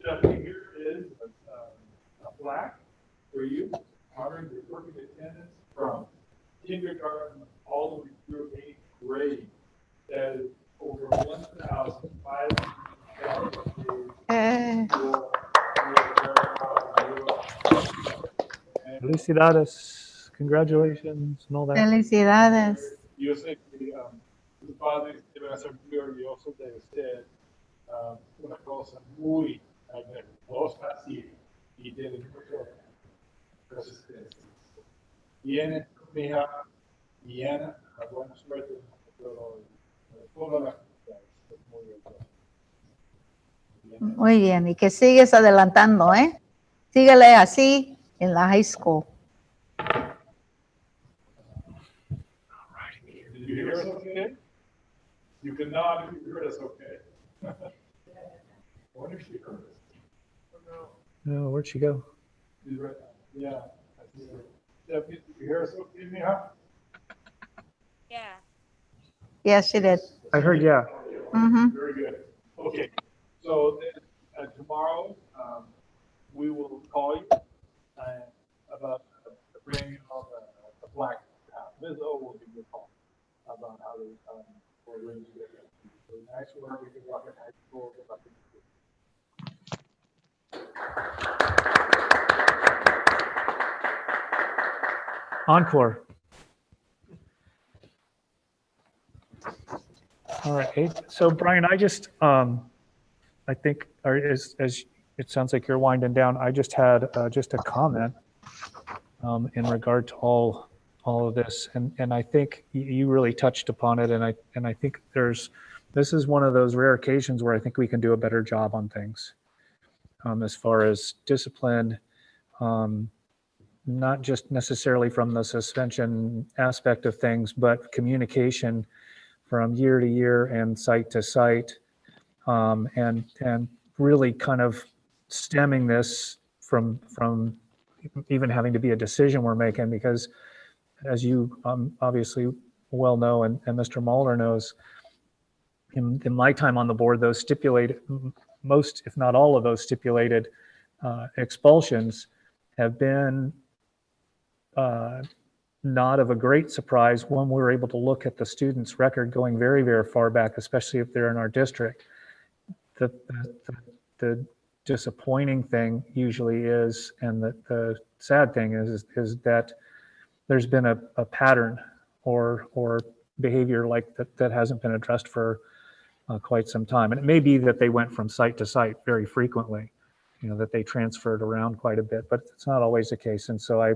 Stephanie, here is a plaque for you honoring your perfect attendance from kindergarten all the way through 8th grade. That is over 1,500. Felicidades. Congratulations and all that. Felicidades. Yo sé que sus padres deben ser muy orgullosos de usted. Una cosa muy hermosa, sí, y tiene mucho resistencia. Viene, mi hija, Diana, a buena suerte, pero todas las cosas, muy bien. Muy bien, y que sigues adelantando, ¿eh? Síguele así en la high school. Did you hear us okay? You can nod if you heard us okay. I wonder if she heard us. No, where'd she go? She's right now. Yeah. Stephanie, did you hear us okay, mija? Yeah. Yes, she did. I heard, yeah. Mhm. Very good. Okay, so then, tomorrow, we will call you about bringing of the black Bizzo will give you a call about how to, or when to get that. So next one, we can talk at high school about the. Encore. All right. So Brian, I just, I think, or as it sounds like you're winding down, I just had just a comment in regard to all of this, and I think you really touched upon it, and I think this is one of those rare occasions where I think we can do a better job on things, as far as discipline, not just necessarily from the suspension aspect of things, but communication from year to year and site to site, and really kind of stemming this from even having to be a decision we're making, because as you obviously well know, and Mr. Mueller knows, in my time on the board, those stipulated, most, if not all of those stipulated expulsions have been not of a great surprise when we were able to look at the student's record going very, very far back, especially if they're in our district. The disappointing thing usually is, and the sad thing is that there's been a pattern or behavior like that hasn't been addressed for quite some time. And it may be that they went from site to site very frequently, that they transferred around quite a bit, but it's not always the case. And so I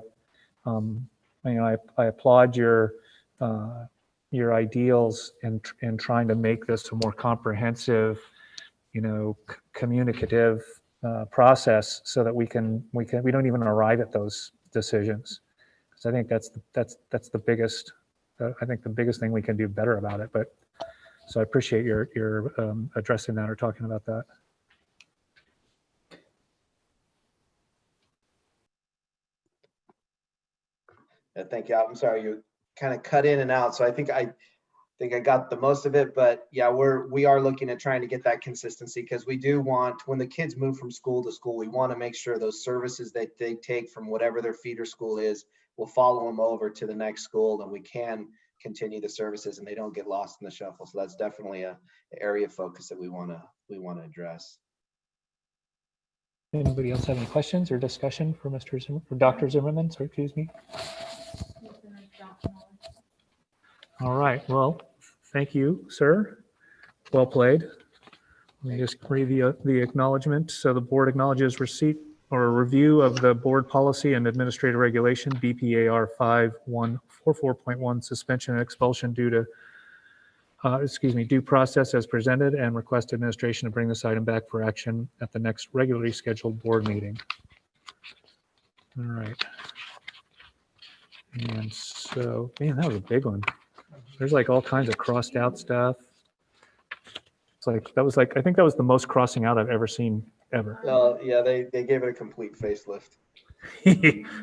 applaud your ideals in trying to make this a more comprehensive, communicative process, so that we don't even arrive at those decisions. Because I think that's the biggest. I think the biggest thing we can do better about it. But so I appreciate your addressing that or talking about that. Thank you. I'm sorry, you kind of cut in and out. So I think I got the most of it, but yeah, we are looking at trying to get that consistency, because we do want, when the kids move from school to school, we want to make sure those services that they take from whatever their feeder school is will follow them over to the next school, and we can continue the services and they don't get lost in the shuffle. So that's definitely a area of focus that we want to address. Anybody else have any questions or discussion for Mr. Zimmer, or Dr. Zimmerman? Sorry, excuse me. All right. Well, thank you, sir. Well played. Let me just read the acknowledgement. So the board acknowledges receipt or review of the board policy and administrative regulation BPAR 5144.1 suspension and expulsion due to due process as presented, and request administration to bring this item back for action at the next regularly scheduled board meeting. All right. And so, man, that was a big one. There's like all kinds of crossed out stuff. It's like, I think that was the most crossing out I've ever seen ever. Yeah, they gave it a complete facelift.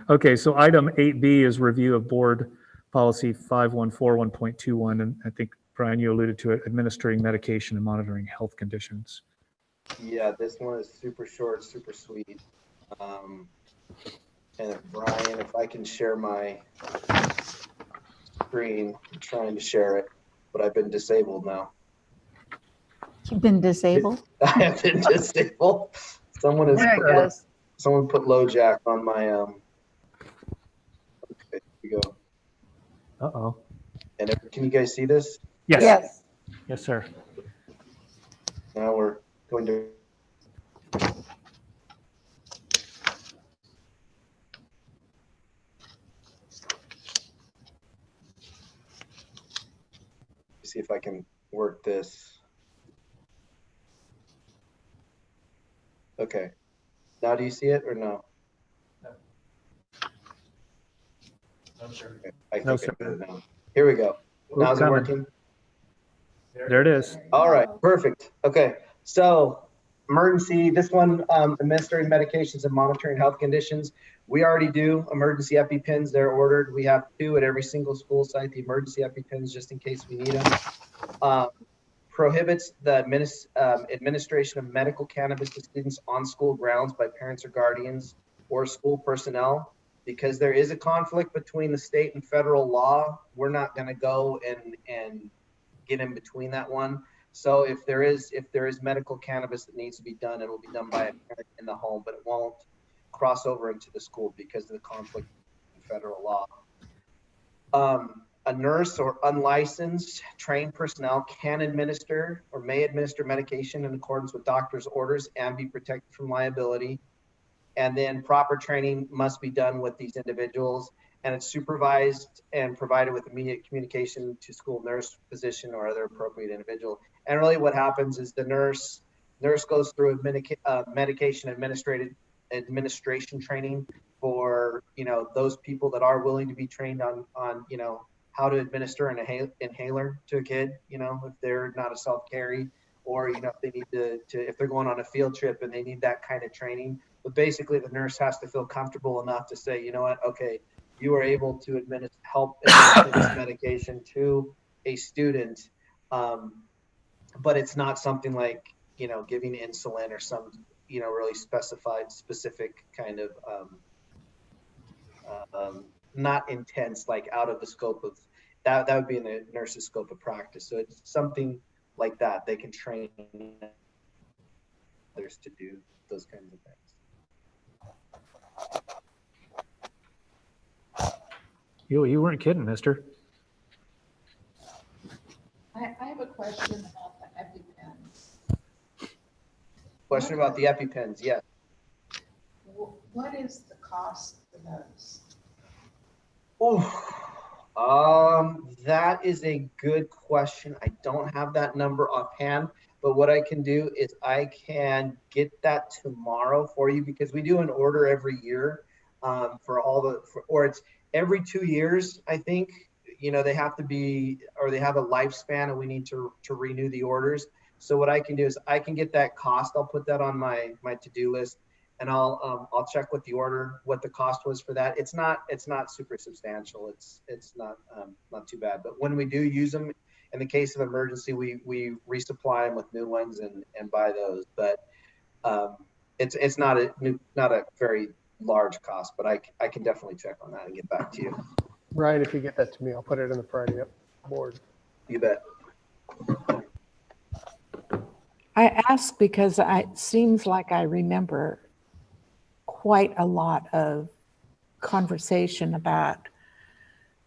Okay, so item 8B is review of board policy 5141.21. And I think, Brian, you alluded to it, administering medication and monitoring health conditions. Yeah, this one is super short, super sweet. And Brian, if I can share my screen, I'm trying to share it, but I've been disabled now. You've been disabled? I have been disabled. Someone put low jack on my okay, here we go. Uh-oh. And can you guys see this? Yes. Yes, sir. Now we're going to see if I can work this. Okay. Now do you see it or no? Okay. I think I got it now. Here we go. Now is it working? There it is. All right, perfect. Okay, so emergency, this one, administering medications and monitoring health conditions. We already do emergency EpiPens. They're ordered. We have 2 at every single school site, the emergency EpiPens, just in case we need them. prohibits the administration of medical cannabis to students on school grounds by parents or guardians or school personnel. Because there is a conflict between the state and federal law, we're not going to go and get in between that one. So if there is medical cannabis that needs to be done, it will be done by a parent in the home, but it won't cross over into the school because of the conflict in federal law. A nurse or unlicensed trained personnel can administer or may administer medication in accordance with doctor's orders and be protected from liability. And then proper training must be done with these individuals, and it's supervised and provided with immediate communication to school nurse, physician, or other appropriate individual. And really what happens is the nurse goes through medication administration training for, you know, those people that are willing to be trained on you know, how to administer an inhaler to a kid, you know, if they're not a self-carry, or, you know, if they need to if they're going on a field trip and they need that kind of training. But basically the nurse has to feel comfortable enough to say, you know what, okay, you are able to help administer this medication to a student. But it's not something like, you know, giving insulin or some, you know, really specific kind of, not intense, like out of the scope of that would be in the nurse's scope of practice. So it's something like that. They can train others to do those kinds of things. You weren't kidding, mister. I have a question about the EpiPens. Question about the EpiPens, yes. What is the cost for those? That is a good question. I don't have that number offhand, but what I can do is I can get that tomorrow for you, because we do an order every year or it's every 2 years, I think. You know, they have to be, or they have a lifespan, and we need to renew the orders. So what I can do is I can get that cost. I'll put that on my to-do list, and I'll check with the order what the cost was for that. It's not super substantial. It's not too bad. But when we do use them, in the case of emergency, we resupply them with new ones and buy those. But it's not a very large cost. But I can definitely check on that and get back to you. Brian, if you get that to me, I'll put it in the Friday up board. You bet. I ask because it seems like I remember quite a lot of conversation about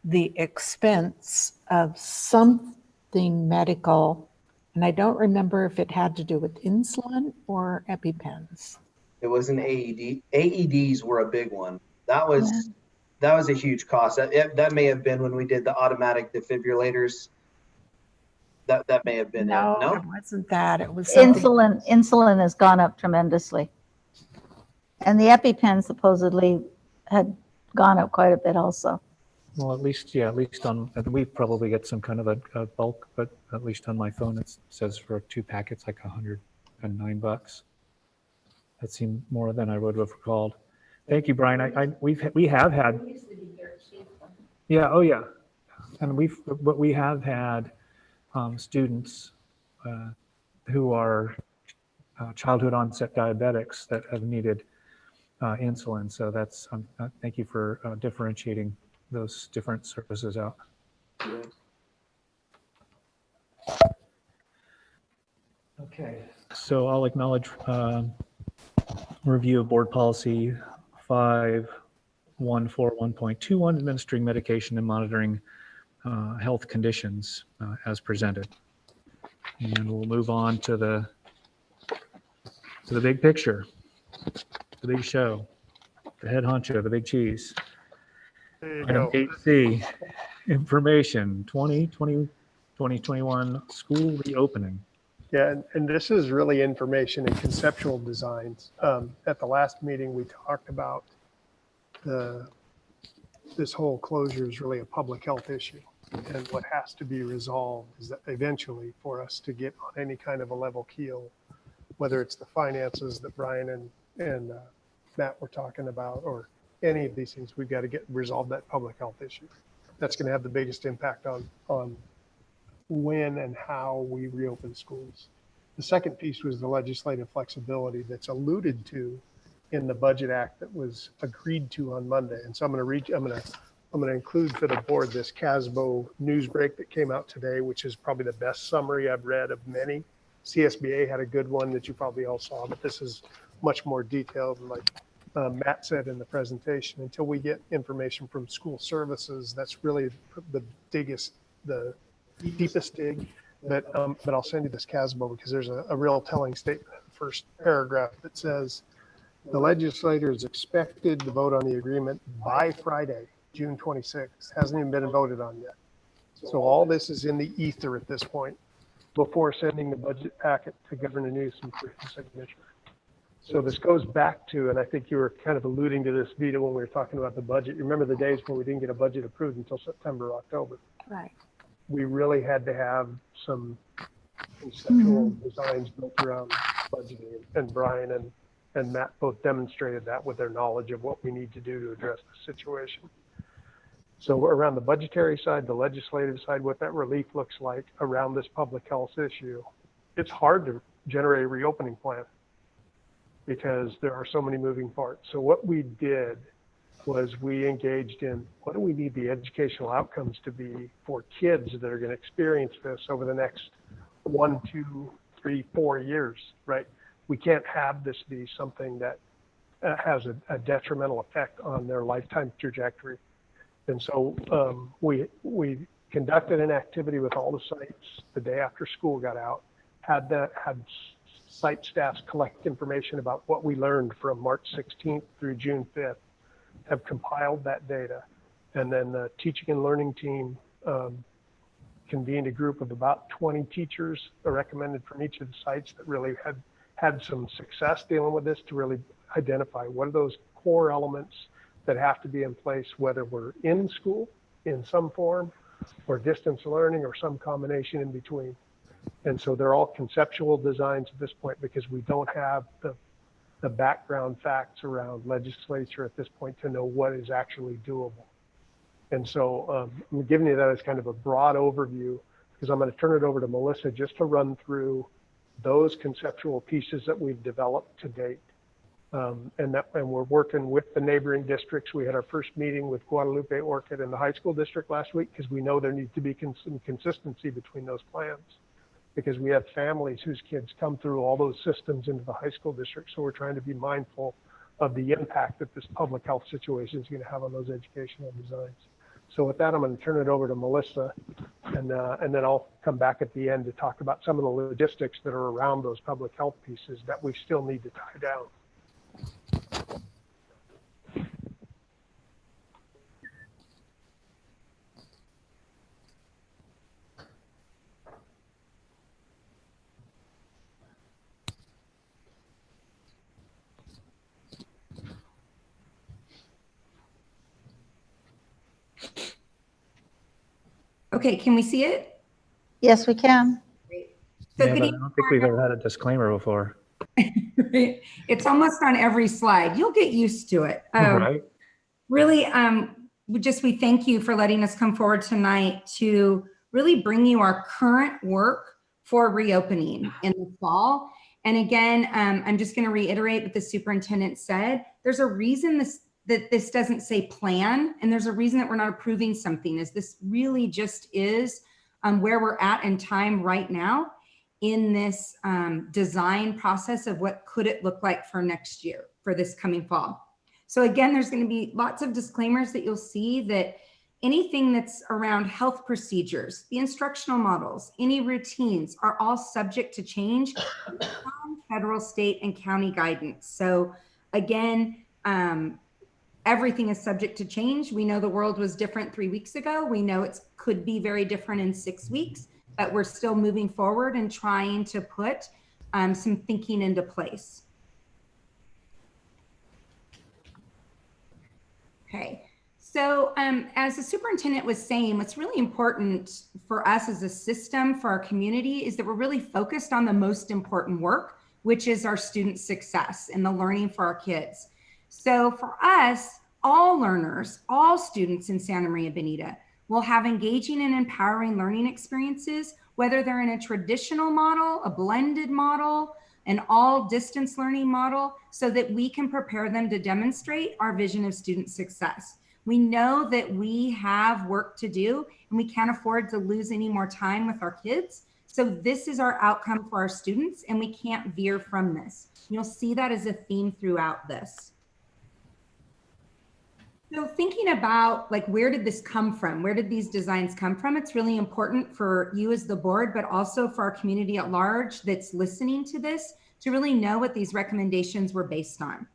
the expense of something medical, and I don't remember if it had to do with insulin or EpiPens. It was an AED. AEDs were a big one. That was a huge cost. That may have been when we did the automatic defibrillators. That may have been No, it. No, it wasn't that. It was something. Insulin has gone up tremendously. And the EpiPen supposedly had gone up quite a bit also. Well, at least on, we probably get some kind of a bulk, but at least on my phone, it says for 2 packets, like $109. That seemed more than I would have recalled. Thank you, Brian. We have had. Yeah. Oh yeah. And we have had students who are childhood onset diabetics that have needed insulin. So that's, thank you for differentiating those different services out. Okay, so I'll acknowledge review of board policy 5141.21, administering medication and monitoring health conditions as presented. And we'll move on to the big picture, the big show, the head honcho, the big cheese. There you Item go. 8C, information 2021 school reopening. Yeah, and this is really information and conceptual designs. At the last meeting, we talked about this whole closure is really a public health issue. And what has to be resolved is that eventually for us to get on any kind of a level keel, whether it's the finances that Brian and Matt were talking about, or any of these things, we've got to resolve that public health issue. That's going to have the biggest impact on when and how we reopen schools. The second piece was the legislative flexibility that's alluded to in the Budget Act that was agreed to on Monday. And so I'm going to include for the board this CASBO news break that came out today, which is probably the best summary I've read of many. CSBA had a good one that you probably all saw, but this is much more detailed. Like Matt said in the presentation, until we get information from school services, that's really the deepest dig. But I'll send you this CASBO because there's a real telling statement in the first paragraph that says, the legislature is expected to vote on the agreement by Friday, June 26th. Hasn't even been voted on yet. So all this is in the ether at this point before sending the budget packet to Governor Newsom for his signature. So this goes back to, and I think you were kind of alluding to this, Vita, when we were talking about the budget. You remember the days when we didn't get a budget approved until September, October. Right. We really had to have some conceptual designs built around budgeting, and Brian and Matt both demonstrated that with their knowledge of what we need to do to address the situation. So around the budgetary side, the legislative side, what that relief looks like around this public health issue, it's hard to generate a reopening plan because there are so many moving parts. So what we did was we engaged in what do we need the educational outcomes to be for kids that are going to experience this over the next 1, 2, 3, 4 years, right? We can't have this be something that has a detrimental effect on their lifetime trajectory. And so we conducted an activity with all the sites the day after school got out, had site staffs collect information about what we learned from March 16th through June 5th, have compiled that data. And then the teaching and learning team convened a group of about 20 teachers recommended from each of the sites that really had some success dealing with this to really identify what are those core elements that have to be in place, whether we're in school in some form or distance learning or some combination in between. And so they're all conceptual designs at this point because we don't have the background facts around legislature at this point to know what is actually doable. And so I'm giving you that as kind of a broad overview because I'm going to turn it over to Melissa just to run through those conceptual pieces that we've developed to date. And we're working with the neighboring districts. We had our first meeting with Guadalupe, Orchid, and the high school district last week because we know there needs to be some consistency between those plans because we have families whose kids come through all those systems into the high school district. So we're trying to be mindful of the impact that this public health situation is going to have on those educational designs. So with that, I'm going to turn it over to Melissa, and then I'll come back at the end to talk about some of the logistics that are around those public health pieces that we still need to tie down. Okay, can we see it? Yes, we can. So yeah, good but I don't think we've ever had a disclaimer before. It's almost on every slide. You'll get used to it. Right. Really, we thank you for letting us come forward tonight to really bring you our current work for reopening in the fall. And again, I'm just going to reiterate what the superintendent said. There's a reason that this doesn't say plan, and there's a reason that we're not approving something. Is this really just is where we're at in time right now in this design process of what could it look like for next year, for this coming fall. So again, there's going to be lots of disclaimers that you'll see that anything that's around health procedures, the instructional models, any routines are all subject to change from federal, state, and county guidance. So again, everything is subject to change. We know the world was different 3 weeks ago. We know it could be very different in 6 weeks, but we're still moving forward and trying to put some thinking into place. Okay, so as the superintendent was saying, what's really important for us as a system, for our community, is that we're really focused on the most important work, which is our student success and the learning for our kids. So for us, all learners, all students in Santa Maria Bonita, We'll have engaging and empowering learning experiences, whether they're in a traditional model, a blended model, an all distance learning model, so that we can prepare them to demonstrate our vision of student success. We know that we have work to do and we can't afford to lose any more time with our kids. So this is our outcome for our students and we can't veer from this. You'll see that as a theme throughout this. So thinking about like, where did this come from? Where did these designs come from? It's really important for you as the board, but also for our community at large that's listening to this to really know what these recommendations were based on.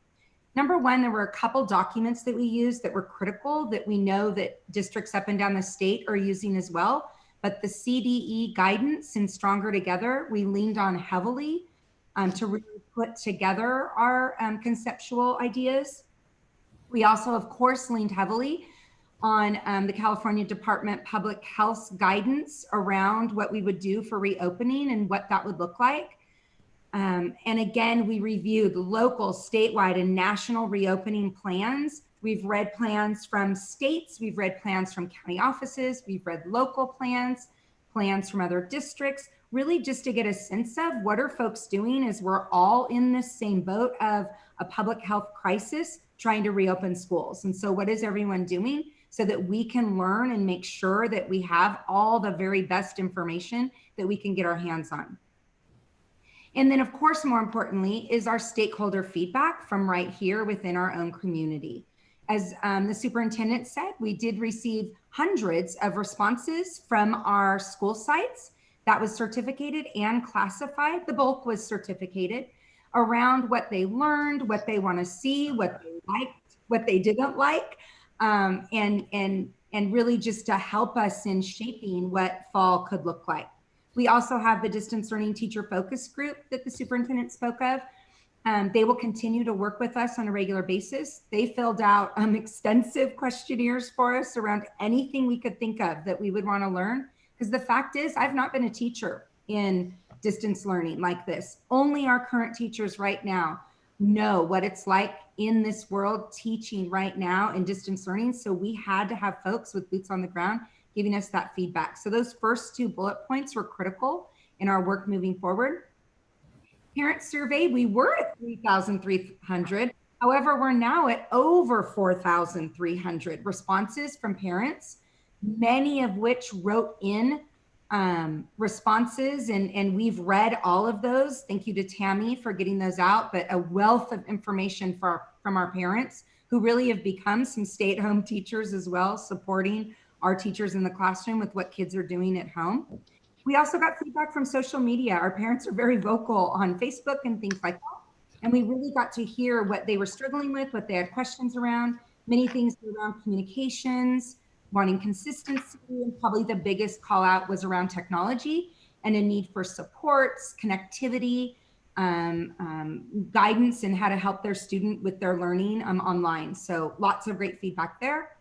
Number one, there were a couple documents that we used that were critical that we know that districts up and down the state are using as well. But the CDE guidance and Stronger Together, we leaned on heavily to really put together our conceptual ideas. We also, of course, leaned heavily on the California Department Public Health guidance around what we would do for reopening and what that would look like. And again, we reviewed local, statewide, and national reopening plans. We've read plans from states, we've read plans from county offices, we've read local plans, plans from other districts, really just to get a sense of what are folks doing as we're all in this same boat of a public health crisis trying to reopen schools. And so what is everyone doing so that we can learn and make sure that we have all the very best information that we can get our hands on. And then, of course, more importantly, is our stakeholder feedback from right here within our own community. As the superintendent said, we did receive hundreds of responses from our school sites that was certificated and classified. The bulk was certificated around what they learned, what they want to see, what they liked, what they didn't like, and really just to help us in shaping what fall could look like. We also have the distance learning teacher focus group that the superintendent spoke of. They will continue to work with us on a regular basis. They filled out extensive questionnaires for us around anything we could think of that we would want to learn. Because the fact is, I've not been a teacher in distance learning like this. Only our current teachers right now know what it's like in this world teaching right now in distance learning. So we had to have folks with boots on the ground giving us that feedback. So those first two bullet points were critical in our work moving forward. Parent survey, we were at 3,300. However, we're now at over 4,300 responses from parents, many of which wrote in responses, and we've read all of those. Thank you to Tammy for getting those out, but a wealth of information from our parents who really have become some stay-at-home teachers as well, supporting our teachers in the classroom with what kids are doing at home. We also got feedback from social media. Our parents are very vocal on Facebook and things like that. And we really got to hear what they were struggling with, what they had questions around, many things around communications, wanting consistency, and probably the biggest call out was around technology and a need for supports, connectivity, guidance, and how to help their student with their learning online. So lots of great feedback there.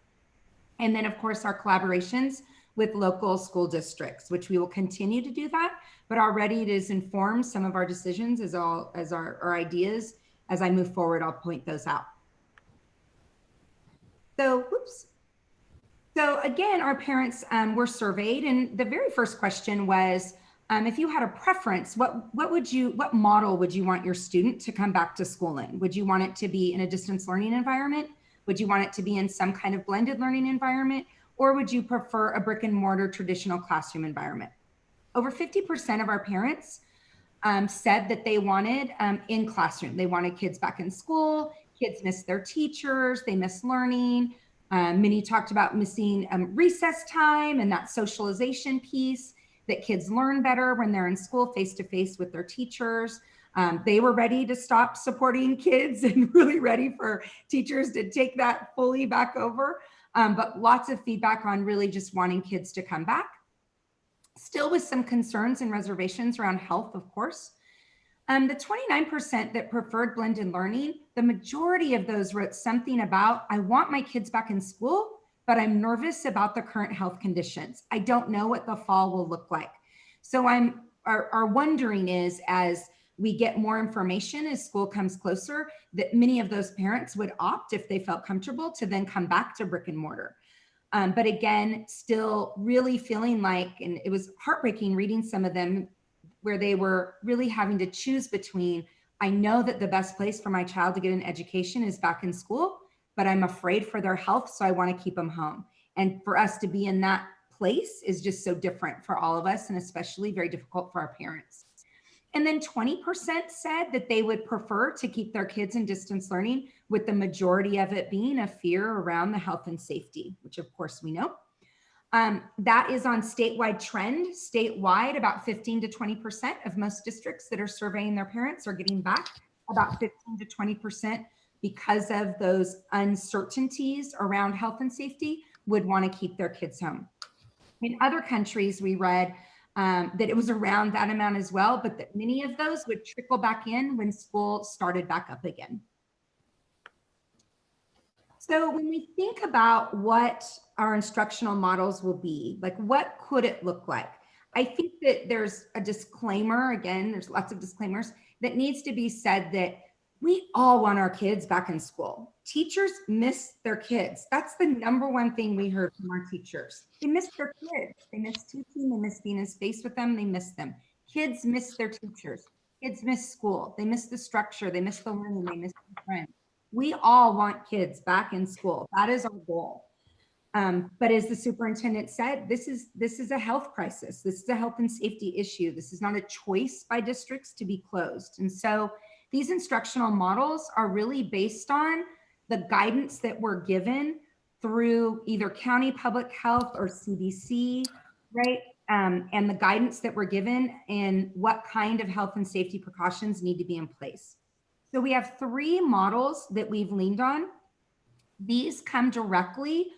And then, of course, our collaborations with local school districts, which we will continue to do that, but already it has informed some of our decisions as our ideas. As I move forward, I'll point those out. So, whoops. So again, our parents were surveyed, and the very first question was, if you had a preference, what model would you want your student to come back to school in? Would you want it to be in a distance learning environment? Would you want it to be in some kind of blended learning environment? Or would you prefer a brick and mortar traditional classroom environment? Over 50% of our parents said that they wanted in classroom. They wanted kids back in school. Kids miss their teachers. They miss learning. Many talked about missing recess time and that socialization piece, that kids learn better when they're in school face-to-face with their teachers. They were ready to stop supporting kids and really ready for teachers to take that fully back over. But lots of feedback on really just wanting kids to come back. Still with some concerns and reservations around health, of course. The 29% that preferred blended learning, the majority of those wrote something about, I want my kids back in school, but I'm nervous about the current health conditions. I don't know what the fall will look like. So our wondering is, as we get more information as school comes closer, that many of those parents would opt, if they felt comfortable, to then come back to brick and mortar. But again, still really feeling like, and it was heartbreaking reading some of them where they were really having to choose between, I know that the best place for my child to get an education is back in school, but I'm afraid for their health, so I want to keep them home. And for us to be in that place is just so different for all of us, and especially very difficult for our parents. And then 20% said that they would prefer to keep their kids in distance learning, with the majority of it being a fear around the health and safety, which of course we know. That is on statewide trend. Statewide, about 15 to 20% of most districts that are surveying their parents are getting back about 15 to 20% because of those uncertainties around health and safety would want to keep their kids home. In other countries, we read that it was around that amount as well, but that many of those would trickle back in when school started back up again. So when we think about what our instructional models will be, like what could it look like? I think that there's a disclaimer, again, there's lots of disclaimers that needs to be said that we all want our kids back in school. Teachers miss their kids. That's the number one thing we heard from our teachers. They miss their kids. They miss teaching. They miss being in space with them. They miss them. Kids miss their teachers. Kids miss school. They miss the structure. They miss the learning. They miss their friends. We all want kids back in school. That is our goal. But as the superintendent said, this is a health crisis. This is a health and safety issue. This is not a choice by districts to be closed. And so these instructional models are really based on the guidance that we're given through either county public health or CDC, right? And the guidance that we're given and what kind of health and safety precautions need to be in place. So we have 3 models that we've leaned on. These come directly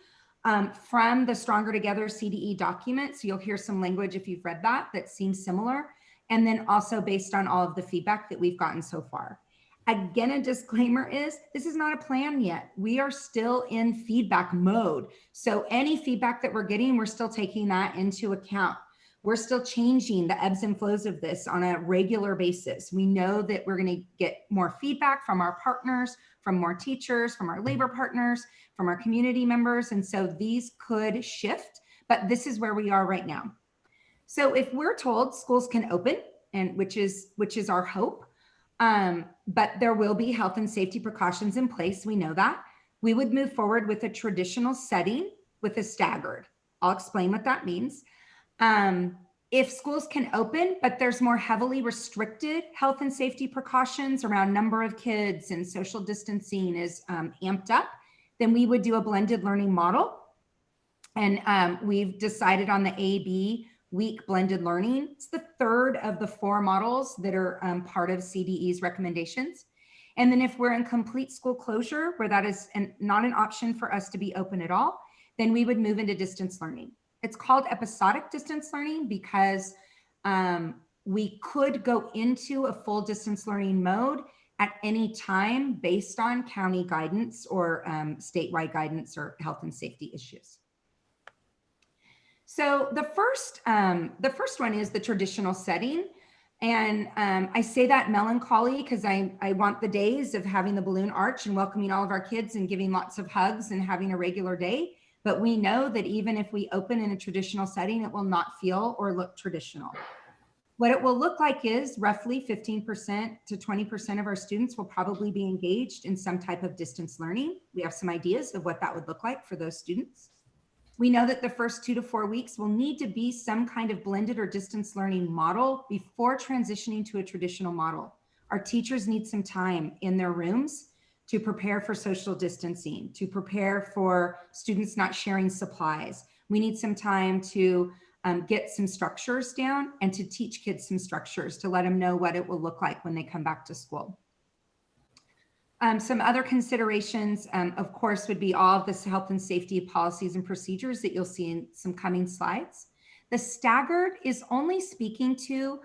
from the Stronger Together CDE document. So you'll hear some language if you've read that seems similar. And then also based on all of the feedback that we've gotten so far. Again, a disclaimer is this is not a plan yet. We are still in feedback mode. So any feedback that we're getting, we're still taking that into account. We're still changing the ebbs and flows of this on a regular basis. We know that we're going to get more feedback from our partners, from more teachers, from our labor partners, from our community members. And so these could shift, but this is where we are right now. So if we're told schools can open, and which is our hope, but there will be health and safety precautions in place, we know that, we would move forward with a traditional setting with a staggered. I'll explain what that means. If schools can open, but there's more heavily restricted health and safety precautions around number of kids and social distancing is amped up, then we would do a blended learning model. And we've decided on the AB week blended learning. It's the 3rd of the 4 models that are part of CDE's recommendations. And then if we're in complete school closure, where that is not an option for us to be open at all, then we would move into distance learning. It's called episodic distance learning because we could go into a full distance learning mode at any time based on county guidance or statewide guidance or health and safety issues. So the first one is the traditional setting. And I say that melancholy because I want the days of having the balloon arch and welcoming all of our kids and giving lots of hugs and having a regular day. But we know that even if we open in a traditional setting, it will not feel or look traditional. What it will look like is roughly 15% to 20% of our students will probably be engaged in some type of distance learning. We have some ideas of what that would look like for those students. We know that the first 2 to 4 weeks will need to be some kind of blended or distance learning model before transitioning to a traditional model. Our teachers need some time in their rooms to prepare for social distancing, to prepare for students not sharing supplies. We need some time to get some structures down and to teach kids some structures to let them know what it will look like when they come back to school. Some other considerations, of course, would be all of this health and safety policies and procedures that you'll see in some coming slides. The staggered is only speaking to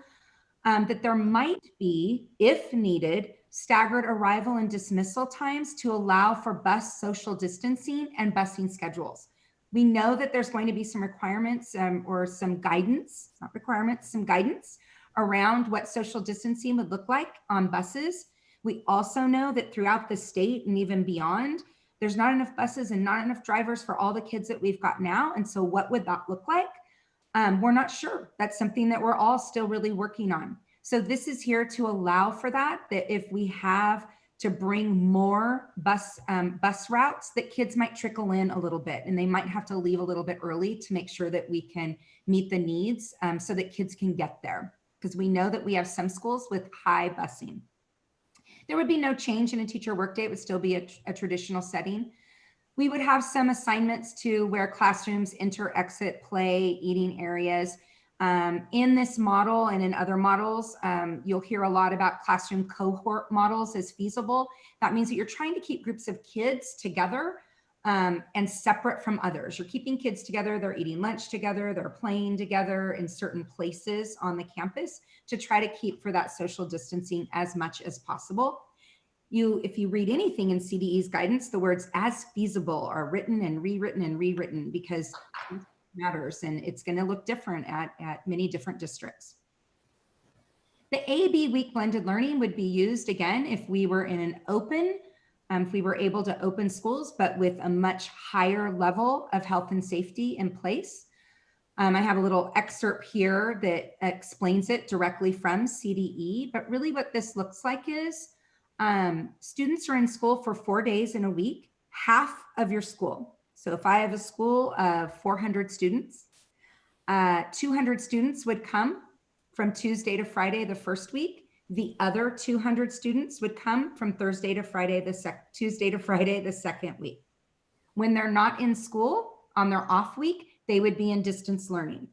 that there might be, if needed, staggered arrival and dismissal times to allow for bus social distancing and busing schedules. We know that there's going to be some requirements or some guidance, not requirements, some guidance around what social distancing would look like on buses. We also know that throughout the state and even beyond, There's not enough buses and not enough drivers for all the kids that we've got now. And so what would that look like? We're not sure. That's something that we're all still really working on. So this is here to allow for that if we have to bring more bus routes, that kids might trickle in a little bit and they might have to leave a little bit early to make sure that we can meet the needs so that kids can get there. Because we know that we have some schools with high busing. There would be no change in a teacher workday. It would still be a traditional setting. We would have some assignments to where classrooms enter, exit, play, eating areas. In this model and in other models, you'll hear a lot about classroom cohort models as feasible. That means that you're trying to keep groups of kids together and separate from others. You're keeping kids together, they're eating lunch together, they're playing together in certain places on the campus to try to keep for that social distancing as much as possible. If you read anything in CDE's guidance, the words "as feasible" are written and rewritten because it matters, and it's going to look different at many different districts. The A/B week blended learning would be used again if we were in an open, if we were able to open schools, but with a much higher level of health and safety in place. I have a little excerpt here that explains it directly from CDE, but really what this looks like is students are in school for 4 days in a week, half of your school. So if I have a school of 400 students, 200 students would come from Tuesday to Friday the first week. The other 200 students would come from Thursday to Friday, Tuesday to Friday the second week. When they're not in school on their off week, they would be in distance learning.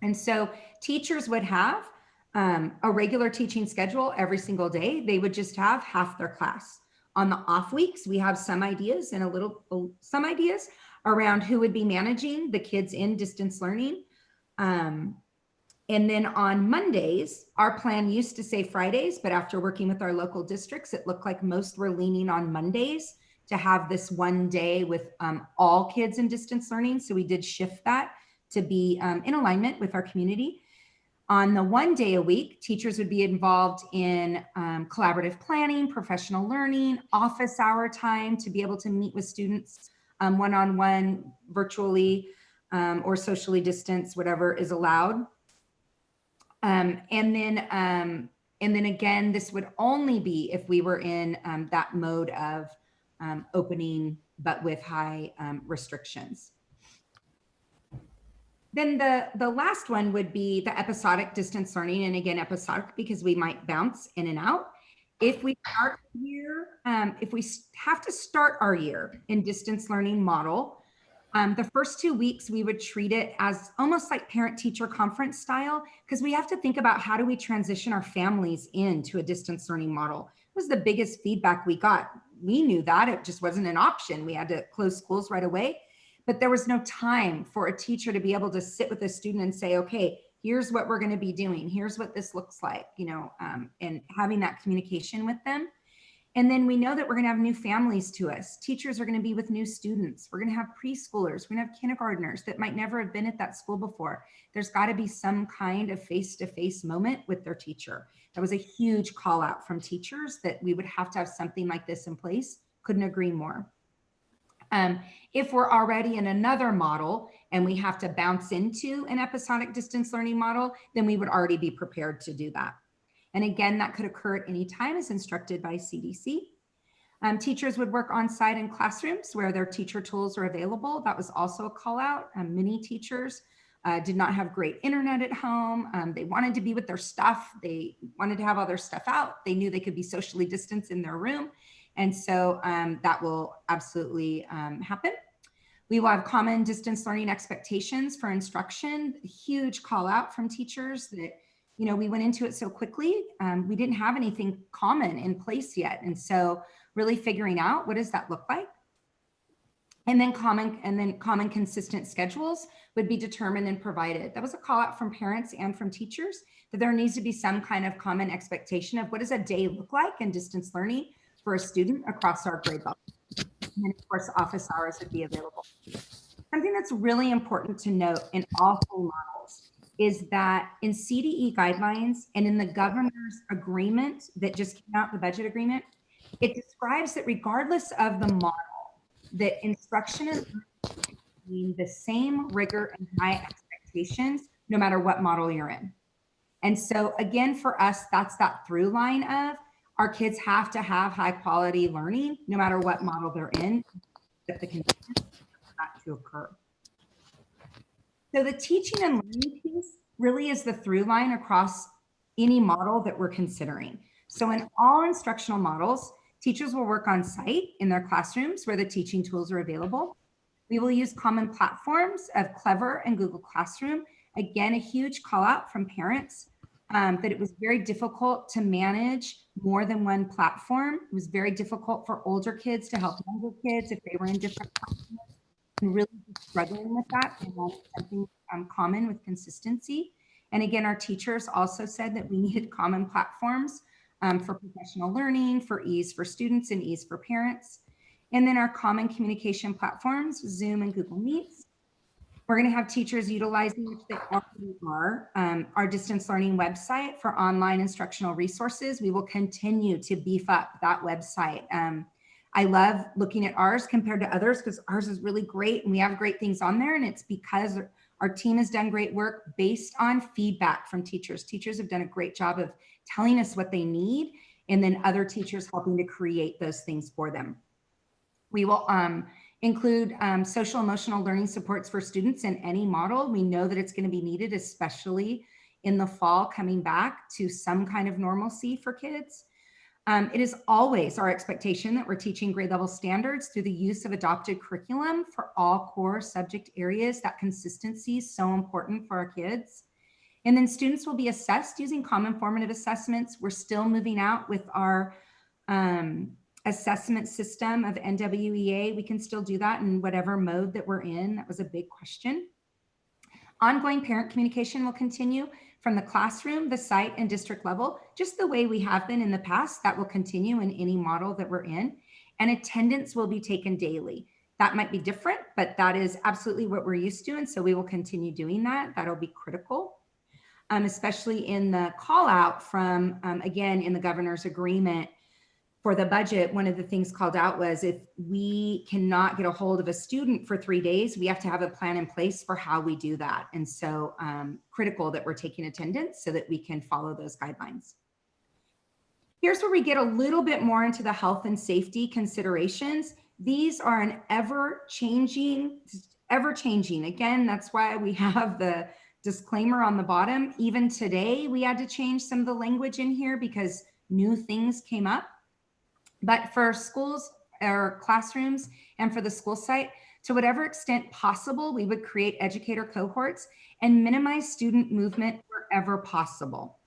And so teachers would have a regular teaching schedule every single day. They would just have half their class. On the off weeks, we have some ideas and some ideas around who would be managing the kids in distance learning. And then on Mondays, our plan used to say Fridays, but after working with our local districts, it looked like most were leaning on Mondays to have this one day with all kids in distance learning. So we did shift that to be in alignment with our community. On the 1 day a week, teachers would be involved in collaborative planning, professional learning, office hour time to be able to meet with students one-on-one, virtually, or socially distanced, whatever is allowed. And then again, this would only be if we were in that mode of opening, but with high restrictions. Then the last one would be the episodic distance learning. And again, episodic because we might bounce in and out. If we start the year, if we have to start our year in distance learning model, the first 2 weeks, we would treat it as almost like parent-teacher conference style, because we have to think about how do we transition our families into a distance learning model. It was the biggest feedback we got. We knew that it just wasn't an option. We had to close schools right away. But there was no time for a teacher to be able to sit with a student and say, okay, here's what we're going to be doing. Here's what this looks like, and having that communication with them. And then we know that we're going to have new families to us. Teachers are going to be with new students. We're going to have preschoolers. We're going to have kindergartners that might never have been at that school before. There's got to be some kind of face-to-face moment with their teacher. That was a huge call out from teachers that we would have to have something like this in place. Couldn't agree more. If we're already in another model and we have to bounce into an episodic distance learning model, then we would already be prepared to do that. And again, that could occur at any time as instructed by CDC. Teachers would work on site in classrooms where their teacher tools are available. That was also a call out. Many teachers did not have great internet at home. They wanted to be with their stuff. They wanted to have all their stuff out. They knew they could be socially distanced in their room. And so that will absolutely happen. We will have common distance learning expectations for instruction. A huge call out from teachers that, we went into it so quickly. We didn't have anything common in place yet. And so really figuring out what does that look like? And then common consistent schedules would be determined and provided. That was a call out from parents and from teachers that there needs to be some kind of common expectation of what does a day look like in distance learning for a student across our grade level. And then of course, office hours would be available. Something that's really important to note in all school models is that in CDE guidelines and in the governor's agreement that just came out, the budget agreement, it describes that regardless of the model, that instruction and learning the same rigor and high expectations, no matter what model you're in. And so again, for us, that's that through line of our kids have to have high quality learning, no matter what model they're in, that the conditions for that to occur. So the teaching and learning piece really is the through line across any model that we're considering. So in all instructional models, teachers will work on site in their classrooms where the teaching tools are available. We will use common platforms of Clever and Google Classroom. Again, a huge call out from parents that it was very difficult to manage more than one platform. It was very difficult for older kids to help younger kids if they were in different platforms, and really struggling with that. They wanted something common with consistency. And again, our teachers also said that we needed common platforms for professional learning, for ease for students and ease for parents. And then our common communication platforms, Zoom and Google Meets. We're going to have teachers utilizing, which they already are, our distance learning website for online instructional resources. We will continue to beef up that website. I love looking at ours compared to others because ours is really great and we have great things on there. And it's because our team has done great work based on feedback from teachers. Teachers have done a great job of telling us what they need and then other teachers helping to create those things for them. We will include social emotional learning supports for students in any model. We know that it's going to be needed, especially in the fall, coming back to some kind of normalcy for kids. It is always our expectation that we're teaching grade level standards through the use of adopted curriculum for all core subject areas. That consistency is so important for our kids. And then students will be assessed using common formative assessments. We're still moving out with our assessment system of NWEA. We can still do that in whatever mode that we're in. That was a big question. Ongoing parent communication will continue from the classroom, the site, and district level, just the way we have been in the past. That will continue in any model that we're in. And attendance will be taken daily. That might be different, but that is absolutely what we're used to. And so we will continue doing that. That'll be critical, especially in the call out from, again, in the governor's agreement for the budget. One of the things called out was if we cannot get a hold of a student for 3 days, we have to have a plan in place for how we do that. And so critical that we're taking attendance so that we can follow those guidelines. Here's where we get a little bit more into the health and safety considerations. These are an ever-changing. Again, that's why we have the disclaimer on the bottom. Even today, we had to change some of the language in here because new things came up. But for schools or classrooms and for the school site, to whatever extent possible, we would create educator cohorts and minimize student movement wherever possible.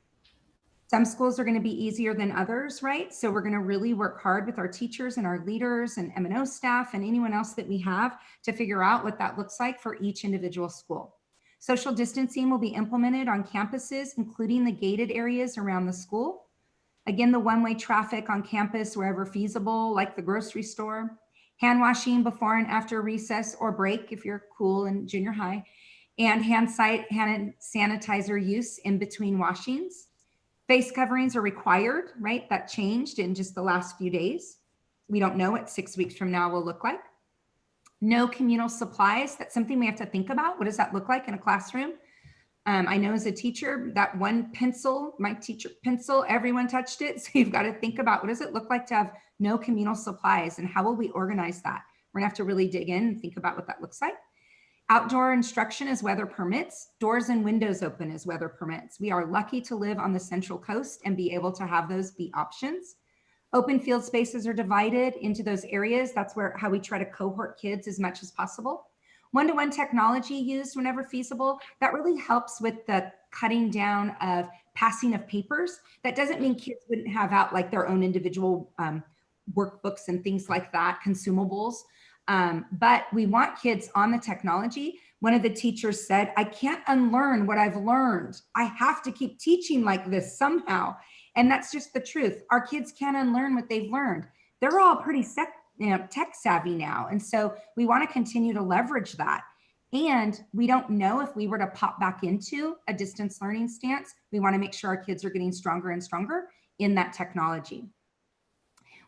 Some schools are going to be easier than others, right? So we're going to really work hard with our teachers and our leaders and M&O staff and anyone else that we have to figure out what that looks like for each individual school. Social distancing will be implemented on campuses, including the gated areas around the school. Again, the one-way traffic on campus wherever feasible, like the grocery store. Hand washing before and after recess or break if you're cool in junior high. And hand sanitizer use in between washings. Face coverings are required, right? That changed in just the last few days. We don't know what 6 weeks from now will look like. No communal supplies. That's something we have to think about. What does that look like in a classroom? I know as a teacher, that one pencil, my teacher pencil, everyone touched it. So you've got to think about what does it look like to have no communal supplies and how will we organize that? We're gonna have to really dig in and think about what that looks like. Outdoor instruction as weather permits, doors and windows open as weather permits. We are lucky to live on the Central Coast and be able to have those be options. Open field spaces are divided into those areas. That's how we try to cohort kids as much as possible. One-to-one technology used whenever feasible. That really helps with the cutting down of passing of papers. That doesn't mean kids wouldn't have out like their own individual workbooks and things like that, consumables. But we want kids on the technology. One of the teachers said, I can't unlearn what I've learned. I have to keep teaching like this somehow. And that's just the truth. Our kids can't unlearn what they've learned. They're all pretty tech savvy now. And so we want to continue to leverage that. And we don't know if we were to pop back into a distance learning stance, we want to make sure our kids are getting stronger and stronger in that technology.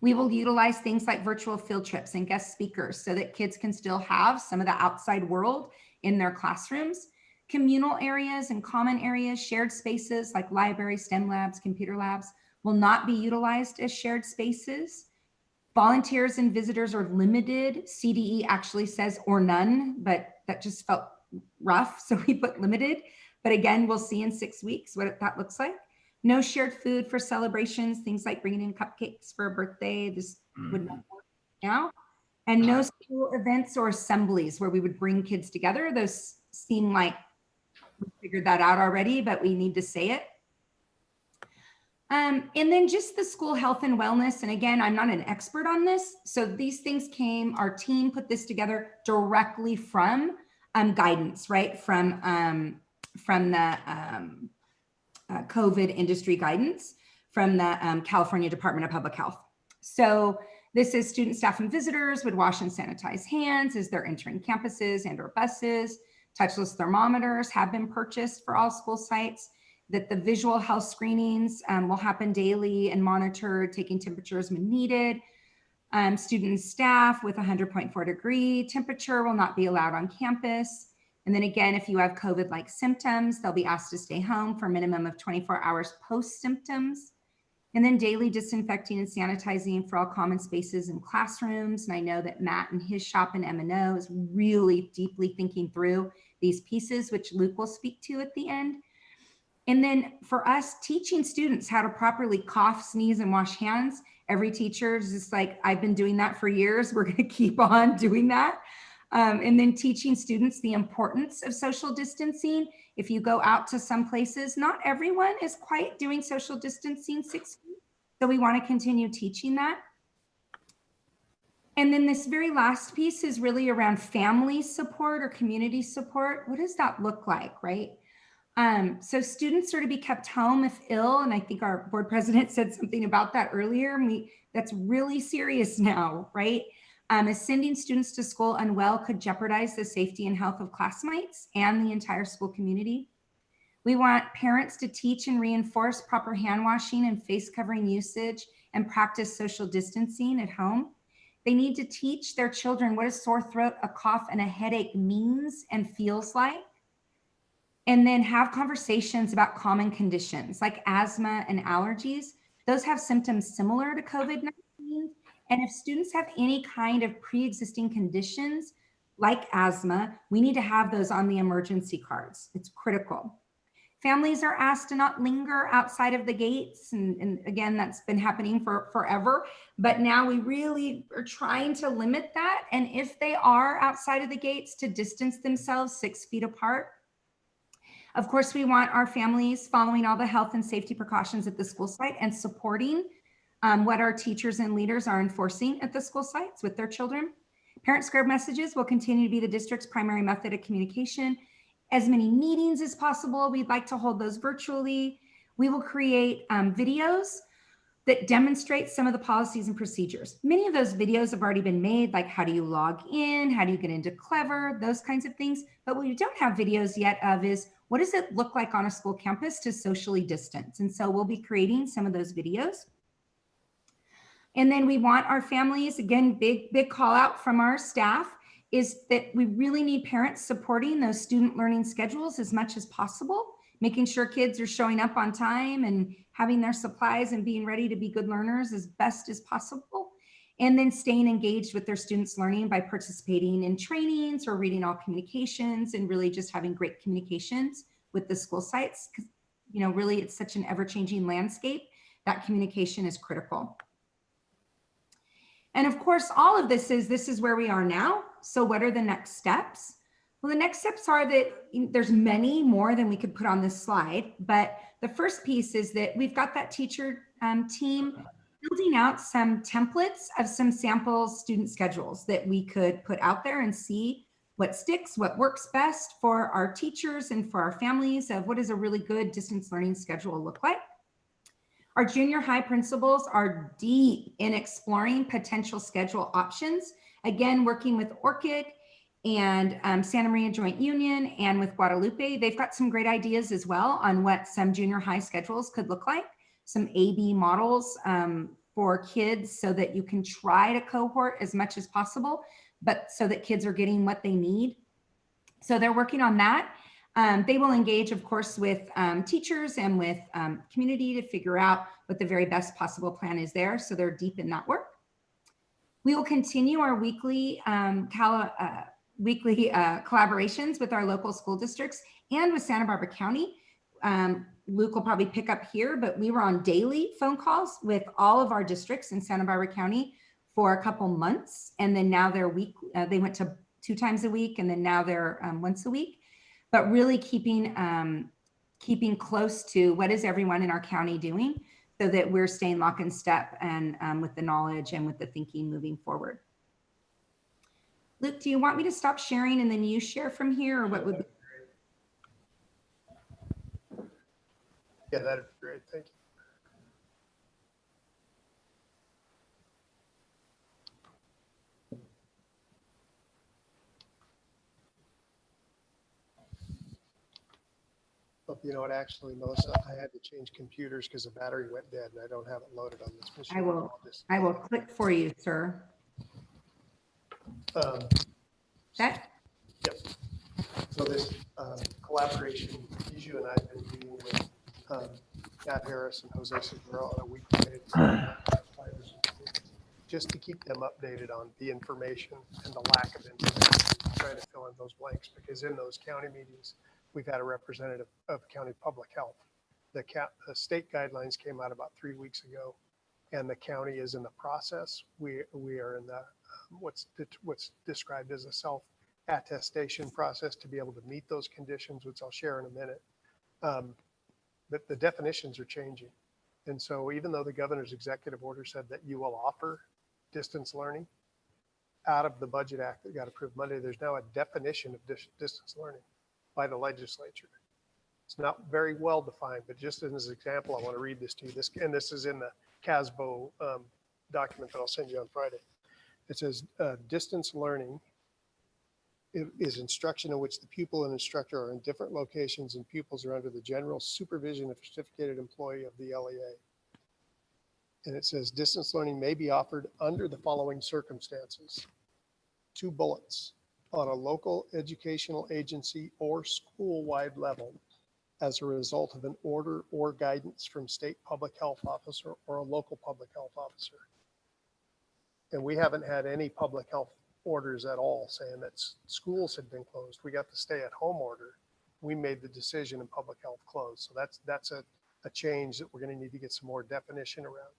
We will utilize things like virtual field trips and guest speakers so that kids can still have some of the outside world in their classrooms. Communal areas and common areas, shared spaces like libraries, STEM labs, computer labs will not be utilized as shared spaces. Volunteers and visitors are limited. CDE actually says or none, but that just felt rough, so we put limited. But again, we'll see in 6 weeks what that looks like. No shared food for celebrations, things like bringing in cupcakes for a birthday. This would not work now. And no school events or assemblies where we would bring kids together. Those seem like we figured that out already, but we need to say it. And then just the school health and wellness. And again, I'm not an expert on this. So these things came, our team put this together directly from guidance, right? From the COVID industry guidance from the California Department of Public Health. So this is student, staff, and visitors would wash and sanitize hands as they're entering campuses and or buses. Touchless thermometers have been purchased for all school sites. That the visual health screenings will happen daily and monitored, taking temperatures when needed. Student and staff with 100.4 degree temperature will not be allowed on campus. And then again, if you have COVID-like symptoms, they'll be asked to stay home for a minimum of 24 hours post-symptoms. And then daily disinfecting and sanitizing for all common spaces and classrooms. And I know that Matt and his shop in M&O is really deeply thinking through these pieces, which Luke will speak to at the end. And then for us, teaching students how to properly cough, sneeze, and wash hands. Every teacher is just like, I've been doing that for years. We're going to keep on doing that. And then teaching students the importance of social distancing. If you go out to some places, not everyone is quite doing social distancing 6 feet. So we want to continue teaching that. And then this very last piece is really around family support or community support. What does that look like, right? So students are to be kept home if ill. And I think our board president said something about that earlier. That's really serious now, right? As sending students to school unwell could jeopardize the safety and health of classmates and the entire school community. We want parents to teach and reinforce proper hand washing and face covering usage and practice social distancing at home. They need to teach their children what a sore throat, a cough, and a headache means and feels like. And then have conversations about common conditions like asthma and allergies. Those have symptoms similar to COVID-19. And if students have any kind of pre-existing conditions like asthma, we need to have those on the emergency cards. It's critical. Families are asked to not linger outside of the gates. And again, that's been happening for forever. But now we really are trying to limit that. And if they are outside of the gates, to distance themselves 6 feet apart. Of course, we want our families following all the health and safety precautions at the school site and supporting what our teachers and leaders are enforcing at the school sites with their children. Parent square messages will continue to be the district's primary method of communication. As many meetings as possible, we'd like to hold those virtually. We will create videos that demonstrate some of the policies and procedures. Many of those videos have already been made, like how do you log in, how do you get into Clever, those kinds of things. But what we don't have videos yet of is, what does it look like on a school campus to socially distance? And so we'll be creating some of those videos. And then we want our families, again, big call out from our staff, is that we really need parents supporting those student learning schedules as much as possible, making sure kids are showing up on time and having their supplies and being ready to be good learners as best as possible. And then staying engaged with their students' learning by participating in trainings or reading all communications and really just having great communications with the school sites. Because, really it's such an ever-changing landscape that communication is critical. And of course, all of this is where we are now. So what are the next steps? Well, the next steps are that there's many more than we could put on this slide. But the first piece is that we've got that teacher team building out some templates of some sample student schedules that we could put out there and see what sticks, what works best for our teachers and for our families of what does a really good distance learning schedule look like. Our junior high principals are deep in exploring potential schedule options. Again, working with Orchid and Santa Maria Joint Union and with Guadalupe, they've got some great ideas as well on what some junior high schedules could look like, some A/B models for kids so that you can try to cohort as much as possible, but so that kids are getting what they need. So they're working on that. They will engage, of course, with teachers and with community to figure out what the very best possible plan is there. So they're deep in that work. We will continue our weekly collaborations with our local school districts and with Santa Barbara County. Luke will probably pick up here, but we were on daily phone calls with all of our districts in Santa Barbara County for a couple months. And then now they're they went to 2 times a week, and then now they're once a week, but really keeping close to what is everyone in our county doing, so that we're staying lock and step and with the knowledge and with the thinking moving forward. Luke, do you want me to stop sharing and then you share from here, or what would be? Yeah, that'd be great. Thank you. Oh, you know what, actually, Melissa, I had to change computers because the battery went dead and I don't have it loaded on this machine. I will click for you, sir. Yep. So this collaboration, Bijou and I have been dealing with Matt Harris and Jose Segura on a weekly basis, just to keep them updated on the information and the lack of information, trying to fill in those blanks, because in those county meetings, we've had a representative of county public health. The state guidelines came out about 3 weeks ago, and the county is in the process. We are in the what's described as a self-attestation process to be able to meet those conditions, which I'll share in a minute. But the definitions are changing. And so even though the governor's executive order said that you will offer distance learning, out of the Budget Act that got approved Monday, there's now a definition of distance learning by the legislature. It's not very well defined, but just as an example, I want to read this to you. This is in the CASBO document that I'll send you on Friday. It says distance learning is instruction in which the pupil and instructor are in different locations and pupils are under the general supervision of a certificated employee of the LEA. And it says distance learning may be offered under the following circumstances. 2 bullets: on a local educational agency or school-wide level as a result of an order or guidance from state public health officer or a local public health officer. And we haven't had any public health orders at all saying that schools had been closed. We got the stay-at-home order. We made the decision and public health closed. So that's a change that we're going to need to get some more definition around.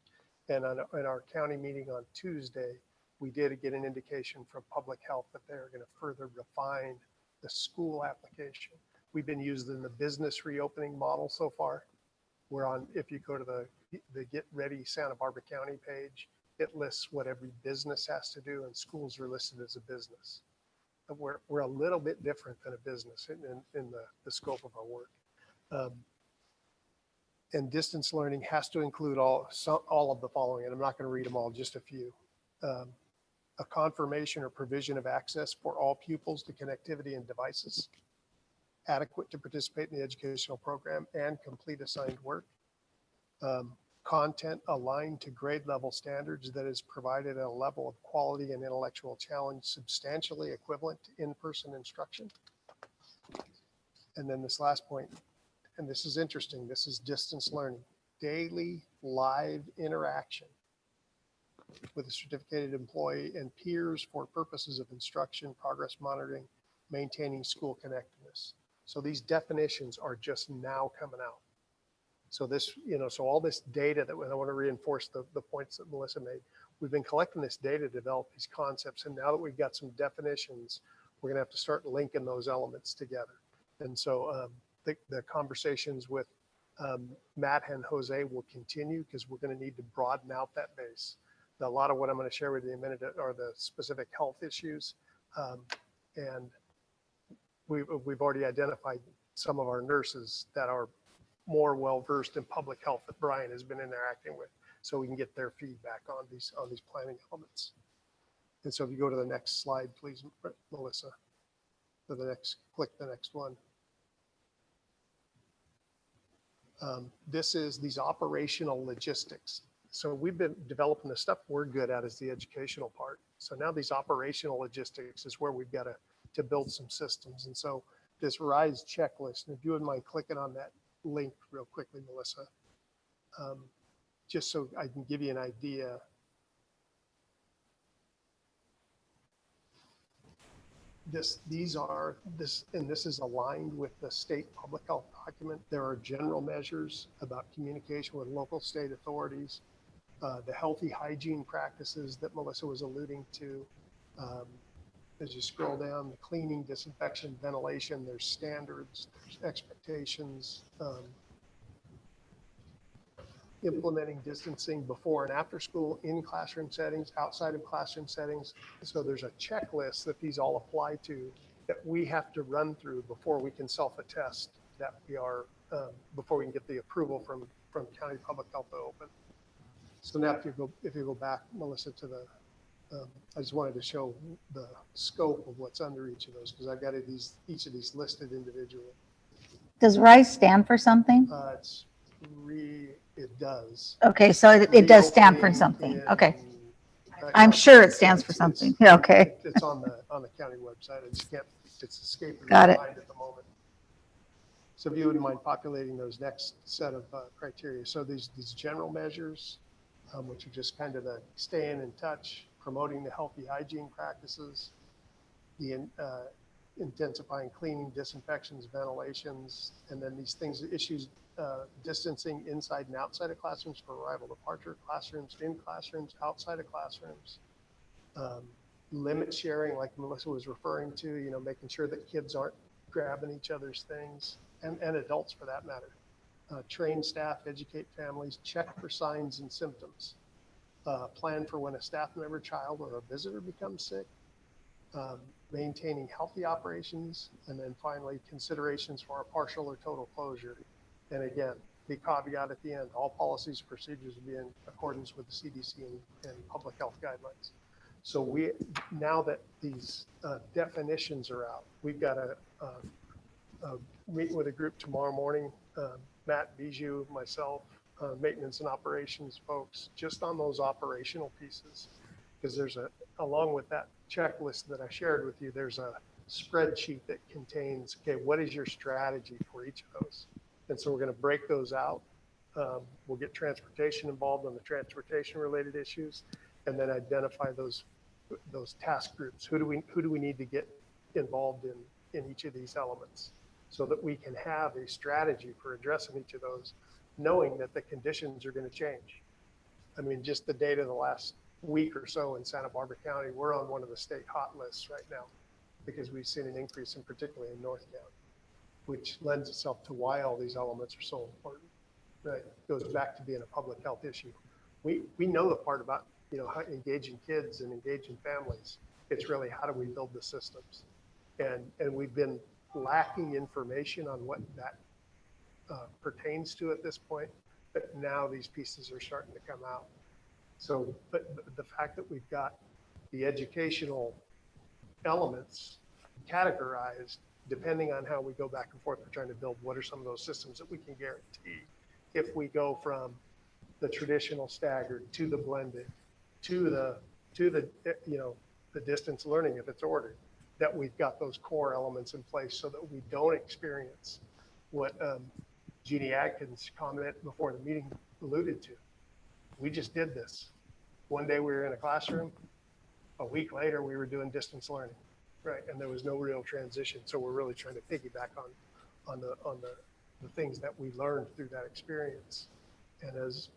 And in our county meeting on Tuesday, we did get an indication from public health that they're going to further refine the school application. We've been using the business reopening model so far. We're on, if you go to the Get Ready Santa Barbara County page, it lists what every business has to do, and schools are listed as a business. And we're a little bit different than a business in the scope of our work. And distance learning has to include all of the following, and I'm not going to read them all, just a few. A confirmation or provision of access for all pupils to connectivity and devices, adequate to participate in the educational program and complete assigned work. Content aligned to grade level standards that is provided at a level of quality and intellectual challenge substantially equivalent to in-person instruction. And then this last point, and this is interesting, this is distance learning, daily live interaction with a certificated employee and peers for purposes of instruction, progress monitoring, maintaining school connectedness. So these definitions are just now coming out. So this, so all this data that I want to reinforce the points that Melissa made. We've been collecting this data to develop these concepts. And now that we've got some definitions, we're going to have to start linking those elements together. And so the conversations with Matt and Jose will continue because we're going to need to broaden out that base. A lot of what I'm going to share with you in a minute are the specific health issues. And we've already identified some of our nurses that are more well-versed in public health that Brian has been interacting with, so we can get their feedback on these planning elements. And so if you go to the next slide, please, Melissa, click the next one. This is these operational logistics. so we've been developing the stuff we're good at is the educational part. So now these operational logistics is where we've got to build some systems. And so this RISE checklist, and if you wouldn't mind clicking on that link real quickly, Melissa, just so I can give you an idea. This is aligned with the state public health document. There are general measures about communication with local state authorities, the healthy hygiene practices that Melissa was alluding to. As you scroll down, the cleaning, disinfection, ventilation, there's standards, there's expectations, implementing distancing before and after school, in classroom settings, outside of classroom settings. So there's a checklist that these all apply to that we have to run through before we can self-attest that we are, before we can get the approval from county public health to open. So now if you go back, Melissa, to the, I just wanted to show the scope of what's under each of those, because I've got each of these listed individually. Does RISE stand for something? It does. Okay, so it does stand for something. Okay. I'm sure it stands for something. Yeah, okay. It's on the county website. I just can't, it's escaping Got my it. mind at the moment. So if you wouldn't mind populating those next set of criteria. So these general measures, which are just kind of the staying in touch, promoting the healthy hygiene practices, the intensifying cleaning, disinfections, ventilations, and then these things, issues, distancing inside and outside of classrooms for arrival, departure, classrooms, in classrooms, outside of classrooms, limit sharing, like Melissa was referring to, making sure that kids aren't grabbing each other's things, and adults for that matter. Train staff, educate families, check for signs and symptoms, plan for when a staff member, child, or a visitor becomes sick, maintaining healthy operations, and then finally considerations for a partial or total closure. And again, the caveat at the end, all policies and procedures will be in accordance with the CDC and public health guidelines. So now that these definitions are out, we've got a meeting with a group tomorrow morning, Matt Bijou, myself, maintenance and operations folks, just on those operational pieces, because there's along with that checklist that I shared with you, there's a spreadsheet that contains, okay, what is your strategy for each of those? And so we're going to break those out. We'll get transportation involved on the transportation related issues, and then identify those task groups. Who do we need to get involved in each of these elements, so that we can have a strategy for addressing each of those, knowing that the conditions are going to change. I mean, just the data the last week or so in Santa Barbara County, we're on one of the state hot lists right now, because we've seen an increase, in particularly in North County, which lends itself to why all these elements are so important. Right, it goes back to being a public health issue. We know the part about how engaging kids and engaging families. It's really how do we build the systems, and we've been lacking information on what that pertains to at this point. But now these pieces are starting to come out. So, but the fact that we've got the educational elements categorized, depending on how we go back and forth, we're trying to build what are some of those systems that we can guarantee if we go from the traditional staggered to the blended to the the distance learning, if it's ordered, that we've got those core elements in place so that we don't experience what Jeannie Adkins' comment before the meeting alluded to. We just did this. One day we were in a classroom, a week later we were doing distance learning, right? And there was no real transition. So we're really trying to piggyback on the things that we learned through that experience. And as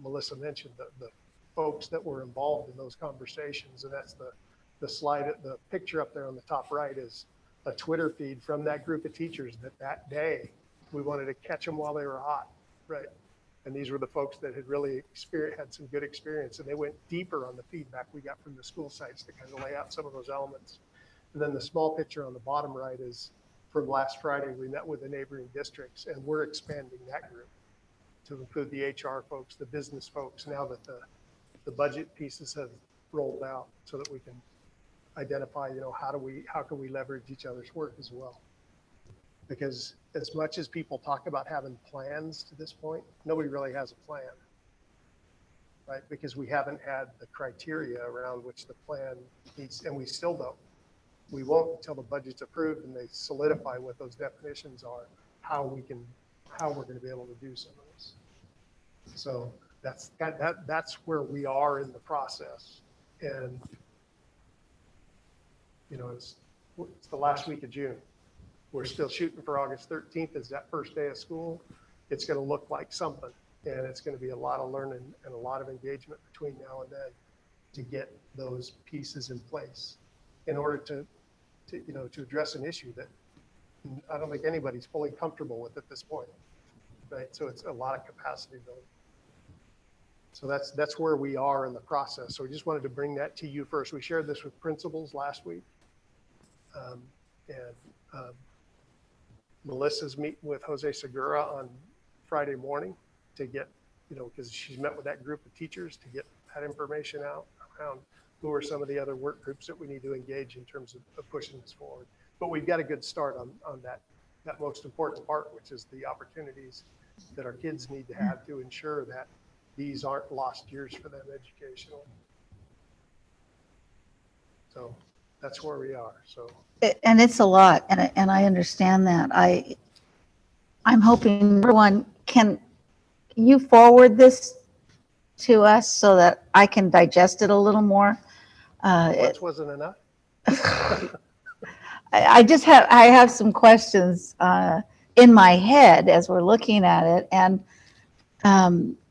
Melissa mentioned, the folks that were involved in those conversations, and that's the slide, the picture up there on the top right is a Twitter feed from that group of teachers that day we wanted to catch them while they were hot, right? And these were the folks that had really had some good experience, and they went deeper on the feedback we got from the school sites to kind of lay out some of those elements. And then the small picture on the bottom right is from last Friday. We met with the neighboring districts, and we're expanding that group to include the HR folks, the business folks, now that the budget pieces have rolled out, so that we can identify, how can we leverage each other's work as well. Because as much as people talk about having plans to this point, nobody really has a plan. right? Because we haven't had the criteria around which the plan needs, and we still don't. We won't until the budget's approved and they solidify what those definitions are, how we're going to be able to do some of this. So that's where we are in the process. And, you know, it's the last week of June. We're still shooting for August 13th as that first day of school. It's going to look like something, and it's going to be a lot of learning and a lot of engagement between now and then to get those pieces in place in order to address an issue that I don't think anybody's fully comfortable with at this point, right? So it's a lot of capacity building. So that's where we are in the process. So we just wanted to bring that to you first. We shared this with principals last week. Melissa's meeting with Jose Segura on Friday morning to get, you know, because she's met with that group of teachers to get that information out around who are some of the other work groups that we need to engage in terms of pushing this forward. But we've got a good start on that most important part, which is the opportunities that our kids need to have to ensure that these aren't lost years for them educationally. So that's where we are. So. And it's a lot, and I understand that. I'm hoping everyone can you forward this to us so that I can digest it a little more. Once wasn't enough. I have some questions in my head as we're looking at it, and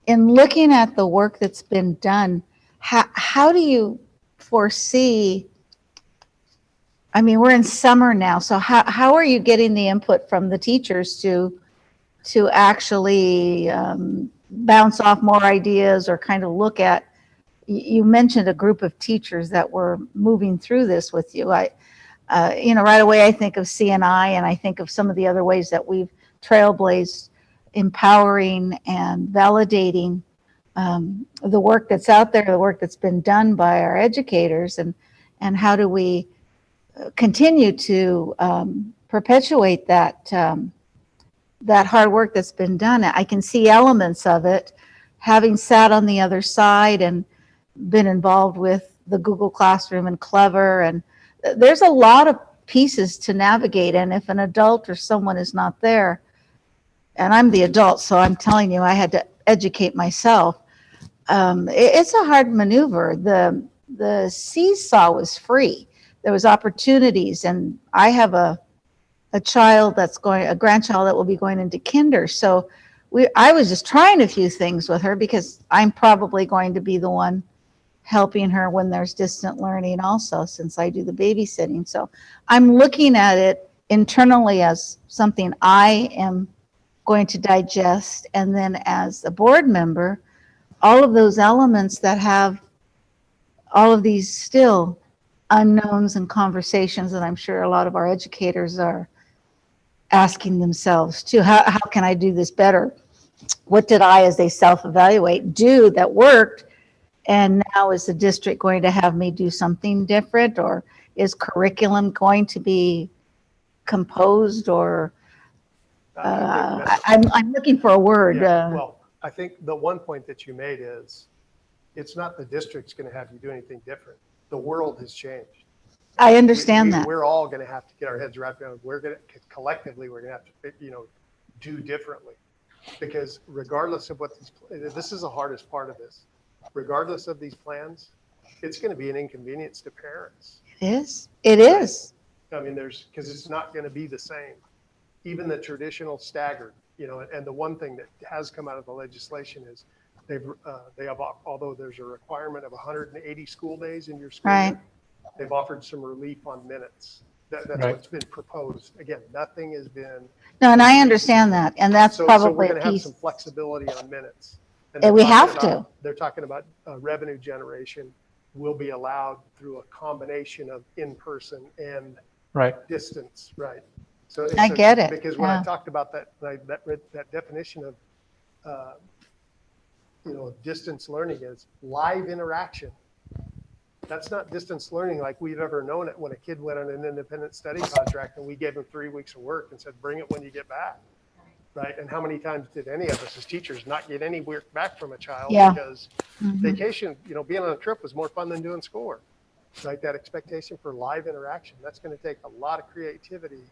in looking at the work that's been done, how do you foresee? I mean, we're in summer now, so how are you getting the input from the teachers to actually bounce off more ideas or kind of look at? You mentioned a group of teachers that were moving through this with you. You know, right away I think of CNI, and I think of some of the other ways that we've trailblazed, empowering and validating the work that's out there, the work that's been done by our educators, and how do we continue to perpetuate that hard work that's been done. I can see elements of it, having sat on the other side and been involved with the Google Classroom and Clever, and there's a lot of pieces to navigate. And if an adult or someone is not there, and I'm the adult, so I'm telling you, I had to educate myself. It's a hard maneuver. The seesaw was free. There was opportunities, and I have a grandchild that will be going into kinder. So I was just trying a few things with her because I'm probably going to be the one helping her when there's distant learning also, since I do the babysitting. So I'm looking at it internally as something I am going to digest. And then as a board member, all of those elements that have all of these still unknowns and conversations that I'm sure a lot of our educators are asking themselves too. How can I do this better? What did I, as they self-evaluate, do that worked? And now is the district going to have me do something different, or is curriculum going to be composed, or I'm looking for a word. Yeah, well, I think the one point that you made is it's not the district's going to have you do anything different. The world has changed. I understand that. We're all going to have to get our heads wrapped around. We're going to collectively, we're going to have to, do differently, because regardless of what this is the hardest part of this. Regardless of these plans, it's going to be an inconvenience to parents. It is. It is. I mean, because it's not going to be the same. Even the traditional staggered, and the one thing that has come out of the legislation is they have, although there's a requirement of 180 school days in your school year, they've offered some relief on minutes. That's what's been proposed. Again, nothing has been. No, and I understand that, and that's probably so we're going to have some flexibility on minutes. And we have to. They're talking about revenue generation will be allowed through a combination of in-person and distance, right? So I get it. Because when I talked about that definition of, distance learning is live interaction. That's not distance learning like we've ever known it when a kid went on an independent study contract and we gave him 3 weeks of work and said, bring it when you get back. right? And how many times did any of us as teachers not get any work back from a child Yeah. because Mhm. vacation, being on a trip was more fun than doing schoolwork, right? That expectation for live interaction, that's going to take a lot of creativity.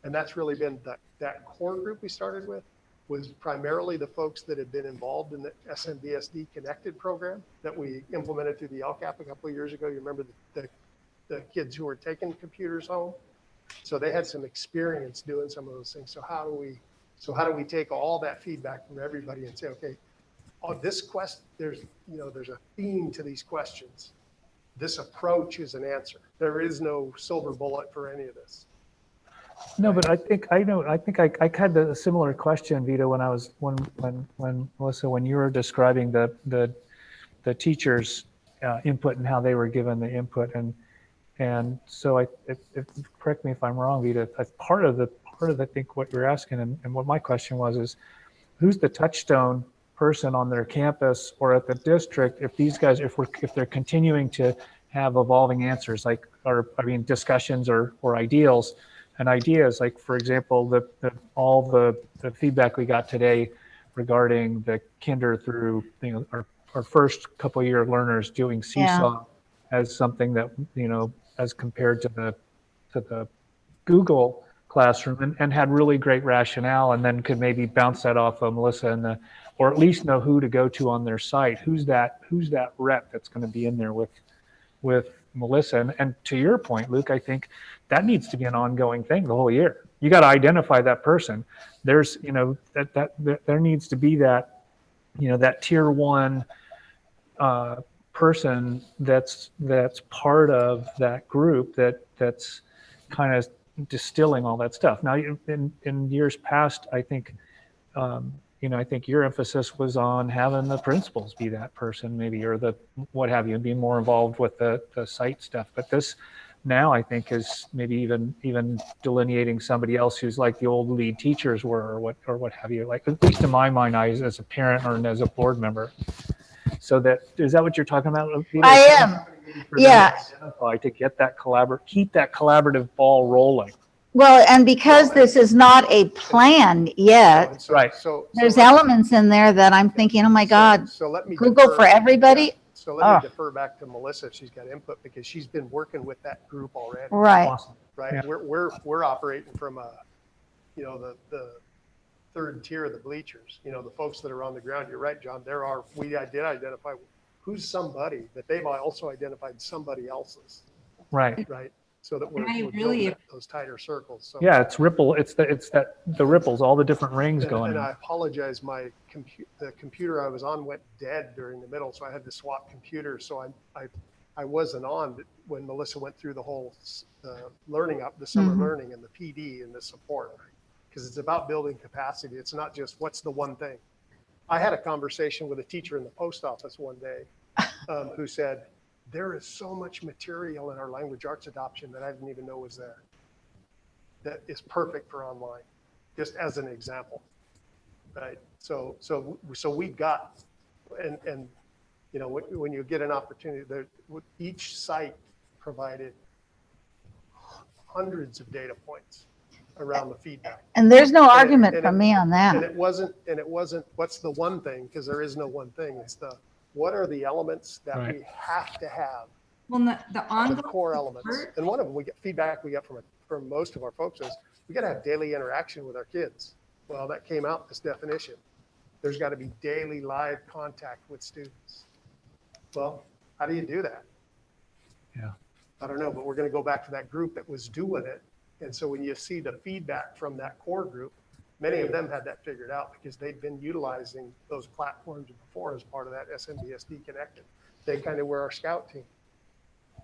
And that's really been that core group we started with was primarily the folks that had been involved in the SMBSD Connected program that we implemented through the LCAP a couple of years ago. You remember the kids who were taking computers home? So they had some experience doing some of those things. So how do we take all that feedback from everybody and say, okay, this quest, there's a theme to these questions. This approach is an answer. There is no silver bullet for any of this. No, but I think I had a similar question, Vito, when Melissa, when you were describing the teachers' input and how they were given the input, and so correct me if I'm wrong, Vito. Part of I think what you're asking and what my question was is, who's the touchstone person on their campus or at the district if these guys if they're continuing to have evolving answers discussions or ideals and ideas, like for example all the feedback we got today regarding the kinder through our first couple of year learners doing Seesaw as something that as compared to the Google Classroom and had really great rationale, and then could maybe bounce that off of Melissa or at least know who to go to on their site. Who's that rep that's going to be in there with Melissa? And to your point, Luke, I think that needs to be an ongoing thing the whole year. You got to identify that person. There's there needs to be that that tier one person that's part of that group that's kind of distilling all that stuff. Now, in years past, I think, I think your emphasis was on having the principals be that person, maybe, or the what have you, and be more involved with the site stuff. But this now, I think, is maybe even delineating somebody else who's like the old lead teachers were, or what have you. Like, at least in my mind, as a parent or as a board member. So is that what you're talking about? I am. Yeah. To get that keep that collaborative ball rolling. Well, and because this is not a plan yet, right? So there's elements in there that I'm thinking, oh my God, so let me Google defer, for everybody. So let me defer back to Melissa if she's got input, because she's been working with that group already. Right. Awesome. Right. Yeah. We're operating from the third tier of the bleachers. The folks that are on the ground. You're right, John. We did identify who's somebody, but they've also identified somebody else's. Right. Right. So that we're really building those tighter circles. So. Yeah, it's ripple. It's the ripples, all the different rings going. And on. I apologize. The computer I was on went dead during the middle, so I had to swap computers. So I wasn't on when Melissa went through the whole the summer learning and the PD and the support, because it's about building capacity. It's not just what's the one thing. I had a conversation with a teacher in the post office one day who said, there is so much material in our language arts adoption that I didn't even know was there. That is perfect for online, just as an example, right? So we've got, and when you get an opportunity, each site provided hundreds of data points around the feedback. And there's no argument from me on that. And it wasn't what's the one thing, because there is no one thing. It's what are the elements that we have to have? Well, the ongoing core elements. And one of them, we get feedback we get from most of our folks is we got to have daily interaction with our kids. Well, that came out in this definition. There's got to be daily live contact with students. Well, how do you do that? Yeah. I don't know, but we're going to go back to that group that was doing it. And so when you see the feedback from that core group, many of them had that figured out because they'd been utilizing those platforms before as part of that SMBSD Connected. They kind of were our scout team,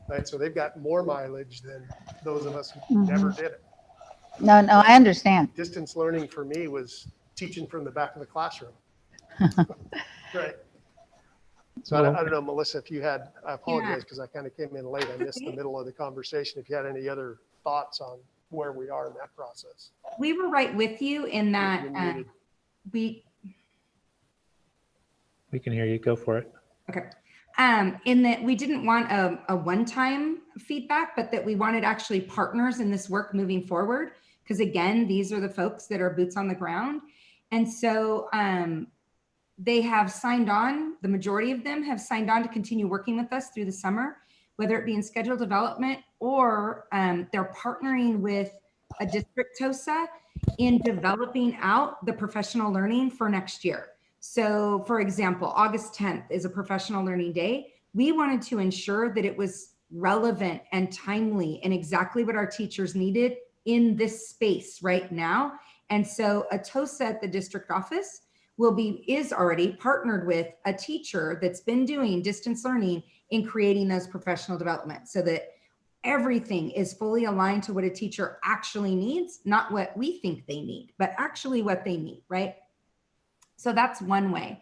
right? So they've got more mileage than those of us who never did it. No, I understand. Distance learning for me was teaching from the back of the classroom. Right. So I don't know, Melissa, if you had, I apologize because I kind of came in late. I missed the middle of the conversation. If you had any other thoughts on where we are in that process. We were right with you in that we can hear you. Go for it. Okay. In that we didn't want a one-time feedback, but that we wanted actually partners in this work moving forward. Because again, these are the folks that are boots on the ground. And so they have signed on, the majority of them have signed on to continue working with us through the summer, whether it be in schedule development or they're partnering with a district TOSA in developing out the professional learning for next year. So for example, August 10th is a professional learning day. We wanted to ensure that it was relevant and timely and exactly what our teachers needed in this space right now. And so a TOSA at the district office is already partnered with a teacher that's been doing distance learning in creating those professional development so that everything is fully aligned to what a teacher actually needs, not what we think they need, but actually what they need, right? So that's one way.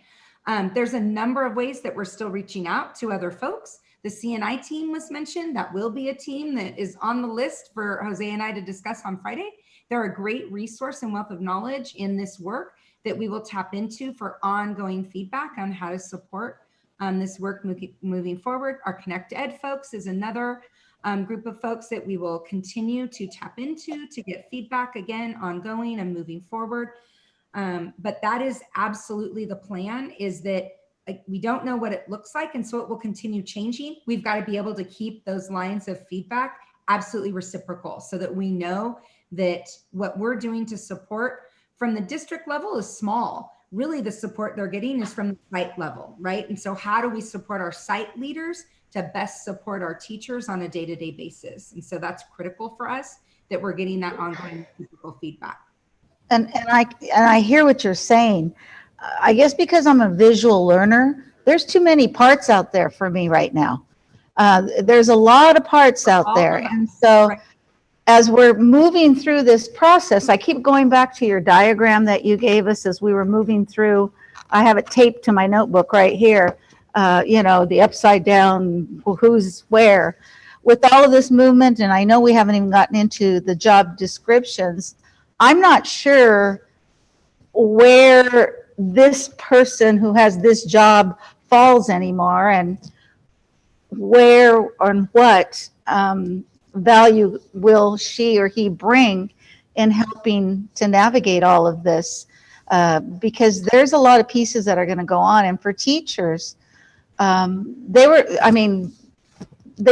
There's a number of ways that we're still reaching out to other folks. The CNI team was mentioned. That will be a team that is on the list for Jose and I to discuss on Friday. They're a great resource and wealth of knowledge in this work that we will tap into for ongoing feedback on how to support this work moving forward. Our Connect Ed folks is another group of folks that we will continue to tap into to get feedback again, ongoing and moving forward. But that is absolutely the plan, is that we don't know what it looks like. And so it will continue changing. We've got to be able to keep those lines of feedback absolutely reciprocal so that we know that what we're doing to support from the district level is small. Really, the support they're getting is from the site level, right? And so how do we support our site leaders to best support our teachers on a day-to-day basis? And so that's critical for us, that we're getting that ongoing reciprocal feedback. And I hear what you're saying. I guess because I'm a visual learner, there's too many parts out there for me right now. There's a lot of parts out there. And so as we're moving through this process, I keep going back to your diagram that you gave us as we were moving through. I have it taped to my notebook right here. You know, the upside down, who's where. With all of this movement, and I know we haven't even gotten into the job descriptions, I'm not sure where this person who has this job falls anymore, and where and what value will she or he bring in helping to navigate all of this, because there's a lot of pieces that are going to go on. And for teachers, they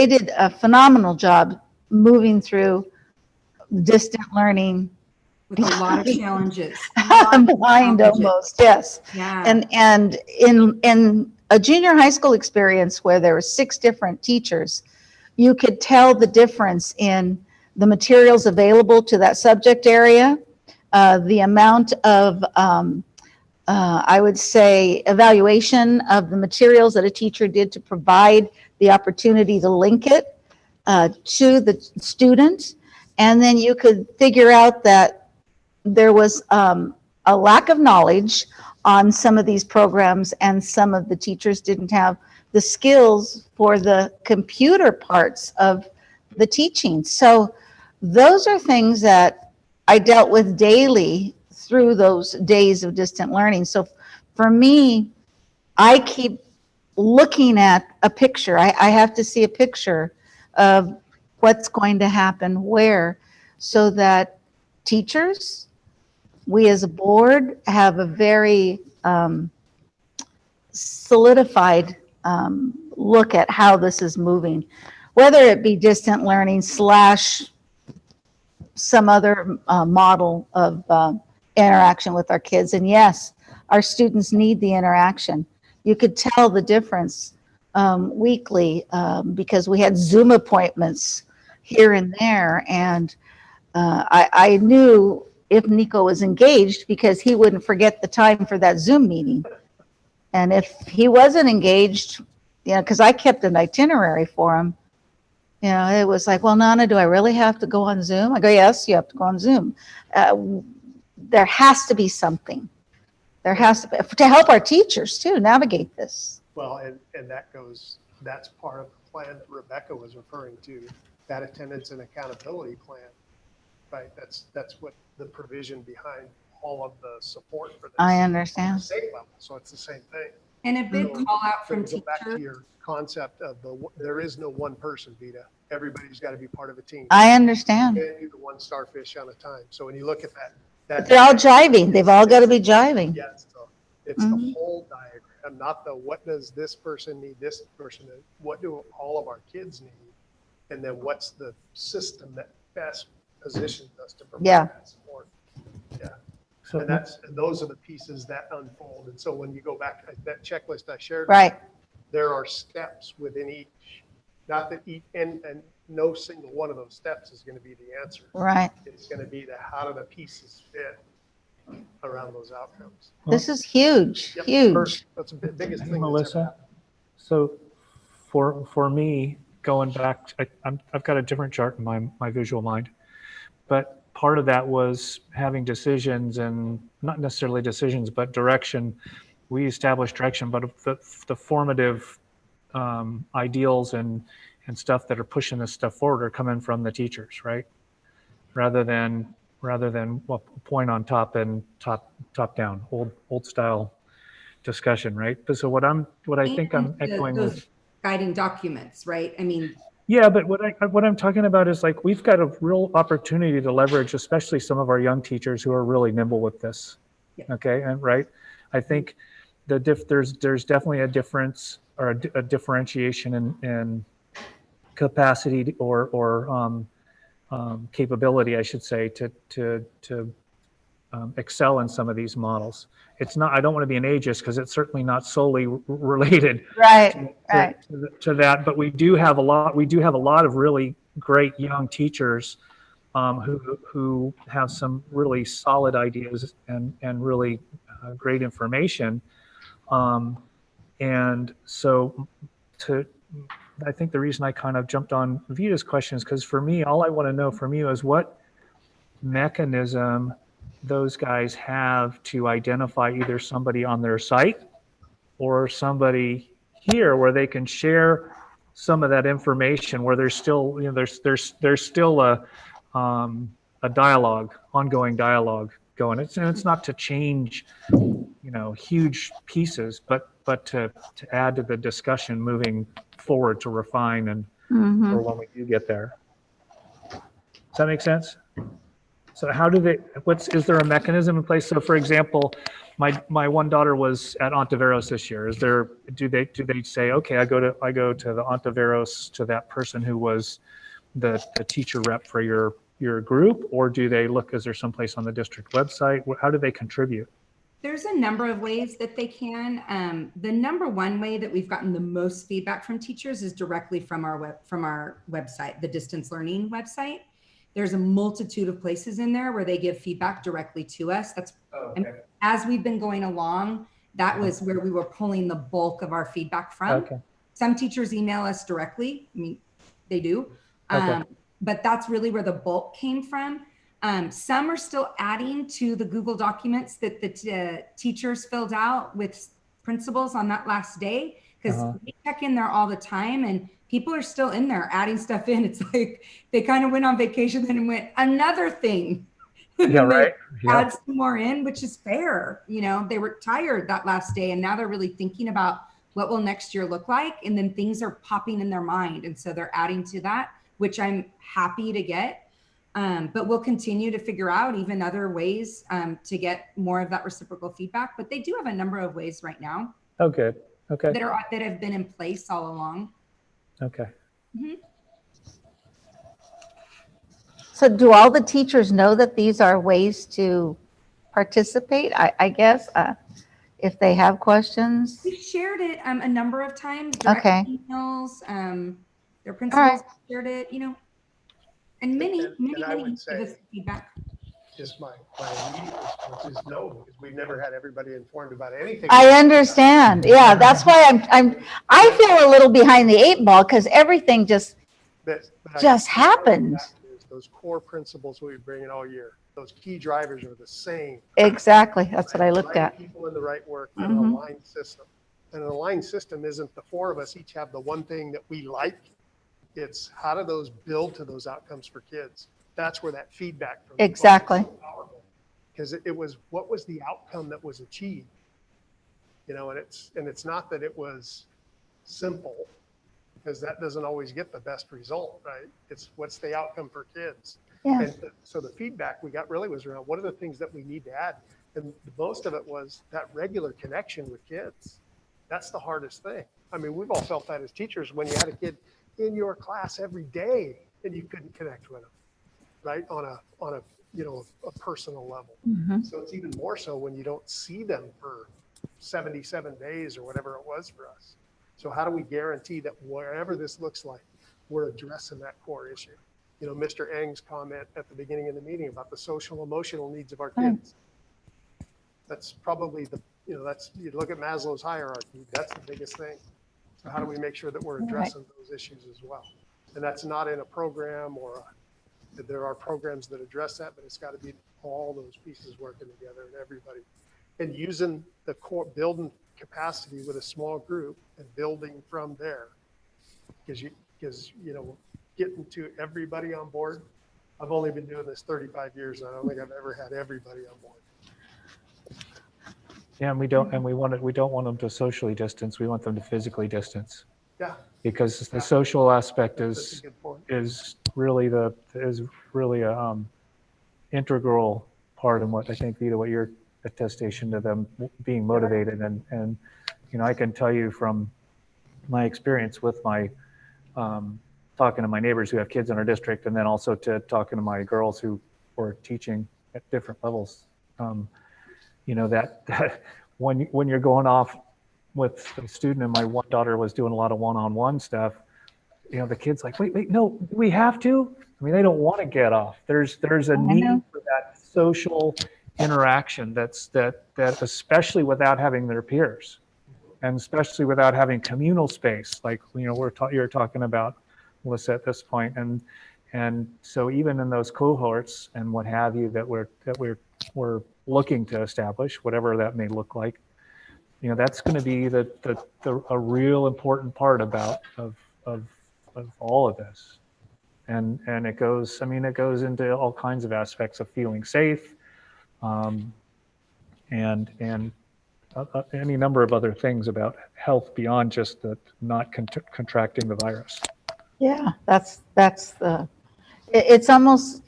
did a phenomenal job moving through distant learning with a lot of challenges. Blind almost, yes. Yeah. And in a junior high school experience where there were 6 different teachers, you could tell the difference in the materials available to that subject area, the amount of, I would say, evaluation of the materials that a teacher did to provide the opportunity to link it to the student. And then you could figure out that there was a lack of knowledge on some of these programs, and some of the teachers didn't have the skills for the computer parts of the teaching. So those are things that I dealt with daily through those days of distant learning. So for me, I keep looking at a picture. I have to see a picture of what's going to happen where, so that teachers, we as a board, have a very solidified look at how this is moving, whether it be distant learning / some other model of interaction with our kids. And yes, our students need the interaction. You could tell the difference weekly because we had Zoom appointments here and there. And I knew if Nico was engaged because he wouldn't forget the time for that Zoom meeting. And if he wasn't engaged, you know, because I kept an itinerary for him, you know, it was like, well, Nana, do I really have to go on Zoom? I go, yes, you have to go on Zoom. There has to be something. There has to be, to help our teachers too navigate this. Well, and that's part of the plan that Rebecca was referring to, that attendance and accountability plan, right? That's what the provision behind all of the support for this. I understand. On the state level, so it's the same thing. And a big call out from teachers. Go back to your concept of there is no one person, Vita. Everybody's got to be part of a team. I understand. You can't do the one starfish on a time. So when you look at that They're all jiving. They've all got to be jiving. Yes, so it's the whole diagram, not the what does this person need, this person need, what do all of our kids need, and then what's the system that best positions us to provide that support. Yeah. So- And those are the pieces that unfold. And so when you go back to that checklist I shared, Right. there are steps within each, not that each, and no single one of those steps is going to be the answer. Right. It's going to be the how do the pieces fit around those outcomes. This is huge, Yep. huge. That's the biggest Hey, thing that's ever Melissa, happened. so for me, going back, I've got a different chart in my visual mind, but part of that was having decisions, and not necessarily decisions, but direction. We established direction, but the formative ideals and stuff that are pushing this stuff forward are coming from the teachers, right? Rather than well, point on top and top down, old style discussion, right? But so what I think I'm echoing Those with, guiding documents, right? I mean, yeah, but what I'm talking about is like we've got a real opportunity to leverage, especially some of our young teachers who are really nimble with this. Yeah. Okay, and right, I think there's definitely a difference or a differentiation in capacity or capability, I should say, to excel in some of these models. It's not, I don't want to be an ageist because it's certainly not solely related Right, right. to that, but we do have a lot of really great young teachers who have some really solid ideas and really great information. And so I think the reason I kind of jumped on Vita's question is because for me, all I want to know from you is what mechanism those guys have to identify either somebody on their site or somebody here where they can share some of that information where there's still, you know, there's still a dialogue, ongoing dialogue going. It's not to change, you know, huge pieces, but to add to the discussion moving forward to refine and for when we do get there. Does that make sense? So how do they, is there a mechanism in place? So for example, my one daughter was at Ontiveros this year. Do they say, okay, I go to the Ontiveros to that person who was the teacher rep for your group, or do they look, is there someplace on the district website? How do they contribute? there's a number of ways that they can. The number one way that we've gotten the most feedback from teachers is directly from our website, the distance learning website. There's a multitude of places in there where they give feedback directly to us. That's as we've been going along, that was where we were pulling the bulk of our feedback from. Okay. Some teachers email us directly. I mean, they do. But that's really where the bulk came from. Some are still adding to the Google documents that the teachers filled out with principals on that last day, because we check in there all the time and people are still in there adding stuff in. It's like they kind of went on vacation and went another thing. Yeah, right. Yeah. Add some more in, which is fair. You know, they were tired that last day and now they're really thinking about what will next year look like. And then things are popping in their mind. And so they're adding to that, which I'm happy to get. But we'll continue to figure out even other ways to get more of that reciprocal feedback. But they do have a number of ways right now. Oh, good. Okay. That have been in place all along. Okay. Mm-hmm. So do all the teachers know that these are ways to participate? I guess if they have questions. We shared it a number of times. Direct emails. Their principals shared it. You know, and many give us feedback. Just my immediate response is no, because we've never had everybody informed about anything. I understand. Yeah, that's why I feel a little behind the 8 ball because everything just happened. Those core principles we've been bringing all year, those key drivers are the same. Exactly. That's what I looked at. People in the right work and an aligned system. And an aligned system isn't the 4 of us each have the one thing that we like. It's how do those build to those outcomes for kids? That's where that feedback from exactly is so powerful. Because it was what was the outcome that was achieved, you know, and it's not that it was simple, because that doesn't always get the best result, right? It's what's the outcome for kids. Yeah. And so the feedback we got really was around what are the things that we need to add? And most of it was that regular connection with kids. That's the hardest thing. I mean, we've all felt that as teachers when you had a kid in your class every day and you couldn't connect with them, right? On a a personal level. So it's even more so when you don't see them for 77 days or whatever it was for us. So how do we guarantee that wherever this looks like, we're addressing that core issue? You know, Mr. Eng's comment at the beginning of the meeting about the social emotional needs of our kids. That's probably that's, you look at Maslow's hierarchy, that's the biggest thing. So how do we make sure that we're addressing those issues as well? And that's not in a program there are programs that address that, but it's got to be all those pieces working together and everybody. And using the core, building capacity with a small group and building from there. Because getting to everybody on board. I've only been doing this 35 years, and I don't think I've ever had everybody on board. Yeah, and we don't want them to socially distance. We want them to physically distance. Yeah. Because the social aspect is really a integral part in what I think, Vita, what your attestation to them being motivated. And I can tell you from my experience with my talking to my neighbors who have kids in our district, and then also to talking to my girls who were teaching at different levels, that when you're going off with a student, and my one daughter was doing a lot of one-on-one stuff, the kid's like, wait, no, we have to? I mean, they don't want to get off. There's a need for that social interaction that especially without having their peers, and especially without having communal space, like you're talking about, Melissa, at this point. And so even in those cohorts and what have you that we're looking to establish, whatever that may look like, that's going to be a real important part of all of this. And it goes into all kinds of aspects of feeling safe, and any number of other things about health beyond just the not contracting the virus. Yeah, it's almost,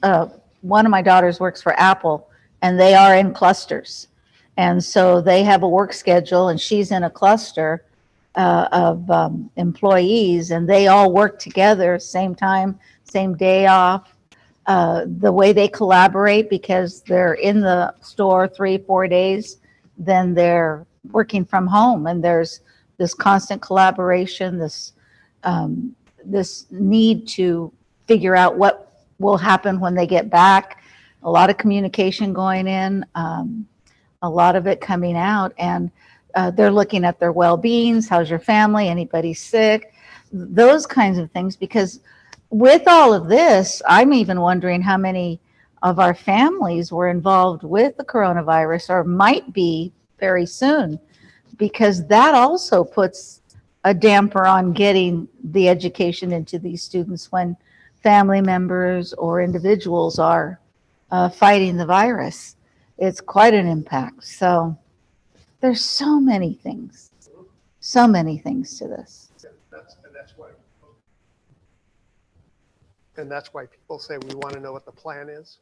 one of my daughters works for Apple, and they are in clusters. And so they have a work schedule, and she's in a cluster of employees, and they all work together, same time, same day off. The way they collaborate, because they're in the store 3-4 days, then they're working from home, and there's this constant collaboration, this need to figure out what will happen when they get back. A lot of communication going in, a lot of it coming out, and they're looking at their well-beings. How's your family? Anybody sick? Those kinds of things. Because with all of this, I'm even wondering how many of our families were involved with the coronavirus or might be very soon, because that also puts a damper on getting the education into these students when family members or individuals are fighting the virus. It's quite an impact. So there's so many things to this. And that's why people say we want to know what the plan is.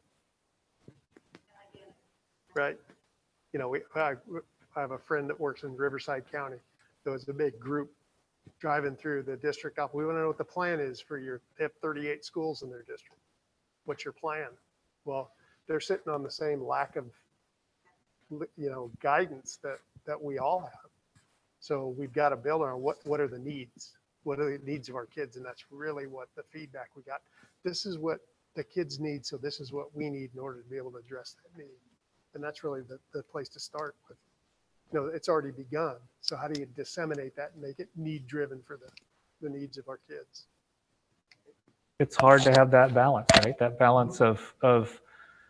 Right? I have a friend that works in Riverside County. There was a big group driving through the district. We want to know what the plan is for they have 38 schools in their district. What's your plan? Well, they're sitting on the same lack of, guidance that we all have. So we've got to build on what are the needs? What are the needs of our kids? And that's really what the feedback we got. This is what the kids need. So this is what we need in order to be able to address that need. And that's really the place to start with. It's already begun. So how do you disseminate that and make it need driven for the needs of our kids? It's hard to have that balance, right? That balance of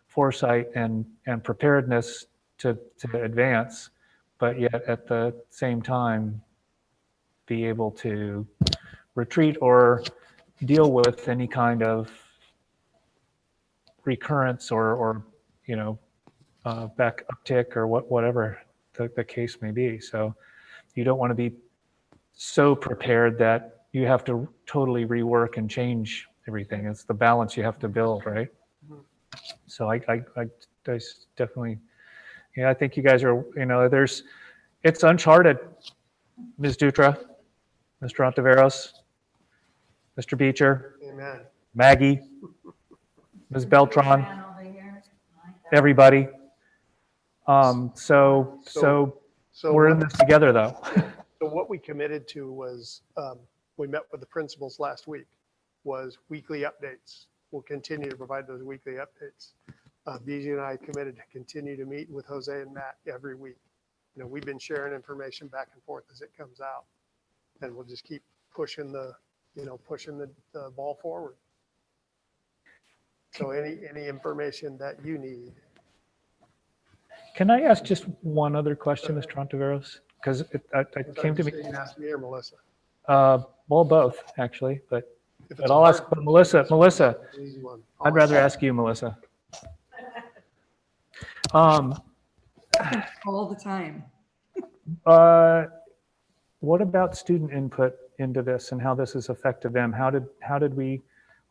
foresight and preparedness to advance, but yet at the same time be able to retreat or deal with any kind of recurrence or back uptick or whatever the case may be. So you don't want to be so prepared that you have to totally rework and change everything. It's the balance you have to build, right? So I definitely, yeah, I think you guys are, it's uncharted. Ms. Dutra, Mr. Ontiveros, Mr. Beecher, Amen. Maggie, Ms. Beltran, everybody. So we're in this together though. So what we committed to was, we met with the principals last week, was weekly updates. We'll continue to provide those weekly updates. Bijou and I committed to continue to meet with Jose and Matt every week. We've been sharing information back and forth as it comes out, and we'll just keep pushing the ball forward. So any information that you need. Can I ask just one other question, Mr. Ontiveros? Because it came to me. You can ask me or Melissa. Well, both actually, but I'll ask Melissa. Melissa, I'd rather ask you, Melissa. All the time. What about student input into this and how this has affected them? How did we,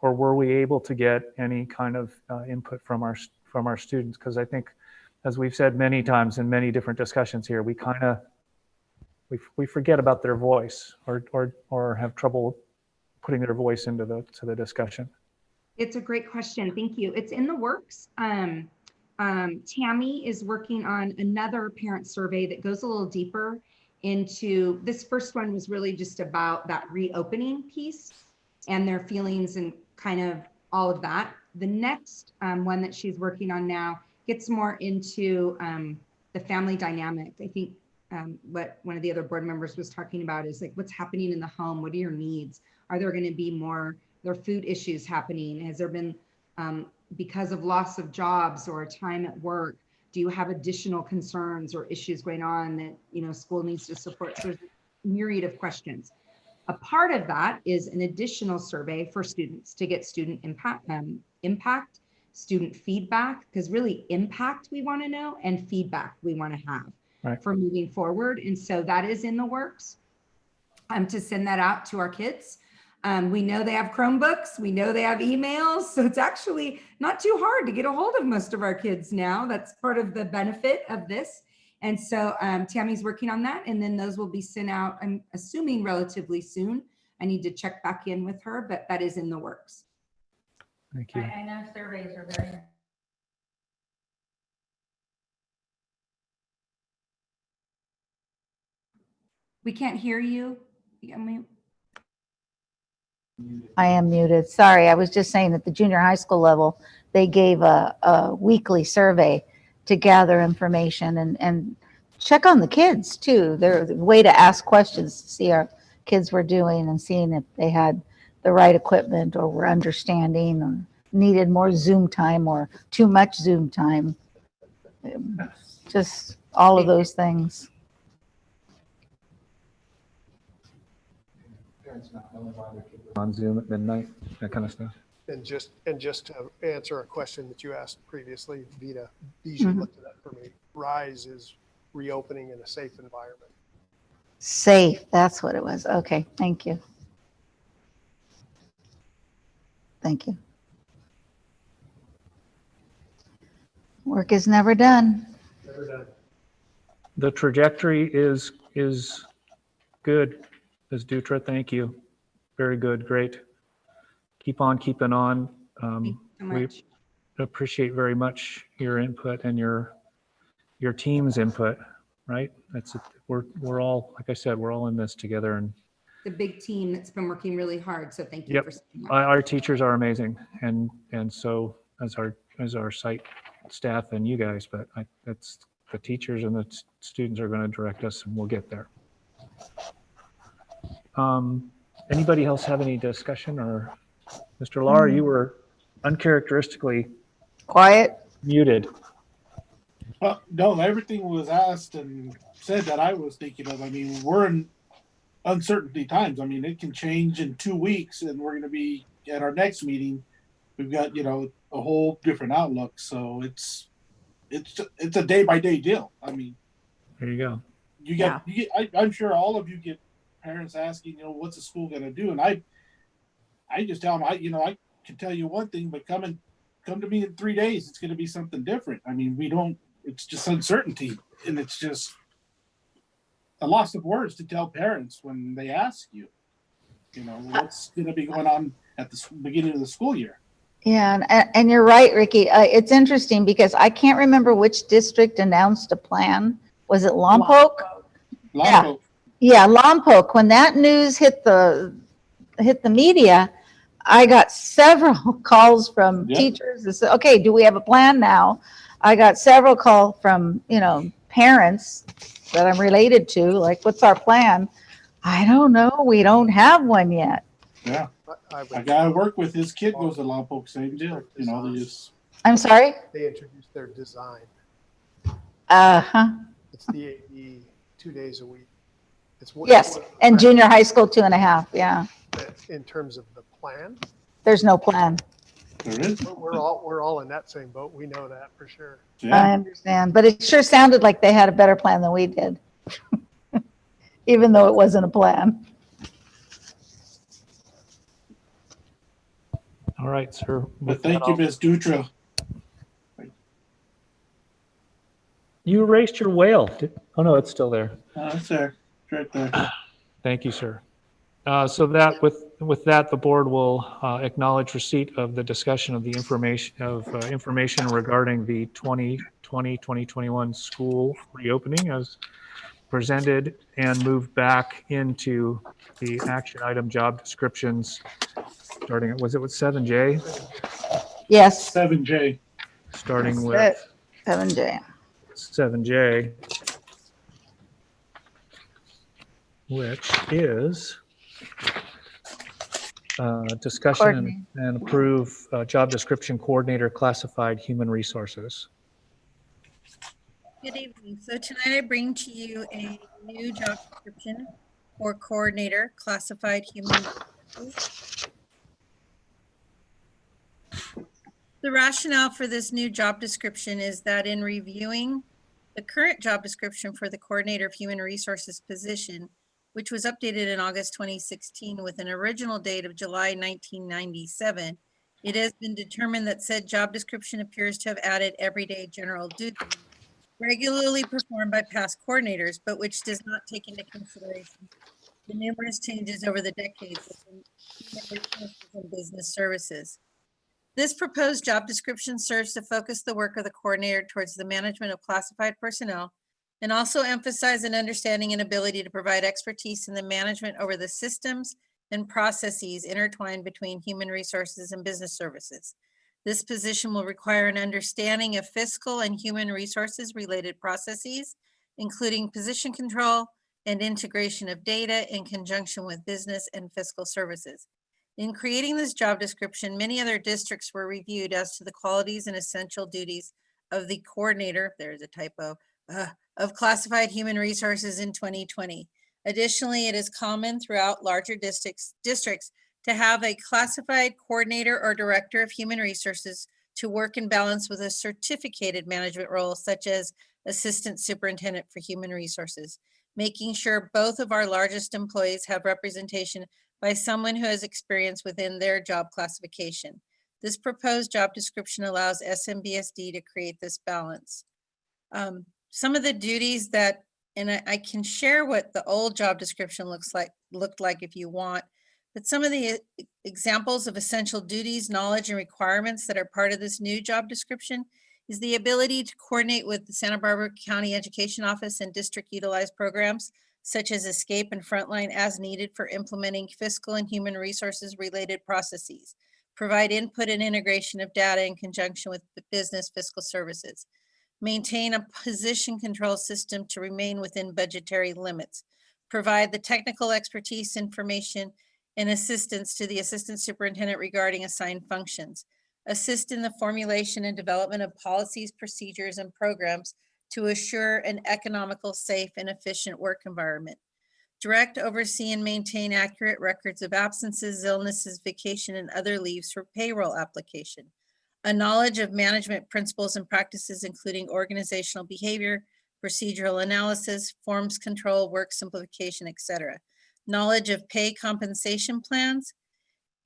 or were we able to get any kind of input from our students? Because I think, as we've said many times in many different discussions here, we forget about their voice or have trouble putting their voice into the discussion. It's a great question. Thank you. It's in the works. Tammy is working on another parent survey that goes a little deeper into, this first one was really just about that reopening piece and their feelings and kind of all of that. The next one that she's working on now gets more into the family dynamic. I think what one of the other board members was talking about is like, what's happening in the home? What are your needs? Are there going to be more, there are food issues happening? Has there been, because of loss of jobs or time at work, do you have additional concerns or issues going on that, school needs to support? So there's a myriad of questions. A part of that is an additional survey for students to get student impact, student feedback, because really impact we want to know and feedback we want to have for moving forward. And so that is in the works to send that out to our kids. We know they have Chromebooks, we know they have emails, so it's actually not too hard to get a hold of most of our kids now. That's part of the benefit of this. And so Tammy's working on that, and then those will be sent out, I'm assuming relatively soon. I need to check back in with her, but that is in the works. Thank you. I know surveys are very We can't hear you. I am muted. Sorry, I was just saying at the junior high school level, they gave a weekly survey to gather information and check on the kids too. There's a way to ask questions to see how kids were doing and seeing if they had the right equipment or were understanding or needed more Zoom time or too much Zoom time. Just all of those things. Parents not knowing why their kids are on Zoom at midnight, that kind of stuff. And just to answer a question that you asked previously, Vita, Bijou looked it up for me. RISE is reopening in a safe environment. Safe, that's what it was. Okay, thank you. Thank you. Work is never done. Never done. The trajectory is good. Ms. Dutra, thank you. Very good, great. Keep on keeping on. Thank you so much. We appreciate very much your input and your team's input, right? We're all, like I said, we're all in this together. And The big team that's been working really hard, so thank you for saying that. Our teachers are amazing, and so as our site staff and you guys, but that's the teachers and the students are going to direct us, and we'll get there. Anybody else have any discussion? Or Mr. Lar, you were uncharacteristically quiet, muted. No, everything was asked and said that I was thinking of. I mean, we're in uncertainty times. I mean, it can change in 2 weeks, and we're going to be at our next meeting. We've got a whole different outlook. So it's a day by day deal. I mean, there you go. You get I'm sure all of you get parents asking, what's the school going to do? And I just tell them, I can tell you one thing, but come come to me in 3 days, it's going to be something different. I mean, it's just uncertainty, and it's just a loss of words to tell parents when they ask you, what's going to be going on at the beginning of the school year. Yeah, and you're right, Ricky. It's interesting because I can't remember which district announced a plan. Was it Lompoc? Lompoc. Yeah, Lompoc. When that news hit the media, I got several calls from teachers that said, okay, do we have a plan now? I got several calls from, parents that I'm related to, like, what's our plan? I don't know. We don't have one yet. Yeah. A guy I work with, his kid goes to Lompoc, same deal. They just. I'm sorry? They introduced their design. Uh-huh. It's the AE 2 days a week. Yes, and junior high school 2.5, yeah. In terms of the plan? There's no plan. There is. We're all in that same boat. We know that for sure. Yeah. I understand, but it sure sounded like they had a better plan than we did, even though it wasn't a plan. All right, sir. But thank you, Ms. Dutra. You erased your whale. Oh, no, it's still there. It's there. It's right there. Thank you, sir. So that with that, the board will acknowledge receipt of the discussion of the information regarding the 2020-2021 school reopening as presented, and move back into the action item job descriptions, starting at, was it with 7J? Yes. 7J. Starting with 7J. 7J, which is discussion and approve job description coordinator, classified human resources. Good evening. So tonight I bring to you a new job description for coordinator, classified human resources. The rationale for this new job description is that in reviewing the current job description for the coordinator of human resources position, which was updated in August 2016 with an original date of July 1997, it has been determined that said job description appears to have added everyday general duties regularly performed by past coordinators, but which does not take into consideration the numerous changes over the decades within human resources and business services. This proposed job description serves to focus the work of the coordinator towards the management of classified personnel, and also emphasize an understanding and ability to provide expertise in the management over the systems and processes intertwined between human resources and business services. This position will require an understanding of fiscal and human resources related processes, including position control and integration of data in conjunction with business and fiscal services. In creating this job description, many other districts were reviewed as to the qualities and essential duties of the coordinator, there's a typo, of classified human resources in 2020. Additionally, it is common throughout larger districts to have a classified coordinator or director of human resources to work in balance with a certificated management role, such as assistant superintendent for human resources, making sure both of our largest employees have representation by someone who has experience within their job classification. This proposed job description allows SMBSD to create this balance. Some of the duties that, and I can share what the old job description looked like if you want, but some of the examples of essential duties, knowledge, and requirements that are part of this new job description is the ability to coordinate with the Santa Barbara County Education Office and district utilized programs, such as Escape and Frontline as needed for implementing fiscal and human resources related processes, provide input and integration of data in conjunction with business fiscal services, maintain a position control system to remain within budgetary limits, provide the technical expertise, information, and assistance to the assistant superintendent regarding assigned functions, assist in the formulation and development of policies, procedures, and programs to assure an economical, safe, and efficient work environment, direct, oversee, and maintain accurate records of absences, illnesses, vacation, and other leaves for payroll application, a knowledge of management principles and practices, including organizational behavior, procedural analysis, forms control, work simplification, etc., knowledge of pay compensation plans,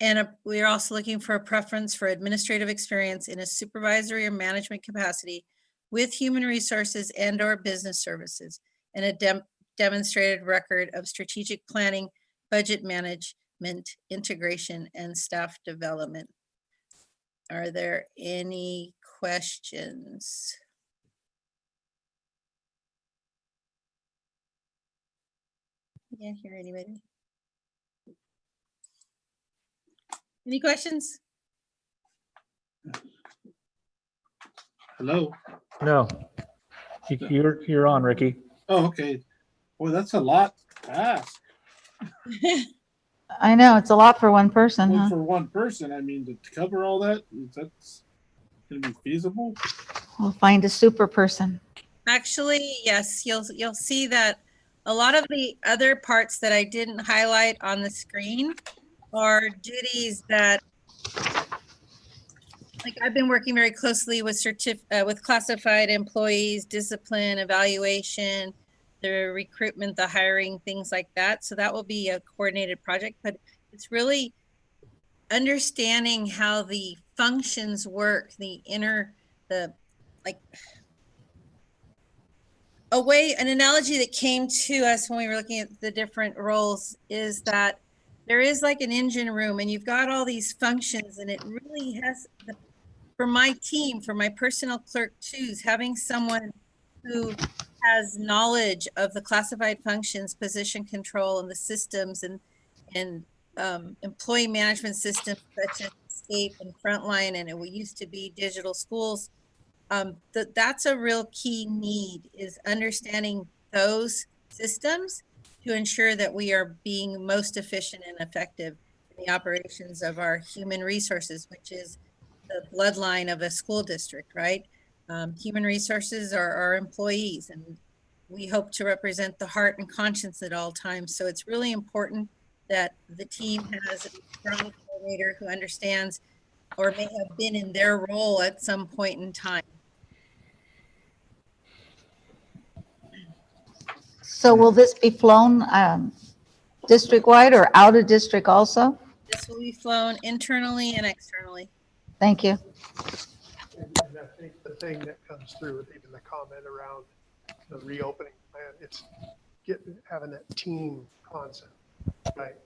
And we are also looking for a preference for administrative experience in a supervisory or management capacity with human resources and or business services, and a demonstrated record of strategic planning, budget management, integration, and staff development. Are there any questions? I can't hear anybody. Any questions? Hello? No. You're on, Ricky. Oh, okay. Well, that's a lot to ask. I know, it's a lot for one person, Well, huh? for one person, I mean, to cover all that, that's going to be feasible? We'll find a super person. Actually, yes, you'll see that a lot of the other parts that I didn't highlight on the screen are duties that, like, I've been working very closely with with classified employees, discipline, evaluation, the recruitment, the hiring, things like that. So that will be a coordinated project, but it's really understanding how the functions work, an analogy that came to us when we were looking at the different roles is that there is like an engine room and you've got all these functions, and it really has, for my team, for my personal clerk too, having someone who has knowledge of the classified functions, position control, and the systems and employee management systems such as Escape and Frontline, and it used to be digital schools. That's a real key need, is understanding those systems to ensure that we are being most efficient and effective in the operations of our human resources, which is the bloodline of a school district, right? Human resources are our employees, and we hope to represent the heart and conscience at all times. So it's really important that the team has a strong coordinator who understands or may have been in their role at some point in time. So will this be flown district-wide or out of district also? This will be flown internally and externally. Thank you. And I think the thing that comes through with even the comment around the reopening plan, it's having that team concept, right?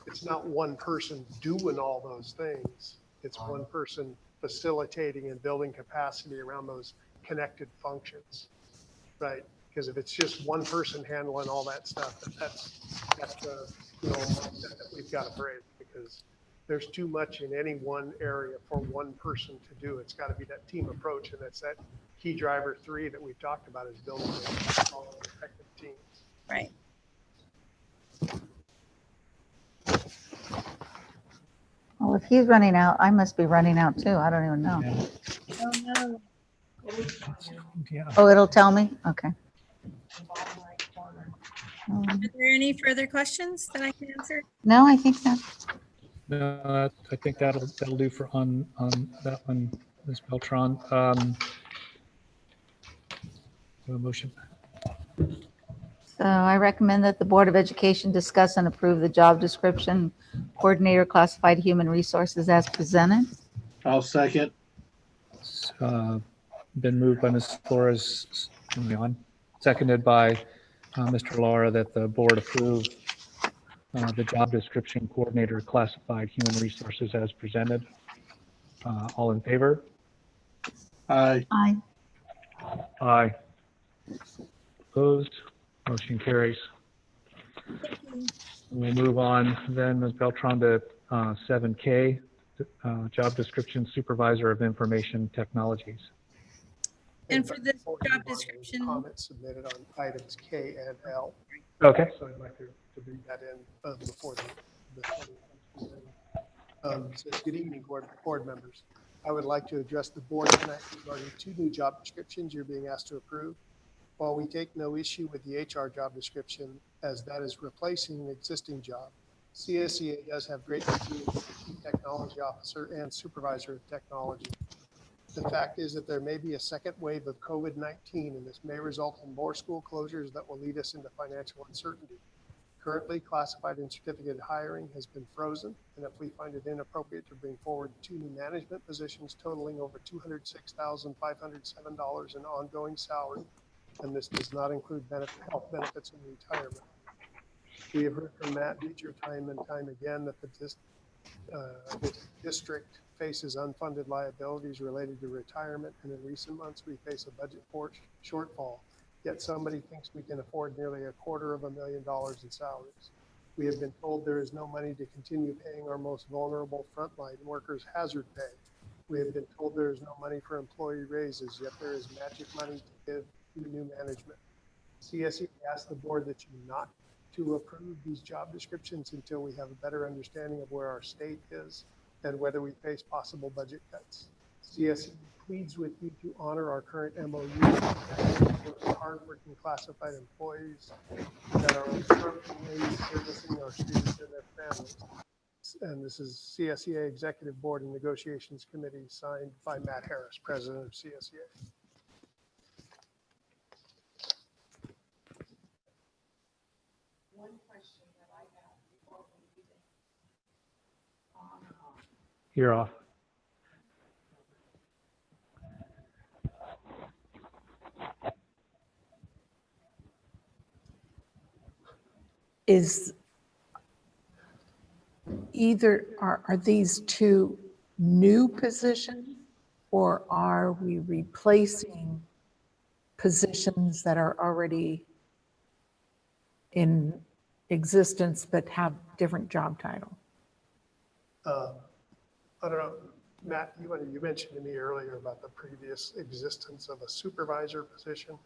It's not one person doing all those things. It's one person facilitating and building capacity around those connected functions, right? Because if it's just one person handling all that stuff, that's the mindset that we've got to break, because there's too much in any one area for one person to do. It's got to be that team approach, and that's that key driver 3 that we've talked about, is building effective teams. Right. Well, if he's running out, I must be running out too. I don't even know. Oh, no. Oh, it'll tell me? Okay. Are there any further questions that I can answer? No, I think that. No, I think that'll do for on that one, Ms. Beltran. A motion. So I recommend that the Board of Education discuss and approve the job description, coordinator classified human resources as presented. I'll second. Been moved by Ms. Flores, seconded by Mr. Laura, that the board approve the job description, coordinator classified human resources as presented. All in favor? Aye. Aye. Aye. Opposed? Motion carries. We'll move on then, Ms. Beltran, to 7K, job description, supervisor of information technologies. And for this job description, Comments submitted on items K and L. Okay. So I'd like to read that in before the says, good evening, board members. I would like to address the board tonight regarding 2 new job descriptions you're being asked to approve. While we take no issue with the HR job description, as that is replacing an existing job, CSEA does have great reviews for Chief Technology Officer and Supervisor of Technology. The fact is that there may be a second wave of COVID-19, and this may result in more school closures that will lead us into financial uncertainty. Currently, classified and certificate hiring has been frozen, and if we find it inappropriate to bring forward 2 new management positions totaling over $206,507 in ongoing salary, and this does not include health benefits and retirement. We have heard from Matt Beecher time and time again that this district faces unfunded liabilities related to retirement, and in recent months we face a budget shortfall. Yet somebody thinks we can afford nearly $250,000 in salaries. We have been told there is no money to continue paying our most vulnerable frontline workers hazard pay. We have been told there is no money for employee raises, yet there is magic money to give to new management. CSE asked the board that you not to approve these job descriptions until we have a better understanding of where our state is and whether we face possible budget cuts. CSE pleads with you to honor our current MOU with hardworking classified employees that are appropriately servicing our students and their families. And this is CSEA Executive Board and Negotiations Committee, signed by Matt Harris, President of CSEA. One question that I have before we leave it. You're off. Is are these 2 new positions, or are we replacing positions that are already in existence but have different job title? I don't know, Matt, you mentioned to me earlier about the previous existence of a supervisor position.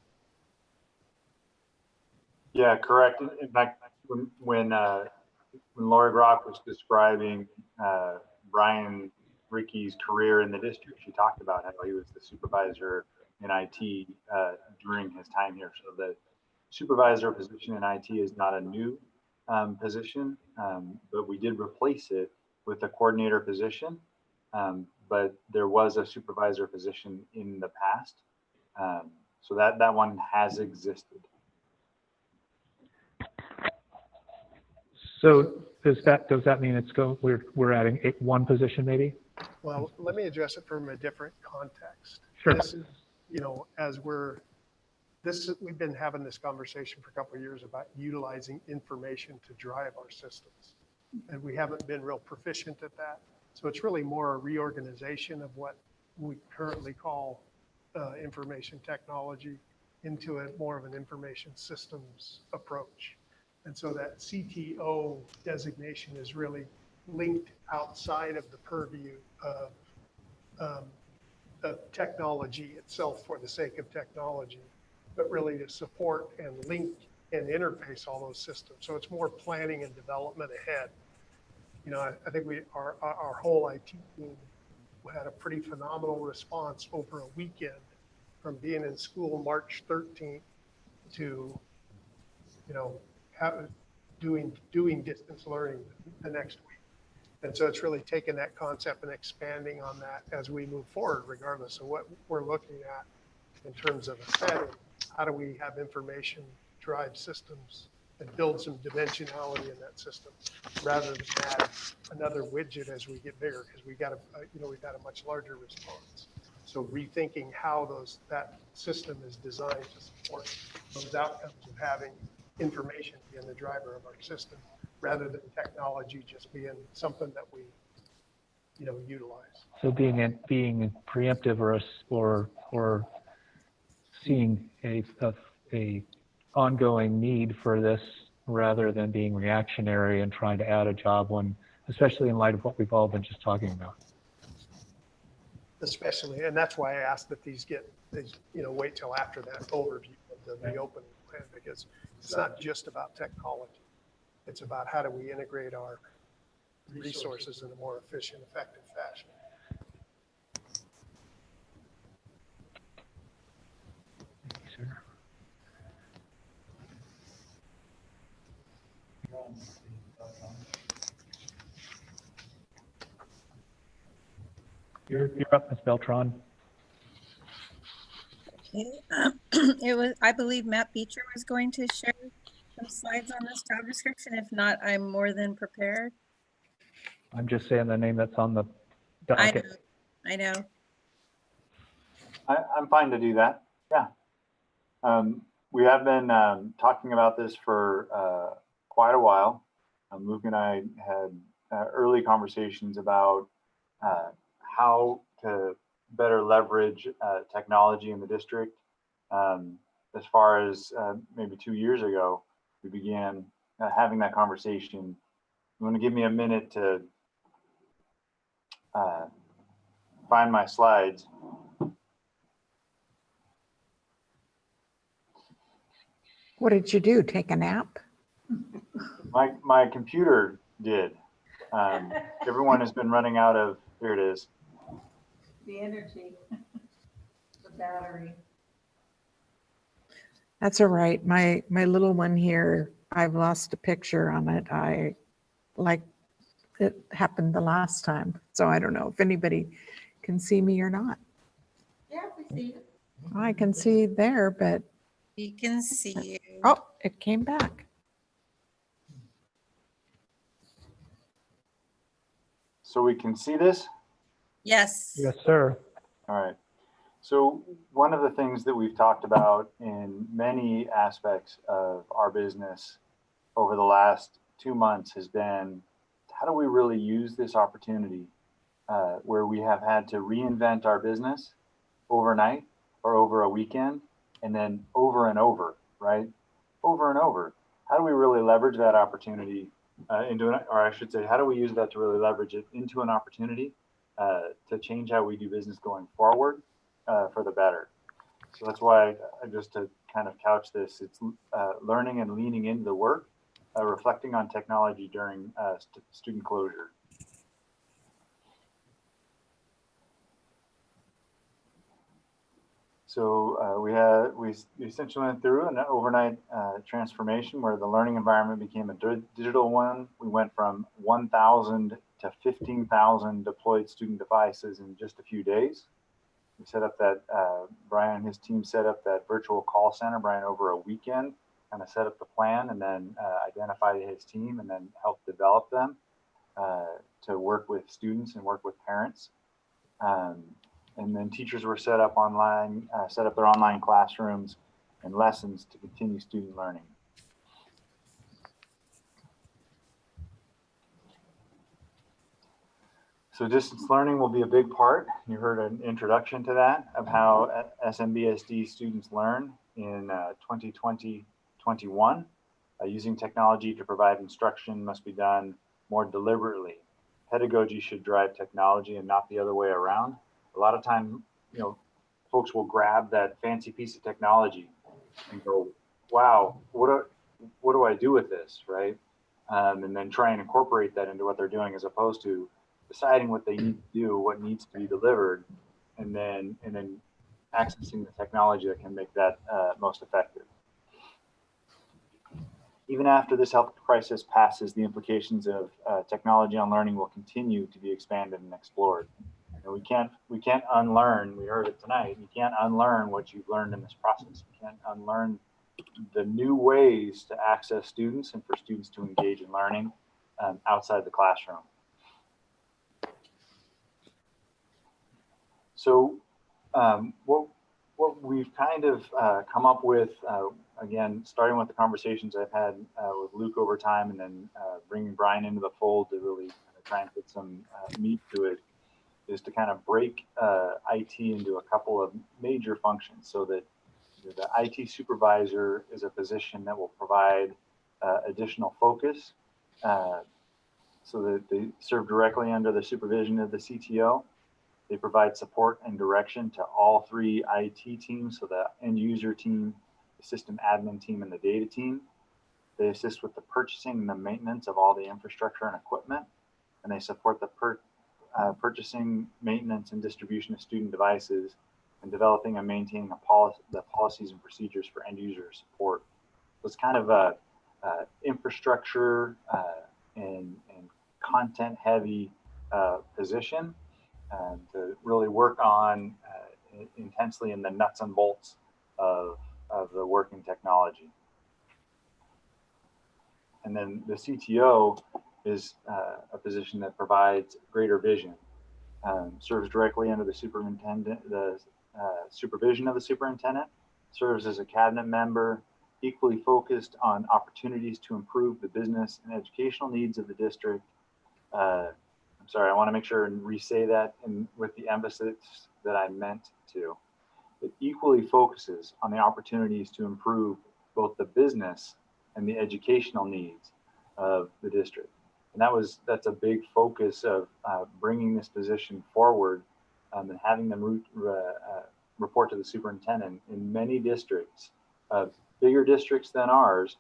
Yeah, correct. In fact, when Lori Brock was describing Brian Ricky's career in the district, she talked about how he was the supervisor in IT during his time here. So the supervisor position in IT is not a new position, but we did replace it with a coordinator position. But there was a supervisor position in the past. So that one has existed. So does that mean we're adding 1 position maybe? Well, let me address it from a different context. Sure. This is, we've been having this conversation for a couple of years about utilizing information to drive our systems. And we haven't been real proficient at that. So it's really more a reorganization of what we currently call information technology into more of an information systems approach. And so that CTO designation is really linked outside of the purview of technology itself for the sake of technology, but really to support and link and interface all those systems. So it's more planning and development ahead. I think our whole IT team had a pretty phenomenal response over a weekend from being in school March 13th to, doing distance learning the next week. And so it's really taking that concept and expanding on that as we move forward, regardless of what we're looking at in terms of a setting. How do we have information drive systems and build some dimensionality in that system, rather than add another widget as we get bigger, because we've got a much larger response. So rethinking how that system is designed to support those outcomes of having information being the driver of our system, rather than technology just being something that we, utilize. So being preemptive or seeing a ongoing need for this rather than being reactionary and trying to add a job when, especially in light of what we've all been just talking about. Especially, and that's why I asked that these wait till after that overview of the reopening plan, because it's not just about technology. It's about how do we integrate our resources in a more efficient, effective fashion. Thank you, sir. You're up, Ms. Beltran. Okay. I believe Matt Beecher was going to share some slides on this job description? If not, I'm more than prepared. I'm just saying the name that's on the I docket. know. I know. I'm fine to do that. Yeah. We have been talking about this for quite a while. Luke and I had early conversations about how to better leverage technology in the district. As far as maybe 2 years ago, we began having that conversation. You want to give me a minute to find my slides? What did you do? Take a nap? My computer did. Everyone has been running out of, here it is. The energy, the battery. That's all right. My little one here, I've lost a picture on it. I like it happened the last time. So I don't know if anybody can see me or not. Yeah, we see it. I can see there, but We can see you. oh, it came back. So we can see this? Yes. Yes, sir. All right. So one of the things that we've talked about in many aspects of our business over the last 2 months has been, how do we really use this opportunity where we have had to reinvent our business overnight or over a weekend and then over and over, right? Over and over. How do we really leverage that opportunity into an, or I should say, how do we use that to really leverage it into an opportunity to change how we do business going forward for the better? So that's why, just to kind of couch this, it's learning and leaning into the work, reflecting on technology during student closure. So we essentially went through an overnight transformation where the learning environment became a digital one. We went from 1,000 to 15,000 deployed student devices in just a few days. We set up that, Brian and his team set up that virtual call center, Brian, over a weekend, kind of set up the plan and then identified his team and then helped develop them to work with students and work with parents. And then teachers were set up online, set up their online classrooms and lessons to continue student learning. So distance learning will be a big part. You heard an introduction to that of how SMBSD students learn in 2020-21. Using technology to provide instruction must be done more deliberately. Pedagogy should drive technology and not the other way around. A lot of time, folks will grab that fancy piece of technology and go, wow, what do I do with this, right? And then try and incorporate that into what they're doing, as opposed to deciding what they need to do, what needs to be delivered, and then accessing the technology that can make that most effective. Even after this health crisis passes, the implications of technology on learning will continue to be expanded and explored. And we can't unlearn, we heard it tonight, you can't unlearn what you've learned in this process. You can't unlearn the new ways to access students and for students to engage in learning outside the classroom. So what we've kind of come up with, again, starting with the conversations I've had with Luke over time and then bringing Brian into the fold to really try and put some meat to it, is to kind of break IT into a couple of major functions, so that the IT supervisor is a position that will provide additional focus, so that they serve directly under the supervision of the CTO. They provide support and direction to all 3 IT teams, so the end user team, the system admin team, and the data team. They assist with the purchasing and the maintenance of all the infrastructure and equipment, and they support the purchasing, maintenance, and distribution of student devices, and developing and maintaining the policies and procedures for end user support. So it's kind of a infrastructure and content heavy position to really work on intensely in the nuts and bolts of the working technology. And then the CTO is a position that provides greater vision, serves directly under the superintendent, the supervision of the superintendent, serves as a cabinet member, equally focused on opportunities to improve the business and educational needs of the district. I'm sorry, I want to make sure and re-say that with the emphasis that I meant to. It equally focuses on the opportunities to improve both the business and the educational needs of the district. And that's a big focus of bringing this position forward and having them report to the superintendent in many districts, bigger districts than ours,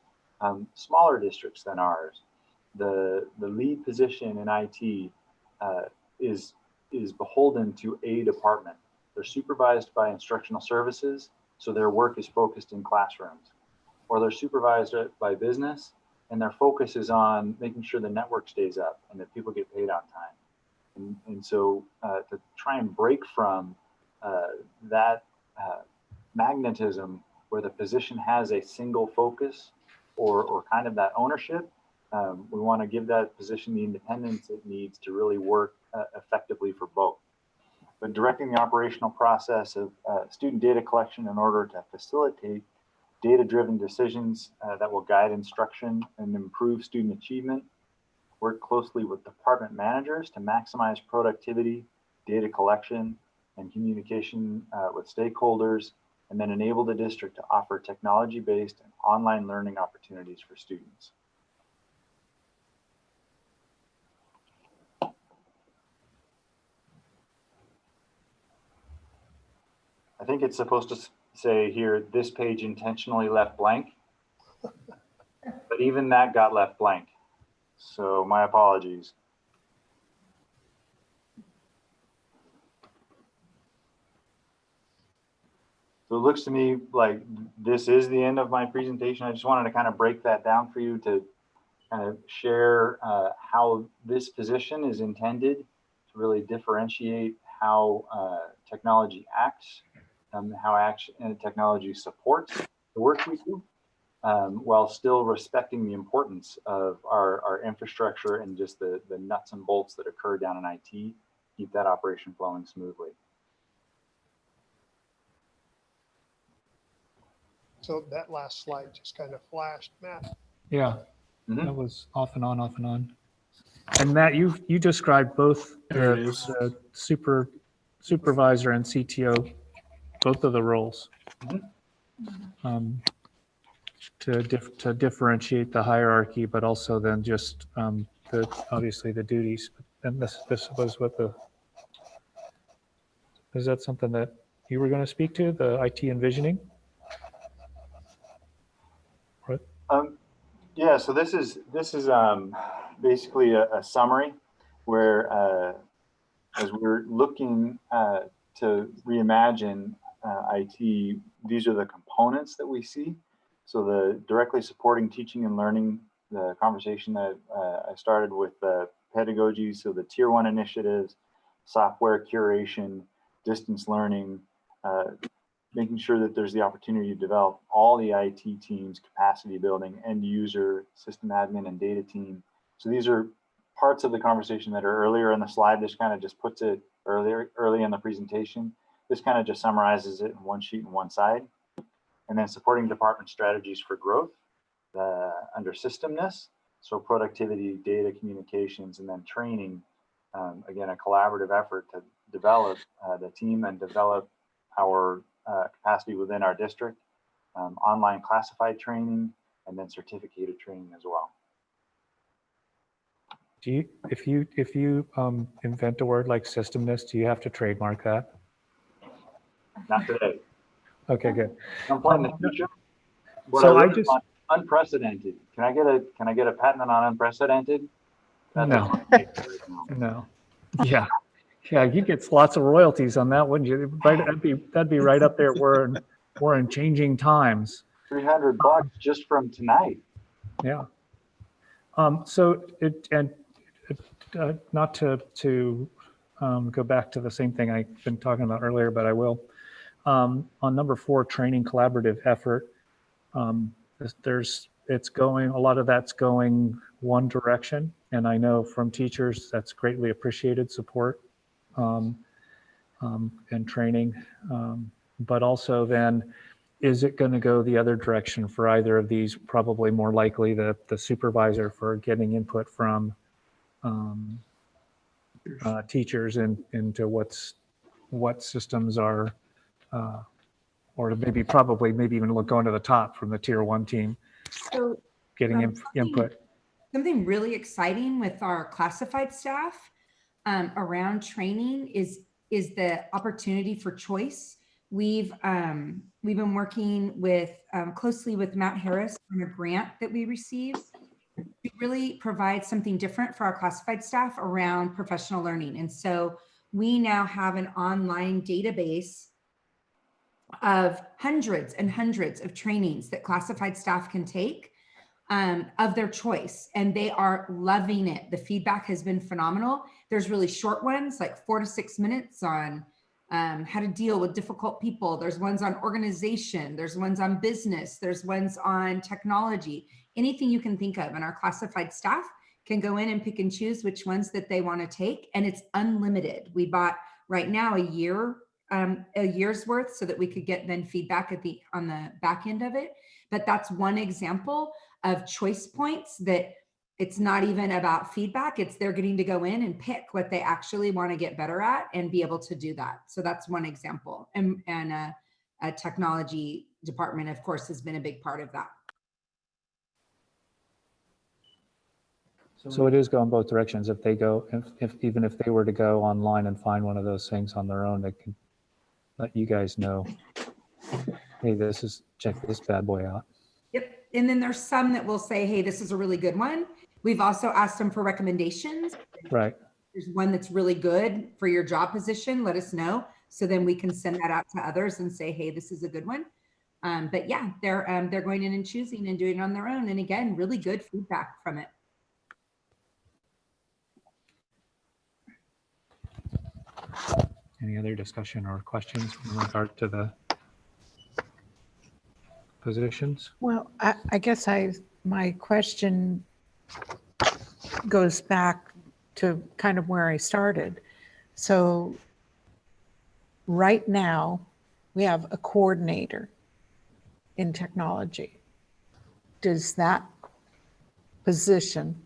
smaller districts than ours. The lead position in IT is beholden to a department. They're supervised by instructional services, so their work is focused in classrooms, or they're supervised by business, and their focus is on making sure the network stays up and that people get paid on time. And so to try and break from that magnetism where the position has a single focus or kind of that ownership, we want to give that position the independence it needs to really work effectively for both. But directing the operational process of student data collection in order to facilitate data-driven decisions that will guide instruction and improve student achievement, work closely with department managers to maximize productivity, data collection, and communication with stakeholders, and then enable the district to offer technology-based and online learning opportunities for students. I think it's supposed to say here, this page intentionally left blank, but even that got left blank. So my apologies. So it looks to me like this is the end of my presentation. I just wanted to kind of break that down for you to kind of share how this position is intended to really differentiate how technology acts, how technology supports the work we do, while still respecting the importance of our infrastructure and just the nuts and bolts that occur down in IT, keep that operation flowing smoothly. So that last slide just kind of flashed, Matt. Yeah, that was off and on, off and on. And Matt, you described both the supervisor and CTO, both of the roles, to differentiate the hierarchy, but also then just obviously the duties. And this was what is that something that you were going to speak to, the IT envisioning? What? Yeah, so this is basically a summary where as we're looking to reimagine IT, these are the components that we see. So the directly supporting teaching and learning, the conversation that I started with pedagogy, so the tier 1 initiatives, software curation, distance learning, making sure that there's the opportunity to develop all the IT teams, capacity building, end user, system admin, and data team. So these are parts of the conversation that are earlier in the slide. This kind of just puts it early in the presentation. This kind of just summarizes it in one sheet and one side. And then supporting department strategies for growth under systemness. So productivity, data communications, and then training. Again, a collaborative effort to develop the team and develop our capacity within our district, online classified training, and then certificated training as well. Do you, if you invent a word like systemness, do you have to trademark that? Not today. Okay, good. Some point in the future. So I just unprecedented. Can I get a patent on unprecedented? No. No. Yeah. Yeah, you get lots of royalties on that, wouldn't you? Right, that'd be right up there. We're in changing times. $300 just from tonight. Yeah. So not to go back to the same thing I've been talking about earlier, but I will. On number 4, training collaborative effort. it's going, a lot of that's going one direction. And I know from teachers, that's greatly appreciated support and training. But also then, is it going to go the other direction for either of these? Probably more likely the supervisor for getting input from teachers into what systems are, or maybe even going to the top from the tier 1 team, So getting input. something really exciting with our classified staff around training is the opportunity for choice. We've been working with closely with Mount Harris on a grant that we received to really provide something different for our classified staff around professional learning. And so we now have an online database of hundreds and hundreds of trainings that classified staff can take of their choice, and they are loving it. The feedback has been phenomenal. There's really short ones, like 4 to 6 minutes on how to deal with difficult people. There's ones on organization. There's ones on business. There's ones on technology, anything you can think of. And our classified staff can go in and pick and choose which ones that they want to take. And it's unlimited. We bought right now a year's worth so that we could get then feedback on the back end of it. But that's one example of choice points that it's not even about feedback. It's they're getting to go in and pick what they actually want to get better at and be able to do that. So that's one example. And a technology department, of course, has been a big part of that. So it is going both directions. If they go, even if they were to go online and find one of those things on their own, they can let you guys know, hey, check this bad boy out. Yep. And then there's some that will say, hey, this is a really good one. We've also asked them for recommendations. Right. There's one that's really good for your job position. Let us know. So then we can send that out to others and say, hey, this is a good one. But yeah, they're going in and choosing and doing it on their own. And again, really good feedback from it. Any other discussion or questions in regard to the positions? Well, I guess my question goes back to kind of where I started. So right now we have a coordinator in technology. Does that position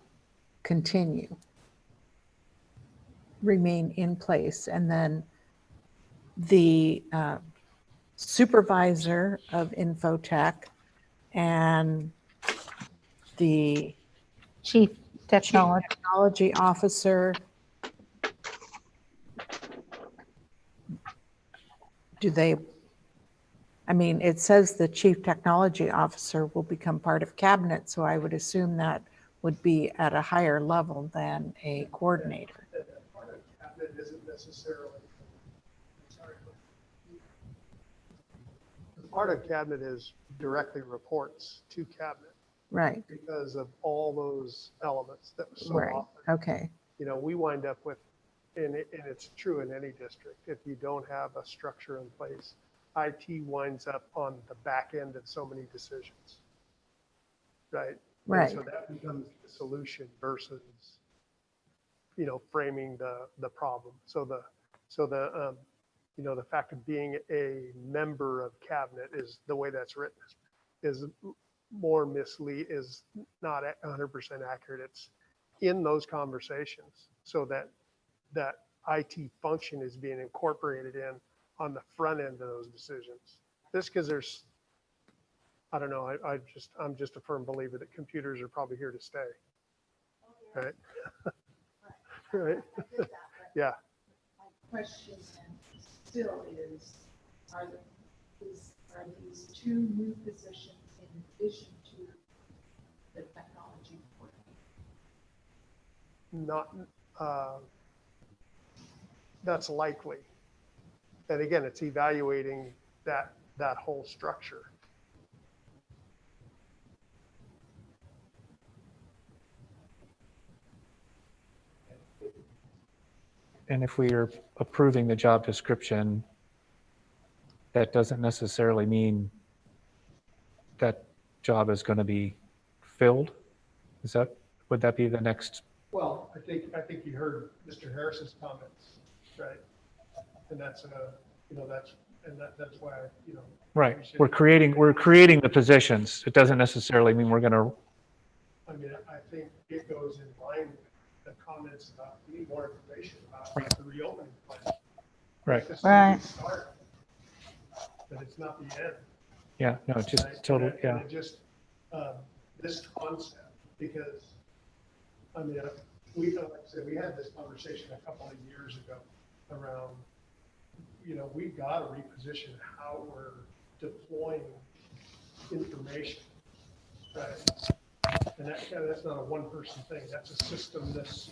remain in place? And then the supervisor of infotech and the Chief Technology Officer, it says the Chief Technology Officer will become part of cabinet, so I would assume that would be at a higher level than a coordinator. Cabinet isn't necessarily. Part of cabinet is directly reports to cabinet. Right. Because of all those elements that so right. often. Okay. We wind up with, and it's true in any district, if you don't have a structure in place, IT winds up on the back end of so many decisions. Right. Right. And so that becomes the solution versus, framing the problem. So the fact of being a member of cabinet is the way that's written is more is not 100% accurate. It's in those conversations so that IT function is being incorporated in on the front end of those decisions. This because there's, I don't know, I'm just a firm believer that computers are probably here to stay. Right? Right? Yeah. My question still is, are these two new positions in addition to the technology coordinator? Not, that's likely. And again, it's evaluating that whole structure. And if we are approving the job description, that doesn't necessarily mean that job is going to be filled? Would that be the next? Well, I think you heard Mr. Harris's comments, right? And that's that's why, Right. we should- We're creating the positions. It doesn't necessarily mean we're going to. I mean, I think it goes in line with the comments about need more information about Right. the reopening plan. Right. This is Right. the start, but it's not the end. Yeah, no, just Right? totally, And yeah. it just, this concept, because, I mean, like I said, we had this conversation a couple of years ago around, we've got to reposition how we're deploying information, right? And that's not a one-person thing. That's a system that's,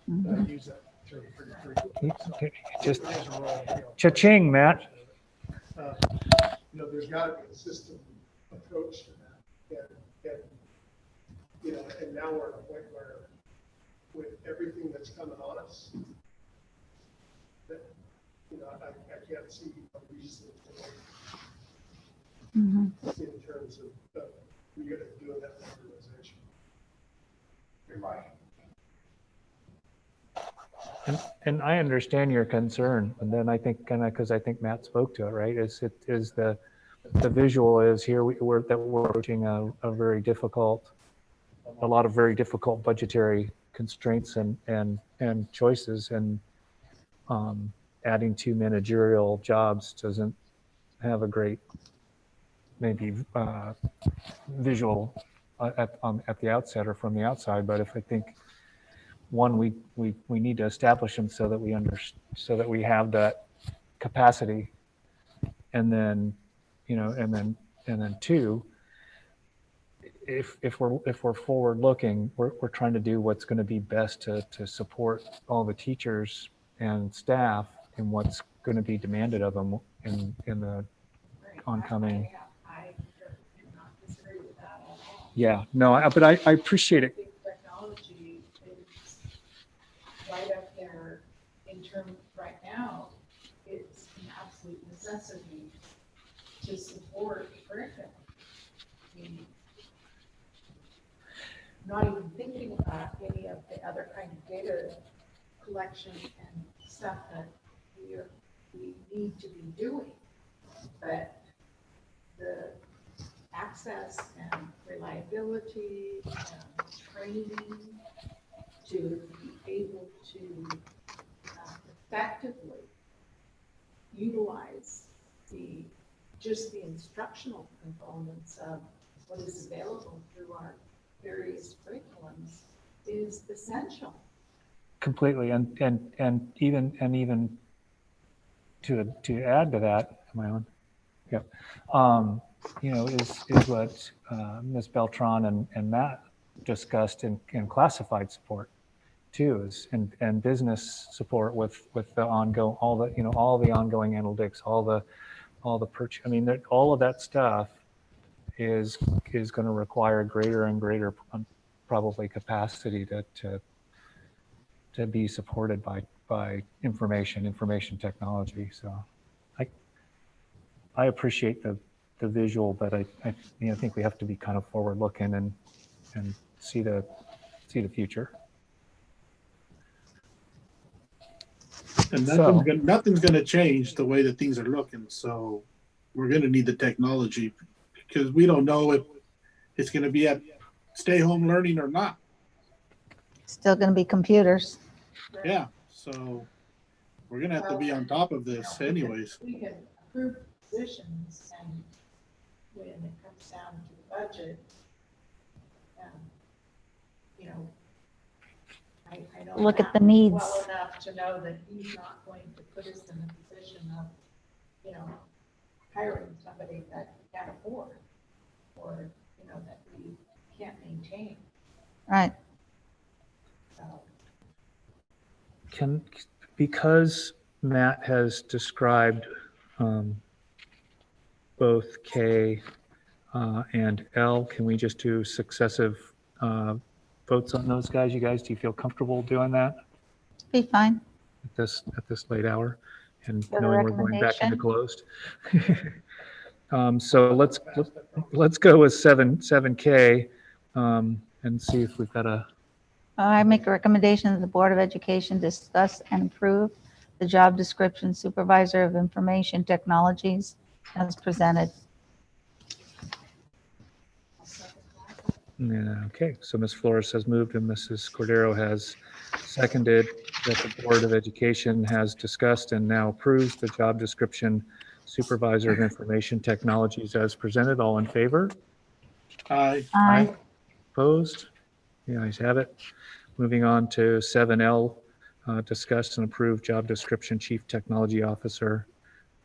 I use that term pretty frequently. So Just it is a role, cha-ching, Matt. There's got to be a system approach to that. And now we're at a point where with everything that's coming on us, that, I can't see a reason to in terms of we're going to do that organization. You're right. And I understand your concern, and then I think because I think Matt spoke to it, right? Is the visual is here we're approaching a lot of very difficult budgetary constraints and choices, and adding 2 managerial jobs doesn't have a great maybe visual at the outset or from the outside. But if I think one, we need to establish them so that we have that capacity, and then and then two, if we're forward looking, we're trying to do what's going to be best to support all the teachers and staff in what's going to be demanded of them in the oncoming. I do not disagree with that at all. Yeah, no, but I appreciate it. I think technology is right up there in terms, right now, it's an absolute necessity to support curriculum. I mean, not even thinking about any of the other kind of data collection and stuff that we need to be doing. But the access and reliability and training to be able to effectively utilize just the instructional components of what is available through our various curriculums is essential. Completely, and even to add to that, am I on? Yep. Is what Ms. Beltran and Matt discussed in classified support too, and business support with the ongoing, all the ongoing analytics, all the purchase. I mean, all of that stuff is going to require greater and greater probably capacity to be supported by information technology. So I appreciate the visual, but I think we have to be kind of forward looking and see the future. And So- nothing's gonna change the way that things are looking. So we're gonna need the technology because we don't know if it's gonna be at stay home learning or not. Still going to be computers. Yeah. So we're gonna have to be on top of this anyways. We can approve positions, and when it comes down to the budget, I know Look at Matt the needs. well enough to know that he's not going to put us in a position of, hiring somebody that we can't afford, or, that we can't maintain. Right. So, Because Matt has described both K and L, can we just do successive votes on those guys? You guys, do you feel comfortable doing that Be fine. at this late hour and For the knowing we're going back into recommendation? closed? So let's go with 7K. and see if we've got a, I make a recommendation that the Board of Education discuss and approve the job description Supervisor of Information Technologies as presented. yeah, okay, so Ms. Flores has moved and Mrs. Cordero has seconded that the Board of Education has discussed and now approves the job description Supervisor of Information Technologies as presented. All in favor? Aye. Aye. Opposed? The ayes have it. Moving on to 7L, discuss and approve job description Chief Technology Officer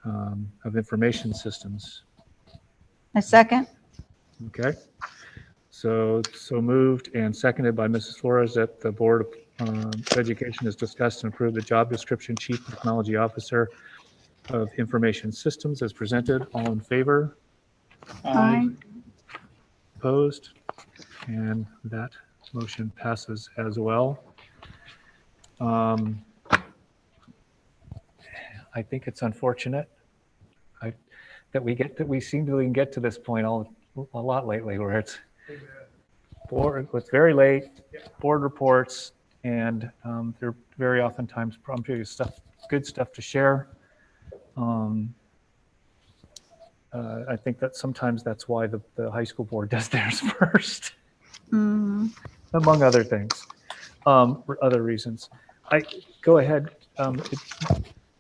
of Information Systems. A second? Okay. So moved and seconded by Mrs. Flores that the Board of Education has discussed and approved the job description Chief Technology Officer of Information Systems as presented. All in favor? Aye. Opposed? And that motion passes as well. I think it's unfortunate that we seem to get to this point a lot lately where it's very late, board reports, and they're very oftentimes probably good stuff to share. I think that sometimes that's why the high school board does theirs first, among other things, for other reasons. Go ahead,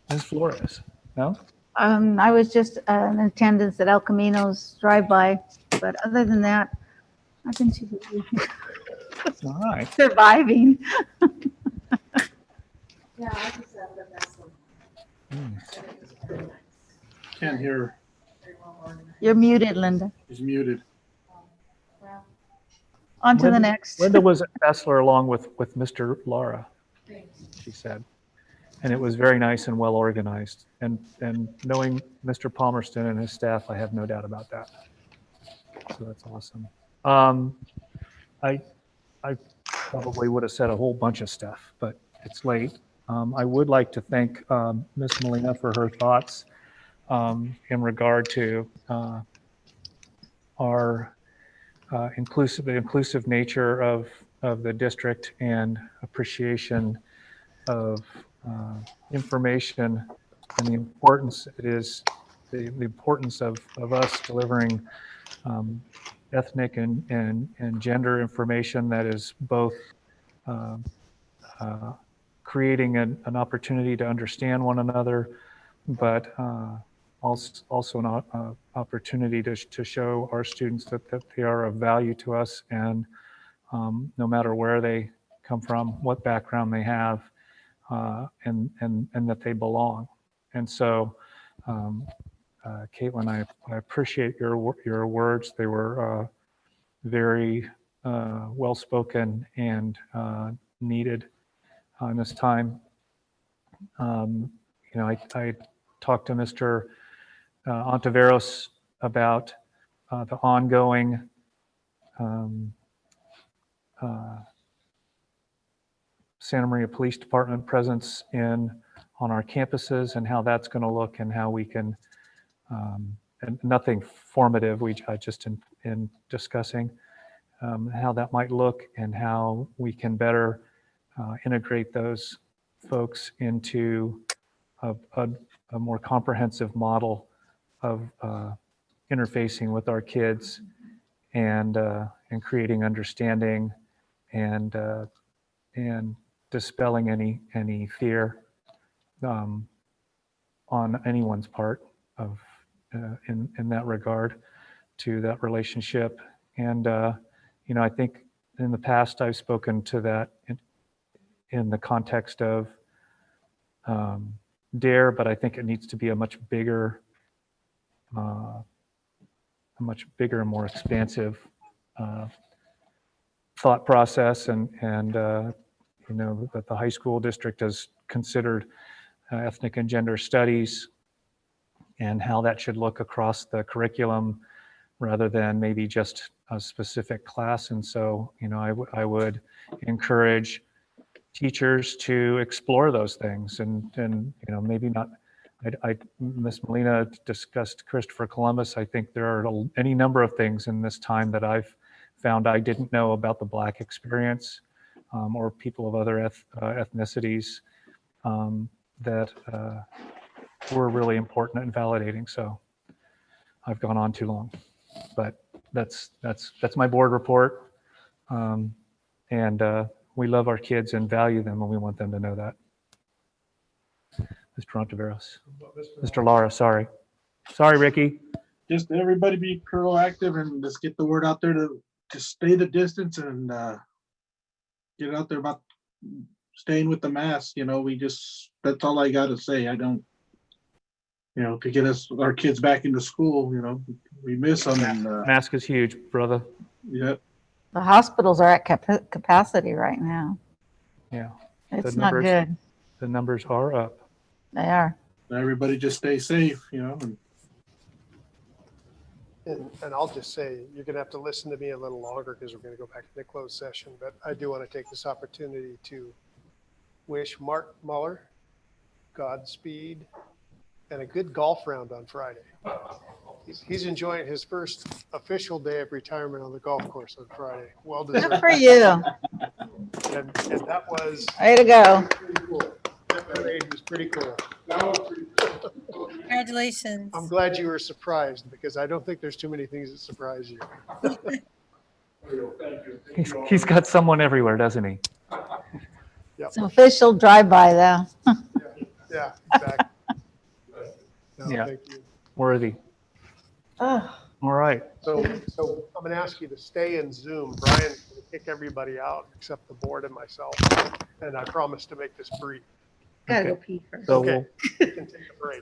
Ms. Flores. No? I was just in attendance at El Camino's drive-by, but other than that, I've been All right. surviving. Yeah, I just have the best one. Can't hear. You're muted, Linda. He's muted. On to the next. Linda was at Bessler along with Mr. Lara, she said. And it was very nice and well organized. And knowing Mr. Palmerston and his staff, I have no doubt about that. So that's awesome. I probably would have said a whole bunch of stuff, but it's late. I would like to thank Ms. Molina for her thoughts in regard to our the inclusive nature of the district and appreciation of information and the importance it is, the importance of us delivering ethnic and gender information that is both creating an opportunity to understand one another, but also an opportunity to show our students that they are of value to us, and no matter where they come from, what background they have, and that they belong. And so, Caitlin, I appreciate your words. They were very well-spoken and needed in this time. I talked to Mr. Ontiveros about the ongoing Santa Maria Police Department presence on our campuses and how that's going to look and how we can, and nothing formative, just in discussing how that might look and how we can better integrate those folks into a more comprehensive model of interfacing with our kids and creating understanding and dispelling any fear on anyone's part of in that regard to that relationship. And I think in the past I've spoken to that in the context of DARE, but I think it needs to be a much bigger and more expansive thought process, and that the high school district has considered ethnic and gender studies and how that should look across the curriculum rather than maybe just a specific class. And so, I would encourage teachers to explore those things and maybe not. Ms. Molina discussed Christopher Columbus. I think there are any number of things in this time that I've found I didn't know about the Black experience, or people of other ethnicities that were really important and validating. So I've gone on too long, but that's my board report. And we love our kids and value them, and we want them to know that. Mr. Ontiveros. Mr. Lara, sorry. Sorry, Ricky. Just everybody be proactive and just get the word out there to stay the distance and get out there about staying with the mask. You know, that's all I got to say. I don't, to get our kids back into school, we miss them. And mask is huge, brother. Yep. The hospitals are at capacity right now. Yeah. It's not good. The numbers are up. They are. Everybody just stay safe, And I'll just say, you're going to have to listen to me a little longer because we're going to go back to the closed session. But I do want to take this opportunity to wish Mark Muller Godspeed and a good golf round on Friday. He's enjoying his first official day of retirement on the golf course on Friday. Well deserved. Good for you. And that was way to go. Pretty cool. That parade was pretty cool. Congratulations. I'm glad you were surprised because I don't think there's too many things that surprise you. He's got someone everywhere, doesn't he? Yep. It's an official drive-by, though. Yeah, exactly. No, Yeah. thank you. Worthy. Oh. All right. So I'm going to ask you to stay in Zoom. Brian's going to kick everybody out except the board and myself. And I promise to make this brief. Gotta go pee first. So Okay, we can take a break.